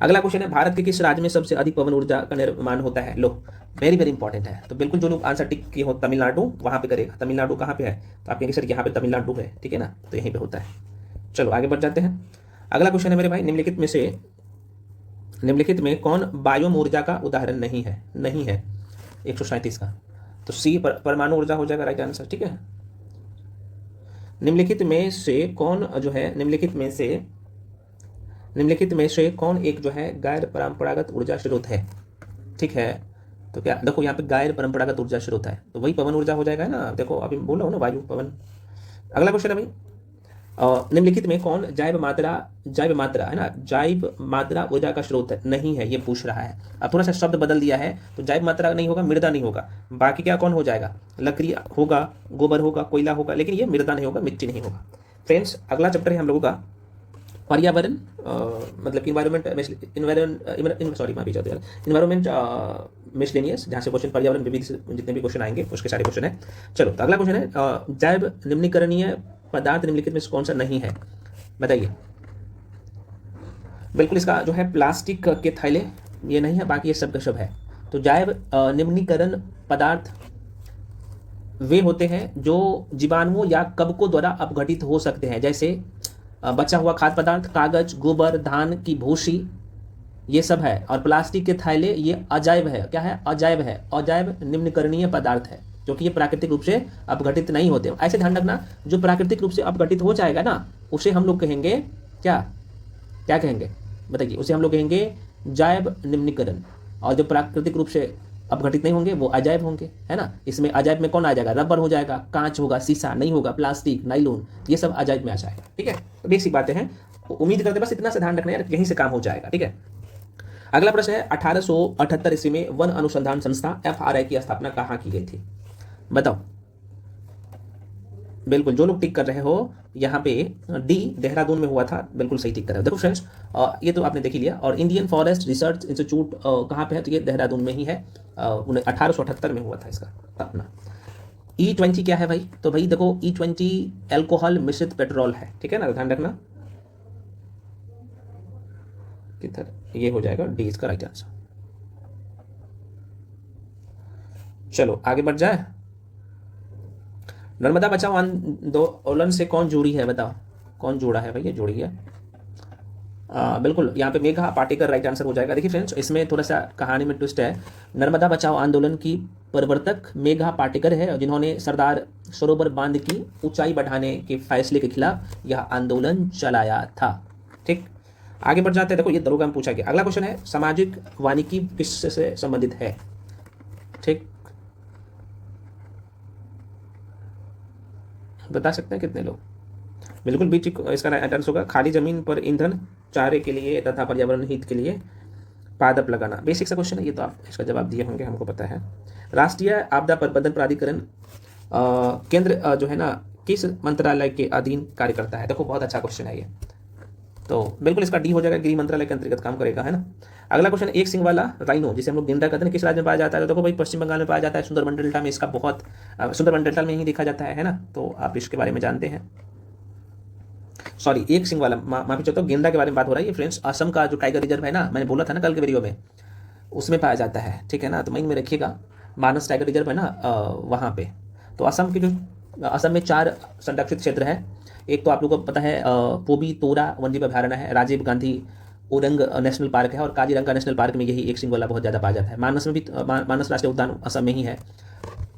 अगला क्वेश्चन है, भारत के किस राज्य में सबसे अधिक पवन ऊर्जा का निर्माण होता है। लो वेरी वेरी इंपॉर्टेंट है, तो बिल्कुल जो लोग आंसर टिक किए हो तमिलनाडु, वहां पे करेगा। तमिलनाडु कहाँ पे है, तो आप कहेंगे सर यहाँ पे तमिलनाडु है, ठीक है ना, तो यहीं पे होता है। चलो आगे बढ़ जाते हैं। अगला क्वेश्चन है मेरे भाई, निम्नलिखित में कौन बायोम ऊर्जा का उदाहरण नहीं है, 137 का, तो सी परमाणु ऊर्जा हो जाएगा राइट आंसर। ठीक है, निम्नलिखित में से कौन जो है, निम्नलिखित में से कौन एक जो है गैर परंपरागत ऊर्जा स्रोत है। ठीक है, तो क्या देखो यहाँ पे गैर परंपरागत ऊर्जा स्रोत है, तो वही पवन ऊर्जा हो जाएगा ना, देखो अभी बोला हो ना, वायु, पवन। अगला क्वेश्चन है भाई, निम्नलिखित में कौन जैव मात्रा है ना, जैव मात्रा ऊर्जा का स्रोत है, नहीं है, ये पूछ रहा है। अब थोड़ा सा शब्द बदल दिया है, तो जैव मात्रा नहीं होगा, मृदा नहीं होगा, बाकी क्या कौन हो जाएगा, लकड़ी होगा, गोबर होगा, कोयला होगा, लेकिन ये मृदा नहीं होगा, मिट्टी नहीं होगा। फ्रेंड्स अगला चैप्टर है हम लोगों का पर्यावरण, मतलब इन्वायरमेंट मिसलेनियस, जहाँ से क्वेश्चन पर्यावरण विविध जितने भी क्वेश्चन आएंगे उसके सारे क्वेश्चन है। चलो तो अगला क्वेश्चन है, जैव निम्नीकरणीय पदार्थ निम्नलिखित में से कौन सा नहीं है, बताइए। बिल्कुल इसका जो है प्लास्टिक के थैले, ये नहीं है, बाकी ये सब का सब है। तो जैव निम्नीकरण पदार्थ वे होते हैं जो जीवाणुओं या कवकों द्वारा अपघटित हो सकते हैं, जैसे बचा हुआ खाद्य पदार्थ, कागज, गोबर, धान की भूसी, ये सब है। और प्लास्टिक के थैले ये अजैव है, क्या है, अजैव है, अजैव निम्नीकरणीय पदार्थ है, क्योंकि ये प्राकृतिक रूप से अपघटित नहीं होते। ऐसे ध्यान रखना, जो प्राकृतिक रूप से अपघटित हो जाएगा ना, उसे हम लोग कहेंगे क्या कहेंगे, बताइए, उसे हम लोग कहेंगे जैव निम्नीकरण, और जो प्राकृतिक रूप से अपघटित नहीं होंगे वो अजैव होंगे, है ना। इसमें अजैव में कौन आ जाएगा, रबर हो जाएगा, कांच होगा, शीशा नहीं होगा, प्लास्टिक, नाइलॉन, ये सब अजैव में आ जाएगा। ठीक है, तो बेसिक बातें हैं, उम्मीद करते बस इतना से ध्यान रखना यार, यहीं से काम हो जाएगा। ठीक है, अगला प्रश्न है, 1878 ईस्वी में वन अनुसंधान संस्था FRI की स्थापना कहाँ की गई थी, बताओ। बिल्कुल जो लोग टिक कर रहे हो यहाँ पे, डी देहरादून में हुआ था, बिल्कुल सही टिक कर रहे हो। देखो फ्रेंड्स ये तो आपने देख ही लिया, और इंडियन फॉरेस्ट रिसर्च इंस्टीट्यूट कहाँ पे है, तो ये देहरादून में ही है, 1878 में हुआ था इसका स्थापना। E20 क्या है भाई, तो भाई देखो E20 एल्कोहल मिश्रित पेट्रोल है, ठीक है ना, ध्यान रखना। किधर ये हो जाएगा डी इसका राइट आंसर। चलो आगे बढ़ जाए। नर्मदा बचाओ आंदोलन से कौन जुड़ी है, बताओ कौन जुड़ा है भाई, ये जुड़ी है। बिल्कुल यहाँ पे मेघा पाटेकर राइट आंसर हो जाएगा। देखिए फ्रेंड्स, इसमें थोड़ा सा कहानी में ट्विस्ट है। नर्मदा बचाओ आंदोलन की प्रवर्तक मेघा पाटेकर है, जिन्होंने सरदार सरोवर बांध की ऊंचाई बढ़ाने के फैसले के खिलाफ यह आंदोलन चलाया था। ठीक, आगे बढ़ जाते हैं। देखो ये दरोगा में पूछा गया। अगला क्वेश्चन है, सामाजिक वानिकी किससे संबंधित है। ठीक, बता सकते हैं कितने लोग। बिल्कुल बीच इसका राइट आंसर होगा, खाली जमीन पर ईंधन, चारे के लिए तथा पर्यावरण हित के लिए पादप लगाना। बेसिक सा क्वेश्चन है ये, तो आप इसका जवाब दिए होंगे, हमको पता है। राष्ट्रीय आपदा प्रबंधन प्राधिकरण केंद्र जो है ना, किस मंत्रालय के अधीन कार्य करता है। देखो बहुत अच्छा क्वेश्चन है ये, तो बिल्कुल इसका डी हो जाएगा, गृह मंत्रालय के अंतर्गत काम करेगा, है ना। अगला क्वेश्चन, एक सिंग वाला राइनो जिसे हम लोग गेंडा कहते हैं, किस राज्य में पाया जाता है। तो देखो भाई पश्चिम बंगाल में पाया जाता है, सुंदरबन डेल्टा में इसका बहुत सुंदरबन डेल्टा में ही देखा जाता है ना। तो आप इसके बारे में जानते हैं। सॉरी, एक सिंग वाला, माफी चाहता हूँ, गेंडा के बारे में बात हो रहा है ये फ्रेंड्स। असम का जो टाइगर रिजर्व है ना, मैंने बोला था ना कल के वीडियो में, उसमें पाया जाता है। ठीक है ना, तो माइंड में रखिएगा, मानस टाइगर रिजर्व है ना वहाँ पे। तो असम की जो असम में 4 संरक्षित क्षेत्र है। एक तो आप लोगों को पता है पोबी तोरा वन्यजीव अभयारण्य है, राजीव गांधी ओरंग नेशनल पार्क है, और काजीरंगा नेशनल पार्क में यही एक सिंग वाला बहुत ज़्यादा पाया जाता है। मानस में भी मानस राष्ट्रीय उद्यान असम में ही है।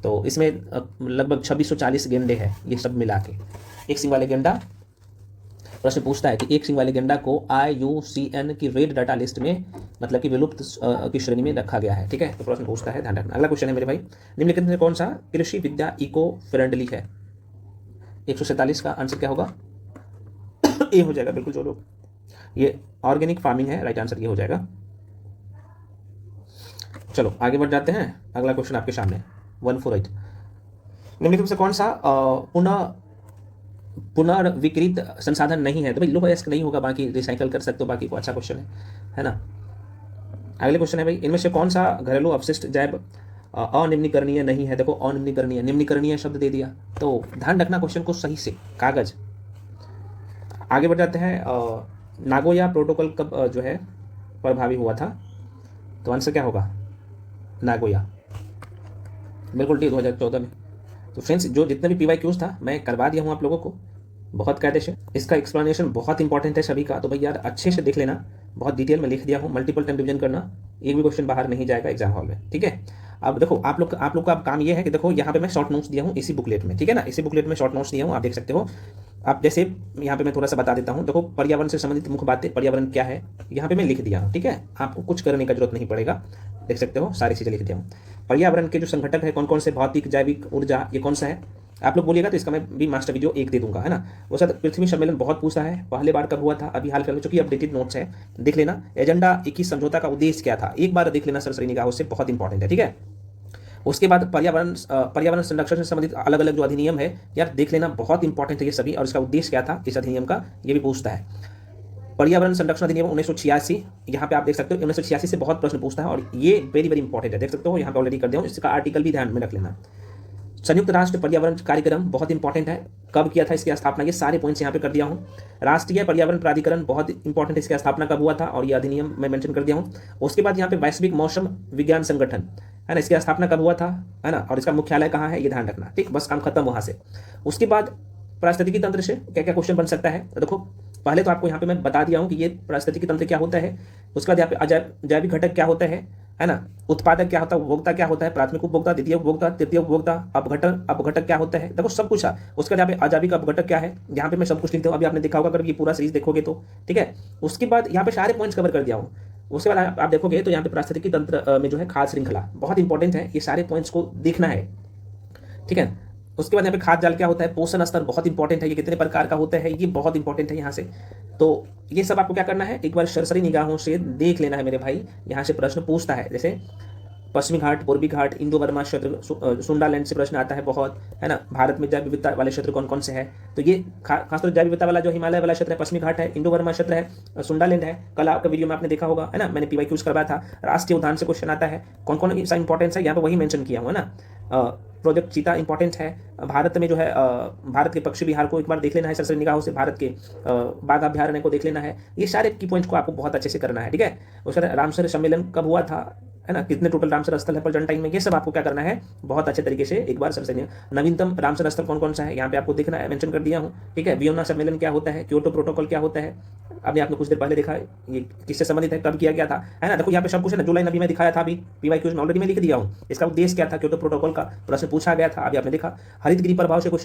तो इसमें लगभग 2640 गेंडे हैं, ये सब मिला के एक सिंग वाले गेंडा। प्रश्न पूछता है कि एक सिंग वाले गेंडा को IUCN की रेड डाटा लिस्ट में, मतलब कि विलुप्त की श्रेणी में रखा गया है। ठीक है, तो प्रश्न पूछता है, ध्यान रखना। अगला क्वेश्चन है मेरे भाई, निम्नलिखित में कौन सा कृषि विद्या इको फ्रेंडली है। 147 का आंसर क्या होगा, ए हो जाएगा। बिल्कुल जो लोग, ये ऑर्गेनिक फार्मिंग है, राइट आंसर ये हो जाएगा। चलो आगे बढ़ जाते हैं। अगला क्वेश्चन आपके सामने 148, निम्नलिखित से कौन सा पुनर्विकृत संसाधन नहीं है। तो भाई लो बायस्क नहीं होगा, बाकी रिसाइकल कर सकते हो, बाकी को अच्छा क्वेश्चन है ना। अगले क्वेश्चन है भाई, इनमें से कौन सा घरेलू अपशिष्ट जैव अनिम्नीकरणीय नहीं है। देखो अनिम्नीकरणीय, निम्नीकरणीय शब्द दे दिया, तो ध्यान रखना क्वेश्चन को सही से, कागज। आगे बढ़ जाते हैं। नागोया प्रोटोकॉल कब जो है प्रभावी हुआ था। तो आंसर क्या होगा, नागोया, बिल्कुल ठीक, 2014 में। तो फ्रेंड्स, जो जितने भी PYQs था मैं करवा दिया हूँ आप लोगों को बहुत कायदे से। इसका एक्सप्लेनेशन बहुत इंपॉर्टेंट है सभी का, तो भाई यार अच्छे से देख लेना, बहुत डिटेल में लिख दिया हूँ। मल्टीपल टाइम रिवीजन करना, एक भी क्वेश्चन बाहर नहीं जाएगा एग्जाम हॉल में। ठीक है, अब देखो आप लोग का अब काम ये है कि देखो यहाँ पे मैं शॉर्ट नोट्स दिया हूँ इसी बुकलेट में। ठीक है ना, इसी बुकलेट में शॉर्ट नोट्स दिया हूँ, आप देख सकते हो। आप जैसे यहाँ पे मैं थोड़ा सा बता देता हूँ। देखो पर्यावरण से संबंधित मुख्य बातें, पर्यावरण क्या है, यहाँ पे मैं लिख दिया हूँ। ठीक है, आपको कुछ करने का जरूरत नहीं पड़ेगा, देख सकते हो सारी चीज़ें लिख दिया हूँ। पर्यावरण के जो संघटक है कौन कौन से, भौतिक, जैविक, ऊर्जा, ये कौन सा है आप लोग बोलिएगा, तो इसका मैं भी मास्टर वीडियो 1 दे दूंगा, है ना। वो सर पृथ्वी सम्मेलन बहुत पूछा है, पहले बार कब हुआ था, अभी हाल फिलहाल, चूंकि अपडेटेड नोट्स है, देख लेना। एजेंडा 21 समझौता का उद्देश्य क्या था, एक बार देख लेना सरसरी निगाहों से, बहुत इंपॉर्टेंट है। ठीक है, उसके बाद पर्यावरण संरक्षण से संबंधित अलग अलग जो अधिनियम है यार देख लेना, बहुत इंपॉर्टेंट है ये सभी, और इसका उद्देश्य क्या था इस अधिनियम का, ये भी पूछता है। पर्यावरण संरक्षण अधिनियम 1986, यहाँ पे आप देख सकते हो 1986 से बहुत प्रश्न पूछता है, और ये वेरी वेरी इंपॉर्टेंट है, देख सकते हो यहाँ पे ऑलरेडी कर दिया हूँ, इसका आर्टिकल भी ध्यान में रख लेना। संयुक्त राष्ट्र पर्यावरण कार्यक्रम बहुत इंपॉर्टेंट है, कब किया था इसकी स्थापना, ये सारे पॉइंट्स यहाँ पे कर दिया हूँ। राष्ट्रीय पर्यावरण प्राधिकरण बहुत इंपॉर्टेंट है, इसकी स्थापना कब हुआ था और ये अधिनियम मैं मेंशन कर दिया हूँ। उसके बाद यहाँ पे वैश्विक मौसम विज्ञान संगठन है ना, इसकी स्थापना कब हुआ था, है ना, और इसका मुख्यालय कहाँ है, ये ध्यान रखना। ठीक, बस काम खत्म वहाँ से। उसके बाद पारिस्थितिकी तंत्र से क्या क्या क्वेश्चन बन सकता है, तो देखो पहले तो आपको यहाँ पे मैं बता दिया हूँ कि ये पारिस्थितिकी तंत्र क्या होता है। उसके बाद यहाँ पे जैविक घटक क्या होता है ना, उत्पादक क्या होता है, उपभोक्ता क्या होता है, प्राथमिक उपभोक्ता, द्वितीय उपभोक्ता, तृतीय उपभोक्ता, अपघटक क्या होता है, देखो सब कुछ है। उसके बाद यहाँ पे अजैविक अपघटक क्या है, यहाँ पे मैं सब कुछ लिखता हूँ, अभी आपने देखा होगा अगर ये पूरा सीरीज देखोगे तो। ठीक है, उसके बाद यहाँ पे सारे पॉइंट्स कवर कर दिया हूँ। उसके बाद आप देखोगे तो यहाँ पे पारिस्थितिकी तंत्र में जो है खाद्य श्रृंखला बहुत इंपॉर्टेंट है, ये सारे पॉइंट्स को देखना है। ठीक है, उसके बाद यहाँ पे खाद्य जाल क्या होता है, पोषण स्तर बहुत इंपॉर्टेंट है, ये कितने प्रकार का होता है, ये बहुत इंपॉर्टेंट है यहाँ से। तो ये सब आपको क्या करना है, एक बार सरसरी निगाहों से देख लेना है मेरे भाई। यहाँ से प्रश्न पूछता है, जैसे पश्चिमी घाट, पूर्वी घाट, इंडो बर्मा क्षेत्र, सुंडालैंड से प्रश्न आता है बहुत, है ना। भारत में जैव विविधता वाले क्षेत्र कौन कौन से हैं, तो ये खासतौर जैव विविधता वाला जो हिमालय वाला क्षेत्र है, पश्चिमी घाट है, इंडो बर्मा क्षेत्र है, सुंडालैंड है। कल आपका वीडियो में आपने देखा होगा, है ना, मैंने PYQs करवाया था। राष्ट्रीय उद्यान से क्वेश्चन आता है, कौन कौन सा इंपॉर्टेंस है यहाँ पे वही मेंशन किया हुआ है ना। प्रोजेक्ट चीता इंपॉर्टेंट है, भारत में जो है भारत के पक्षी विहार को एक बार देख लेना है सरसरी निगाहों से, भारत के बाघ अभ्यारण्य को देख लेना है। ये सारे की पॉइंट्स को आपको बहुत अच्छे से करना है, ठीक है। उसके बाद रामसर सम्मेलन कब हुआ था, है ना, कितने टोटल रामसर स्थल है पर्यटन में, ये सब आपको क्या करना है बहुत अच्छे तरीके से एक बार सरसरी। नवीनतम रामसर स्थल कौन कौन सा है यहाँ पे आपको देखना है, मेंशन कर दिया हूँ, ठीक है। वियना सम्मेलन क्या होता है, क्योटो प्रोटोकॉल क्या होता है, अभी आपने कुछ देर पहले देखा ये किससे संबंधित है, कब किया गया था, है ना। देखो यहाँ पे सब कुछ है ना, जुलाई नबी में दिखाया था, अभी PYQ में ऑलरेडी मैं लिख दिया हूँ। इसका उद्देश्य क्या था, क्योटो प्रोटोकॉल का प्रश्न पूछा गया था, अभी आपने देखा। हरित गृह प्रभाव से क्वेश्चन